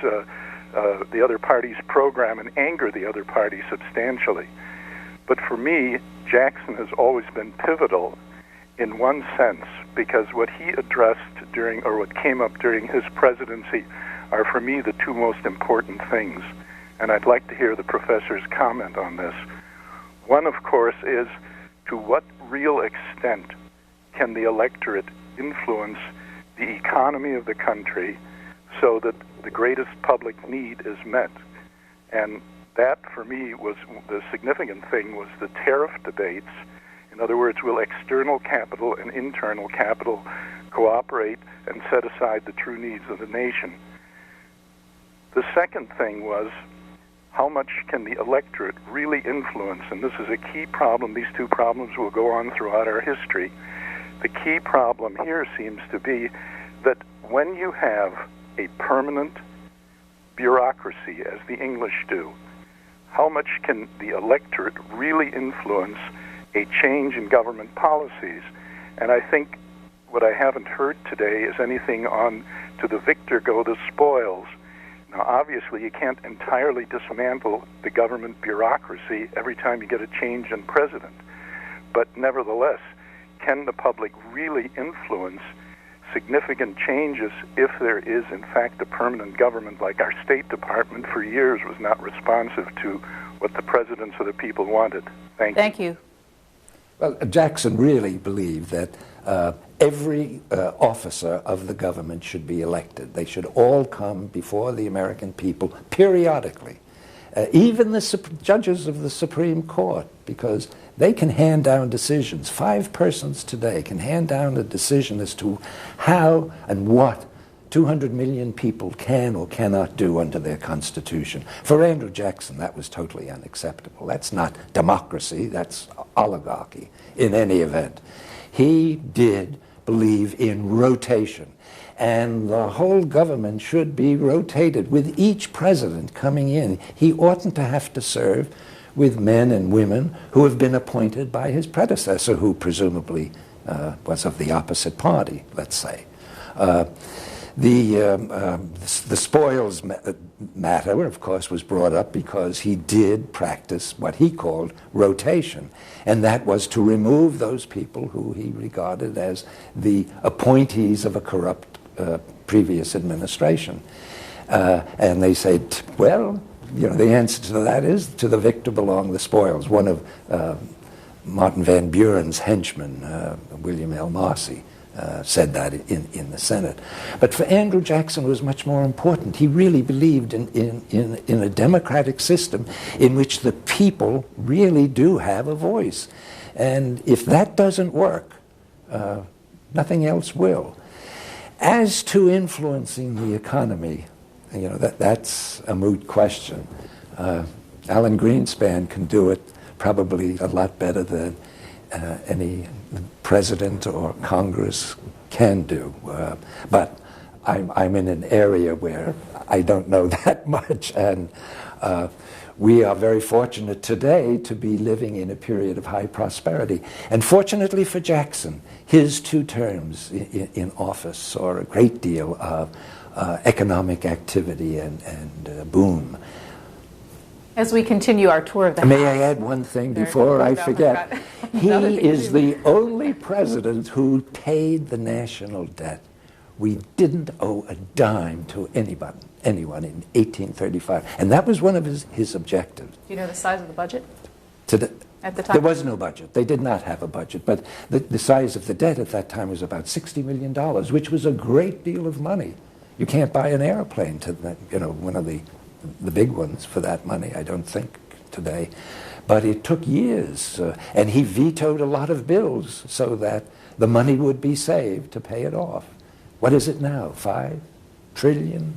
program and anger the other party substantially. But for me, Jackson has always been pivotal in one sense, because what he addressed during, or what came up during his presidency, are for me the two most important things. And I'd like to hear the professor's comment on this. One, of course, is to what real extent can the electorate influence the economy of the country so that the greatest public need is met? And that, for me, was the significant thing, was the tariff debates. In other words, will external capital and internal capital cooperate and set aside the true needs of the nation? The second thing was, how much can the electorate really influence? And this is a key problem. These two problems will go on throughout our history. The key problem here seems to be that when you have a permanent bureaucracy, as the English do, how much can the electorate really influence a change in government policies? And I think what I haven't heard today is anything on to the victor go the spoils. Now, obviously, you can't entirely dismantle the government bureaucracy every time you get a change in president. But nevertheless, can the public really influence significant changes if there is, in fact, a permanent government, like our State Department for years was not responsive to what the presidents of the people wanted? Thank you. Well, Jackson really believed that every officer of the government should be elected. They should all come before the American people periodically. Even the judges of the Supreme Court, because they can hand down decisions. 5 persons today can hand down a decision as to how and what 200 million people can or cannot do under their Constitution. For Andrew Jackson, that was totally unacceptable. That's not democracy, that's oligarchy in any event. He did believe in rotation, and the whole government should be rotated with each president coming in. He oughtn't to have to serve with men and women who have been appointed by his predecessor, who presumably was of the opposite party, let's say. The spoils matter, of course, was brought up because he did practice what he called rotation, and that was to remove those people who he regarded as the appointees of a corrupt previous administration. And they said, well, you know, the answer to that is, to the victor belong the spoils. One of Martin Van Buren's henchmen, William L. Marcy, said that in the Senate. But for Andrew Jackson, it was much more important. He really believed in a democratic system in which the people really do have a voice. And if that doesn't work, nothing else will. As to influencing the economy, you know, that's a moot question. Alan Greenspan can do it probably a lot better than any president or Congress can do. But I'm in an area where I don't know that much, and we are very fortunate today to be living in a period of high prosperity. And fortunately for Jackson, his 2 terms in office saw a great deal of economic activity and boom. As we continue our tour of the May House. I add one thing before I forget? He is the only president who paid the national debt. We didn't owe a dime to anyone in 1835. And that was one of his objectives. Do you know the size of the budget? At the time? There was no budget. They did not have a budget. But the size of the debt at that time was about $60 million, which was a great deal of money. You can't buy an airplane to one of the big ones for that money, I don't think, today. But it took years, and he vetoed a lot of bills so that the money would be saved to pay it off. What is it now? $5 trillion.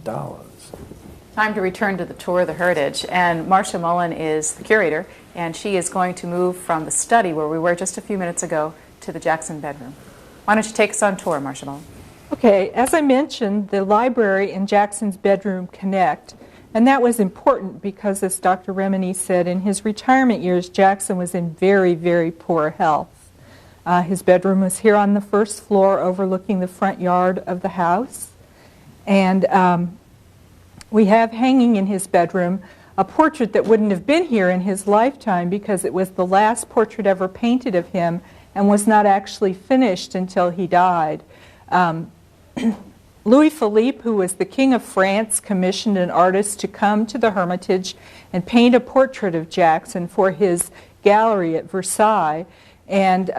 Time to return to the tour of the Heritage. And Marcia Mullen is the curator, and she is going to move from the study where we were just a few minutes ago to the Jackson bedroom. Why don't you take us on tour, Marcia Mullen? Okay, as I mentioned, the library and Jackson's bedroom connect. And that was important because, as Dr. Remini said, in his retirement years, Jackson was in very, very poor health. His bedroom was here on the first floor overlooking the front yard of the house. And we have hanging in his bedroom a portrait that wouldn't have been here in his lifetime because it was the last portrait ever painted of him and was not actually finished until he died. Louis Philippe, who was the King of France, commissioned an artist to come to the Hermitage and paint a portrait of Jackson for his gallery at Versailles. And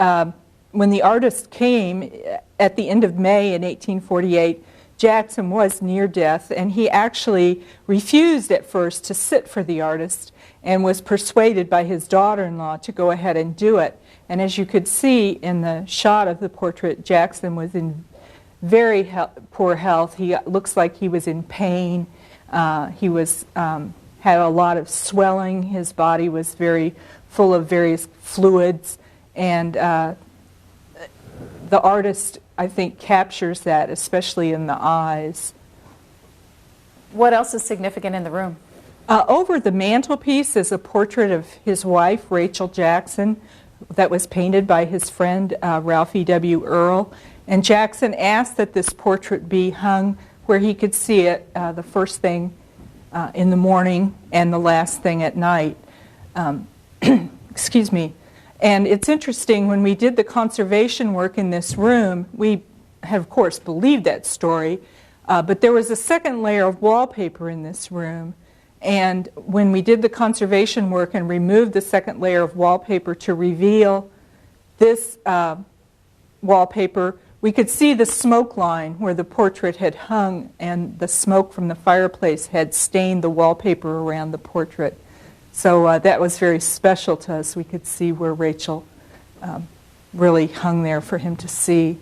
when the artist came at the end of May in 1848, Jackson was near death, and he actually refused at first to sit for the artist and was persuaded by his daughter-in-law to go ahead and do it. And as you could see in the shot of the portrait, Jackson was in very poor health. He looks like he was in pain. He was had a lot of swelling. His body was very full of various fluids, and the artist, I think, captures that, especially in the eyes. What else is significant in the room? Over the mantelpiece is a portrait of his wife, Rachel Jackson, that was painted by his friend Ralph E.W. Earl. And Jackson asked that this portrait be hung where he could see it the first thing in the morning and the last thing at night. Excuse me. And it's interesting, when we did the conservation work in this room, we had, of course, believed that story, but there was a second layer of wallpaper in this room. And when we did the conservation work and removed the second layer of wallpaper to reveal this wallpaper, we could see the smoke line where the portrait had hung, and the smoke from the fireplace had stained the wallpaper around the portrait. So that was very special to us. We could see where Rachel really hung there for him to see.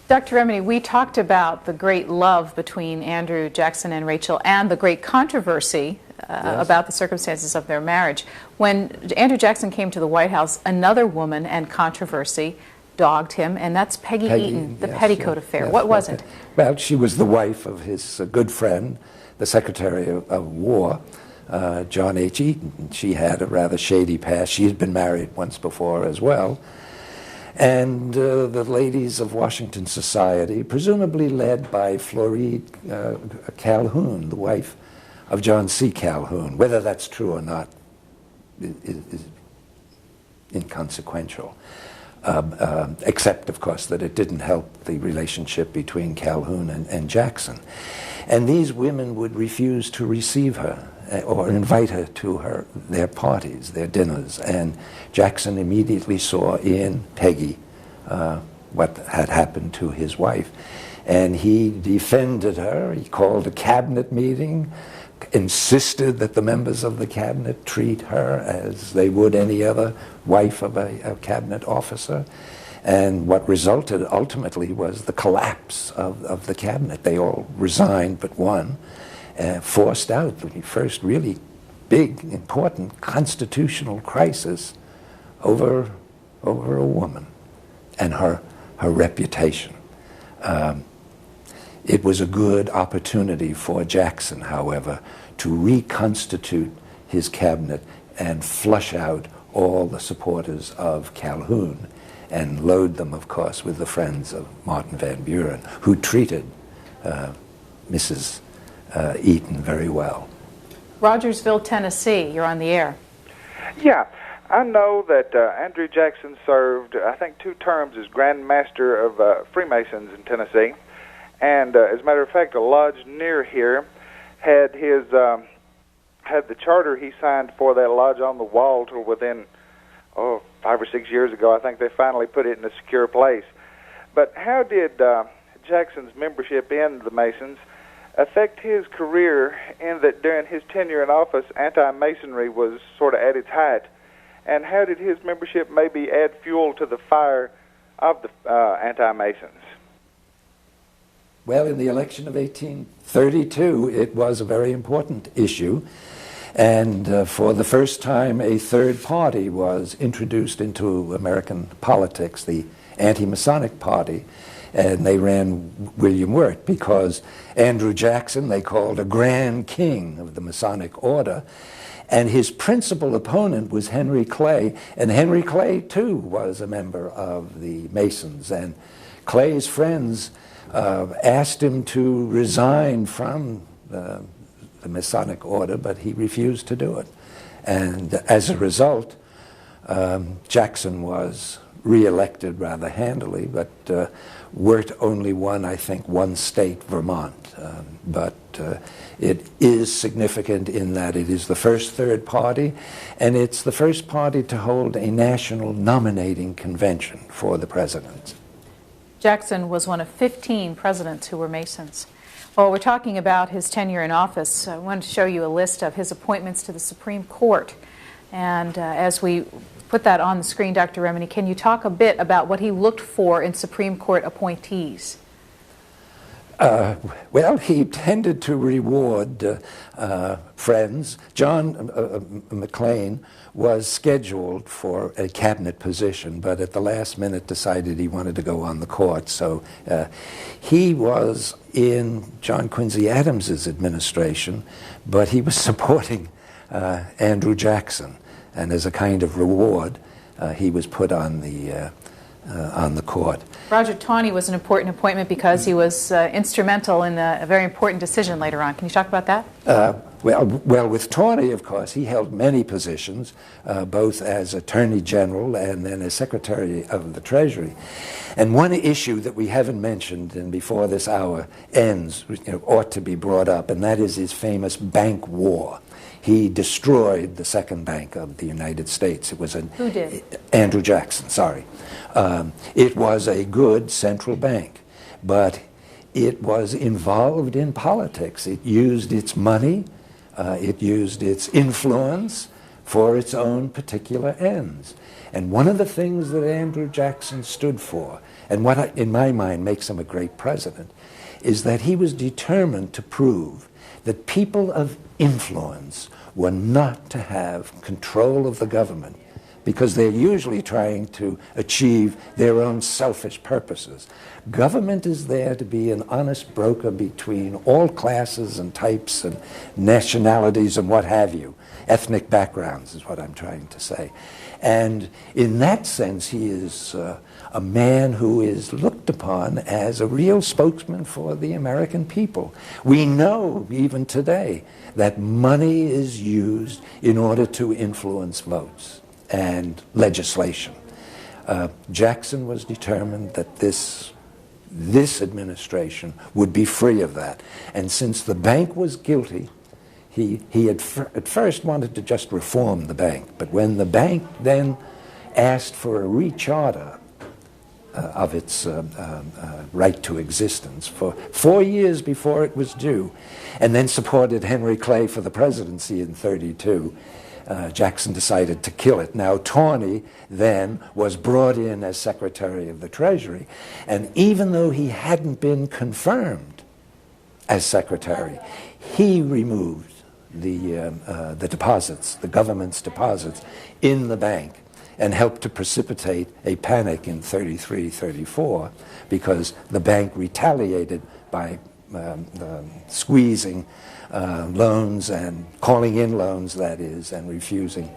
Dr. Remini, we talked about the great love between Andrew Jackson and Rachel and the great controversy about the circumstances of their marriage. When Andrew Jackson came to the White House, another woman and controversy dogged him, and that's Peggy Eaton, the petticoat affair. Yes, what was it? Well, she was the wife of his good friend, the Secretary of War, John H. Eaton. She had a rather shady past. She had been married once before as well. And the ladies of Washington society, presumably led by Floride Calhoun, the wife of John C. Calhoun. Whether that's true or not is inconsequential, except, of course, that it didn't help the relationship between Calhoun and Jackson. And these women would refuse to receive her or invite her to their parties, their dinners. And Jackson immediately saw in Peggy what had happened to his wife. And he defended her. He called a cabinet meeting, insisted that the members of the cabinet treat her as they would any other wife of a cabinet officer. And what resulted ultimately was the collapse of the cabinet. They all resigned but one, forced out. When he first really big, important constitutional crisis over a woman and her reputation. It was a good opportunity for Jackson, however, to reconstitute his cabinet and flush out all the supporters of Calhoun and load them, of course, with the friends of Martin Van Buren, who treated Mrs. Eaton very well. Rogersville, Tennessee, you're on the air. Yeah, I know that Andrew Jackson served, I think, 2 terms as Grand Master of Freemasons in Tennessee. And as a matter of fact, a lodge near here had his had the charter he signed for that lodge on the wall till within 5 or 6 years ago. I think they finally put it in a secure place. But how did Jackson's membership in the Masons affect his career, in that during his tenure in office, anti-Masonry was sort of at its height? And how did his membership maybe add fuel to the fire of the anti-Masons? Well, in the election of 1832, it was a very important issue. And for the first time, a third party was introduced into American politics, the Anti-Masonic Party. And they ran William Wirt because Andrew Jackson they called a Grand King of the Masonic Order. And his principal opponent was Henry Clay. And Henry Clay, too, was a member of the Masons. And Clay's friends asked him to resign from the Masonic Order, but he refused to do it. And as a result, Jackson was re-elected rather handily, but Wirt only won, I think, 1 state, Vermont. But it is significant in that it is the first third party, and it's the first party to hold a national nominating convention for the president. Jackson was one of 15 presidents who were Masons. Well, we're talking about his tenure in office. I wanted to show you a list of his appointments to the Supreme Court. And as we put that on the screen, Dr. Remini, can you talk a bit about what he looked for in Supreme Court appointees? Well, he tended to reward friends. John McLean was scheduled for a cabinet position, but at the last minute decided he wanted to go on the court. So he was in John Quincy Adams's administration, but he was supporting Andrew Jackson. And as a kind of reward, he was put on the court. Roger Taney was an important appointment because he was instrumental in a very important decision later on. Can you talk about that? Well, with Taney, of course, he held many positions, both as Attorney General and then as Secretary of the Treasury. And one issue that we haven't mentioned, and before this hour ends, ought to be brought up, and that is his famous bank war. He destroyed the second bank of the United States. It was Who did? Andrew Jackson, sorry. It was a good central bank, but it was involved in politics. It used its money, it used its influence for its own particular ends. And one of the things that Andrew Jackson stood for, and what in my mind makes him a great president, is that he was determined to prove that people of influence were not to have control of the government, because they're usually trying to achieve their own selfish purposes. Government is there to be an honest broker between all classes and types and nationalities and what have you. Ethnic backgrounds is what I'm trying to say. And in that sense, he is a man who is looked upon as a real spokesman for the American people. We know, even today, that money is used in order to influence votes and legislation. Jackson was determined that this administration would be free of that. And since the bank was guilty, he had at first wanted to just reform the bank. But when the bank then asked for a recharter of its right to existence for 4 years before it was due, and then supported Henry Clay for the presidency in '32, Jackson decided to kill it. Now, Taney then was brought in as Secretary of the Treasury, and even though he hadn't been confirmed as Secretary, he removed the deposits, the government's deposits, in the bank, and helped to precipitate a panic in 33, 34, because the bank retaliated by squeezing loans and calling in loans, that is, and refusing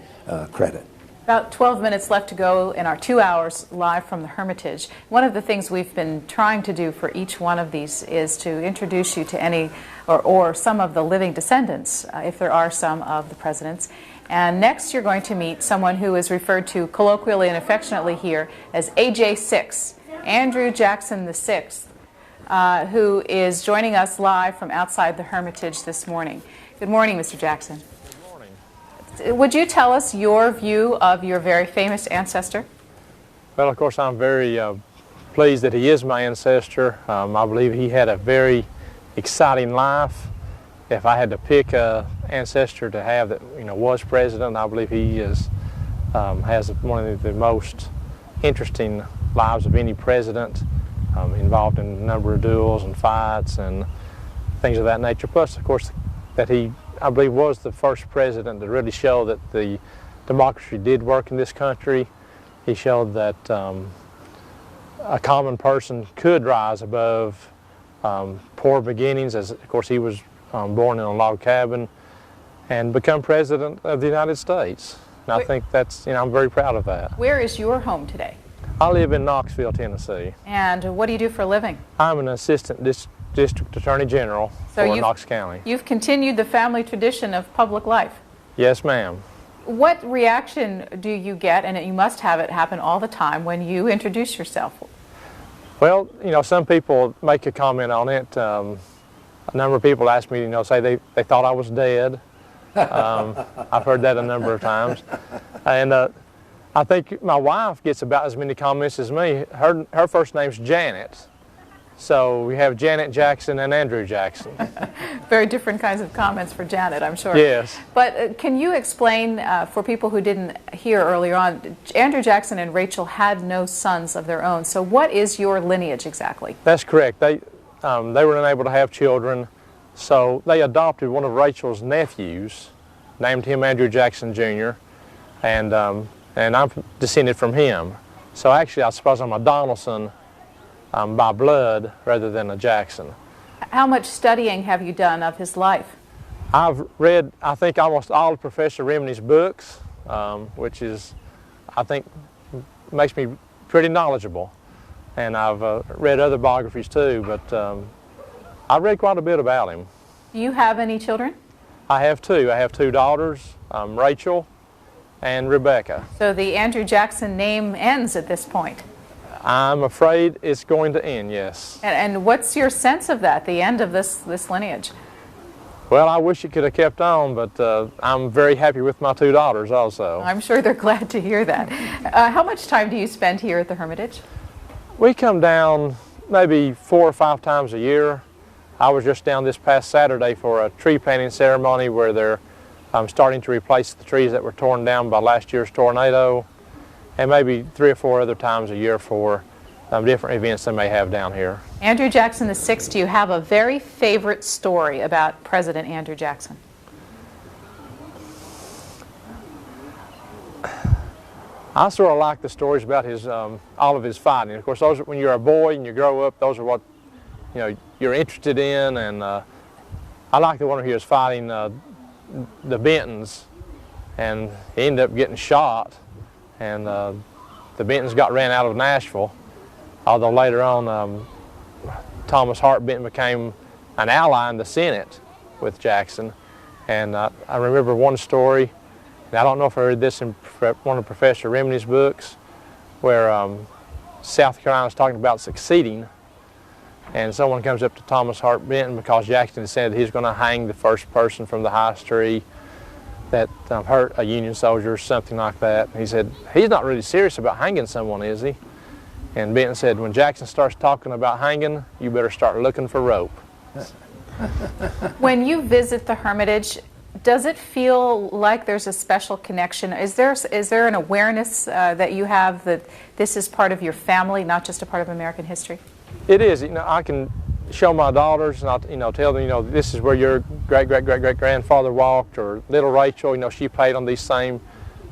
credit. About 12 minutes left to go in our 2 hours live from the Hermitage. One of the things we've been trying to do for each one of these is to introduce you to any or some of the living descendants, if there are some, of the presidents. And next you're going to meet someone who is referred to colloquially and affectionately here as AJ6, Andrew Jackson VI, who is joining us live from outside the Hermitage this morning. Good morning, Mr. Jackson. Good morning. Would you tell us your view of your very famous ancestor? Well, of course, I'm very pleased that he is my ancestor. I believe he had a very exciting life. If I had to pick an ancestor to have that was president, I believe he has one of the most interesting lives of any president, involved in a number of duels and fights and things of that nature. Plus, of course, that he, I believe, was the first president to really show that the democracy did work in this country. He showed that a common person could rise above poor beginnings, as of course he was born in a log cabin, and become president of the United States. And I think that's, I'm very proud of that. Where is your home today? I live in Knoxville, Tennessee. And what do you do for a living? I'm an assistant district attorney general for Knox County. You've continued the family tradition of public life. Yes, ma'am. What reaction do you get, and you must have it happen all the time, when you introduce yourself? Well, some people make a comment on it. A number of people ask me, say they thought I was dead. I've heard that a number of times. And I think my wife gets about as many comments as me. Her first name's Janet. So we have Janet Jackson and Andrew Jackson. Very different kinds of comments for Janet, I'm sure. Yes. But can you explain, for people who didn't hear earlier on, Andrew Jackson and Rachel had no sons of their own. So what is your lineage exactly? That's correct. They were unable to have children, so they adopted one of Rachel's nephews, named him Andrew Jackson Jr., and I'm descended from him. So actually, I suppose I'm a Donaldson by blood rather than a Jackson. How much studying have you done of his life? I've read, I think, almost all of Professor Remini's books, which is, I think, makes me pretty knowledgeable. And I've read other biographies too, but I've read quite a bit about him. Do you have any children? I have two. I have two daughters, Rachel and Rebecca. So the Andrew Jackson name ends at this point? I'm afraid it's going to end, yes. And what's your sense of that, the end of this lineage? Well, I wish it could have kept on, but I'm very happy with my two daughters also. I'm sure they're glad to hear that. How much time do you spend here at the Hermitage? We come down maybe 4 or 5 times a year. I was just down this past Saturday for a tree planting ceremony where they're starting to replace the trees that were torn down by last year's tornado, and maybe 3 or 4 other times a year for different events they may have down here. Andrew Jackson VI, do you have a very favorite story about President Andrew Jackson? I sort of like the stories about his all of his fighting. Of course, those when you're a boy and you grow up, those are what you're interested in. And I like the one where he was fighting the Bentons, and he ended up getting shot, and the Bentons ran out of Nashville. Although later on, Thomas Hart Benton became an ally in the Senate with Jackson. And I remember one story. I don't know if I read this in one of Professor Remini's books, where South Carolina's talking about succeeding, and someone comes up to Thomas Hart Benton because Jackson said he's going to hang the first person from the highest tree that hurt a Union soldier or something like that. And he said, he's not really serious about hanging someone, is he? And Benton said, when Jackson starts talking about hanging, you better start looking for rope. When you visit the Hermitage, does it feel like there's a special connection? Is there an awareness that you have that this is part of your family, not just a part of American history? It is. I can show my daughters, and I'll tell them, this is where your great-great-great-great-grandfather walked, or little Rachel, she played on these same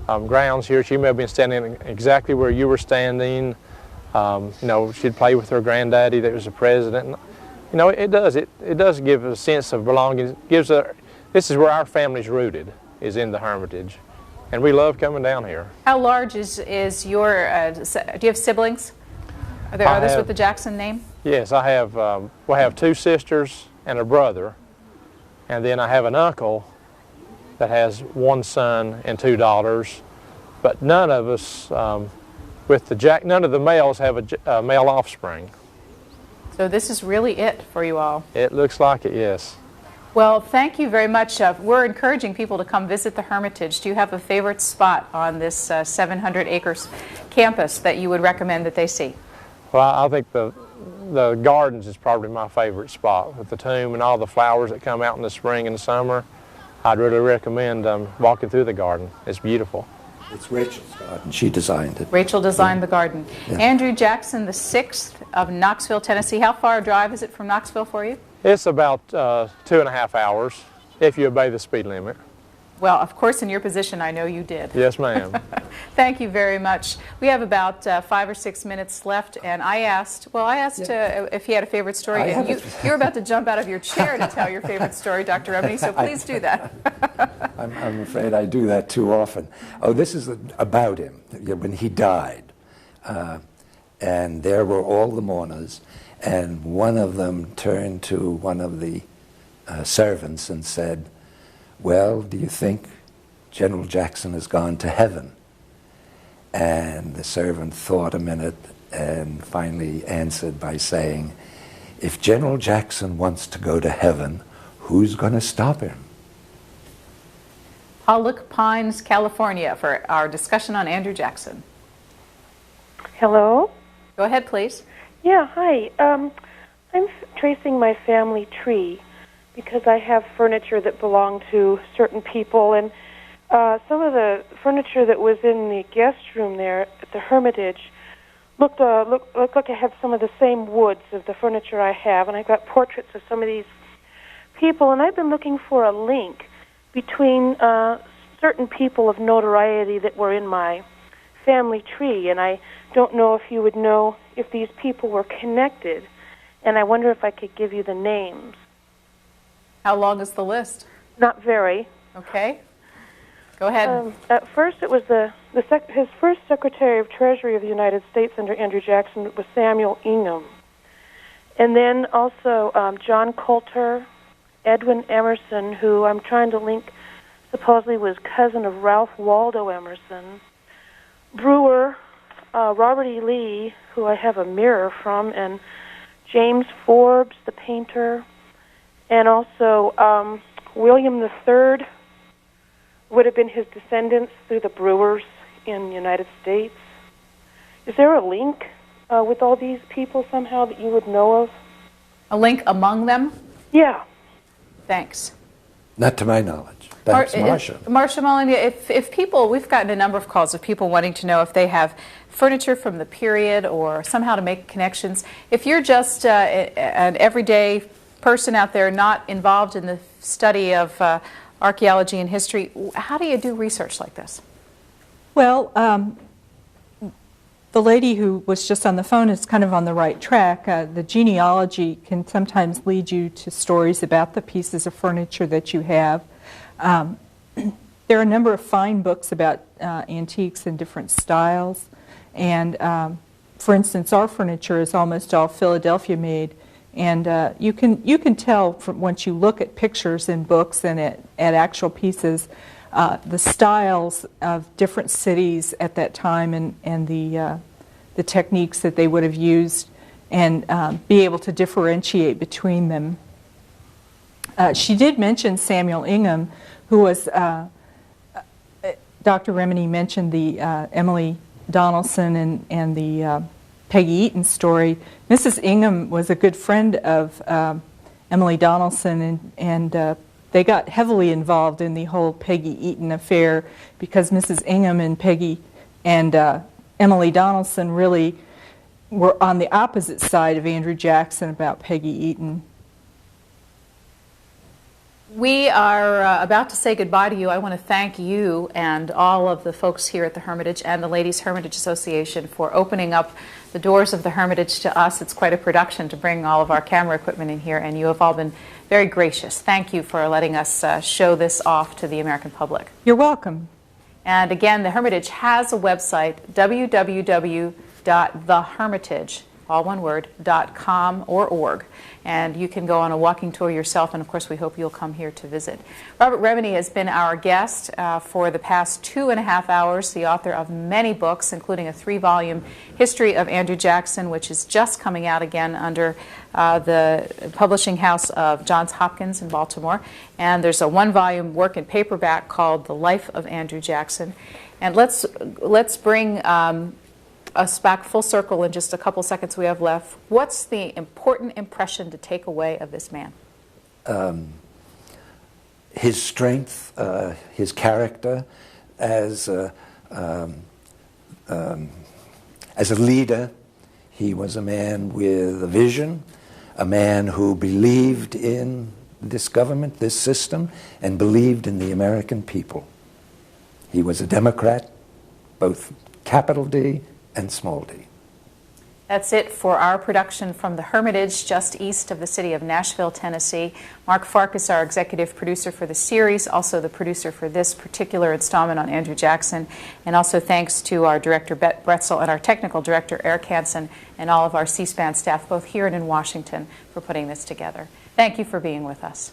grounds here. She may have been standing exactly where you were standing. She'd play with her granddaddy that was the president. It does give a sense of belonging. This is where our family's rooted, is in the Hermitage, and we love coming down here. How large is your? Do you have siblings? Are there others with the Jackson name? Yes, I have. I have 2 sisters and a brother, and then I have an uncle that has 1 son and 2 daughters. But none of us, none of the males have a male offspring. So this is really it for you all. It looks like it, yes. Well, thank you very much. We're encouraging people to come visit the Hermitage. Do you have a favorite spot on this 700 acres campus that you would recommend that they see? Well, I think the gardens is probably my favorite spot, with the tomb and all the flowers that come out in the spring and the summer. I'd really recommend walking through the garden. It's beautiful. It's Rachel's garden. She designed it. Rachel designed the garden. Yeah. Andrew Jackson, the 6th of Knoxville, Tennessee. How far a drive is it from Knoxville for you? It's about 2.5 hours, if you obey the speed limit. Well, of course, in your position, I know you did. Yes, ma'am. Thank you very much. We have about 5 or 6 minutes left, and I asked if he had a favorite story, and you were about to jump out of your chair to tell your favorite story, Dr. Remini, so please do that. I'm afraid I do that too often. Oh, this is about him, when he died. And there were all the mourners, and one of them turned to one of the servants and said, "Well, do you think General Jackson has gone to heaven?" And the servant thought a minute and finally answered by saying, "If General Jackson wants to go to heaven, who's going to stop him?" Pollock Pines, California, for our discussion on Andrew Jackson. Hello? Go ahead, please. Yeah, hi. I'm tracing my family tree because I have furniture that belonged to certain people, and some of the furniture that was in the guest room there at the Hermitage looked like it had some of the same woods of the furniture I have, and I got portraits of some of these people, and I've been looking for a link between certain people of notoriety that were in my family tree, and I don't know if you would know if these people were connected, and I wonder if I could give you the names. How long is the list? Not very. Okay. Go ahead. At first, it was his first Secretary of Treasury of the United States under Andrew Jackson was Samuel Ingham. And then also John Coulter, Edwin Emerson, who I'm trying to link, supposedly was cousin of Ralph Waldo Emerson. Brewer, Robert E. Lee, who I have a mirror from, and James Forbes, the painter, and also William III would have been his descendants through the Brewers in the United States. Is there a link with all these people somehow that you would know of? A link among them? Yeah. Thanks. Not to my knowledge. Thanks, Marcia. Marcia Molyneux, if people, we've gotten a number of calls of people wanting to know if they have furniture from the period or somehow to make connections. If you're just an everyday person out there not involved in the study of archaeology and history, how do you do research like this? Well, the lady who was just on the phone is kind of on the right track. The genealogy can sometimes lead you to stories about the pieces of furniture that you have. There are a number of fine books about antiques in different styles. And for instance, our furniture is almost all Philadelphia made. And you can tell from once you look at pictures in books and at actual pieces, the styles of different cities at that time and the techniques that they would have used, and be able to differentiate between them. She did mention Samuel Ingham, who was, Dr. Remini mentioned the Emily Donaldson and the Peggy Eaton story. Mrs. Ingham was a good friend of Emily Donaldson, and they got heavily involved in the whole Peggy Eaton affair because Mrs. Ingham and Peggy and Emily Donaldson really were on the opposite side of Andrew Jackson about Peggy Eaton. We are about to say goodbye to you. I want to thank you and all of the folks here at the Hermitage and the Ladies Hermitage Association for opening up the doors of the Hermitage to us. It's quite a production to bring all of our camera equipment in here, and you have all been very gracious. Thank you for letting us show this off to the American public. You're welcome. And again, the Hermitage has a website, www.thehermitage, all one word, .com or org. And you can go on a walking tour yourself, and of course we hope you'll come here to visit. Robert Remini has been our guest for the past 2.5 hours, the author of many books, including a 3-volume history of Andrew Jackson, which is just coming out again under the publishing house of Johns Hopkins in Baltimore. And there's a 1-volume work in paperback called The Life of Andrew Jackson. And let's bring us back full circle in just a couple seconds we have left. What's the important impression to take away of this man? His strength, his character as a leader. He was a man with a vision, a man who believed in this government, this system, and believed in the American people. He was a Democrat, both capital D and small d. That's it for our production from the Hermitage, just east of the city of Nashville, Tennessee. Mark Farkas, our executive producer for the series, also the producer for this particular installment on Andrew Jackson. And also thanks to our director, Bette Bretzel, and our technical director, Eric Hansen, and all of our C-SPAN staff, both here and in Washington, for putting this together. Thank you for being with us.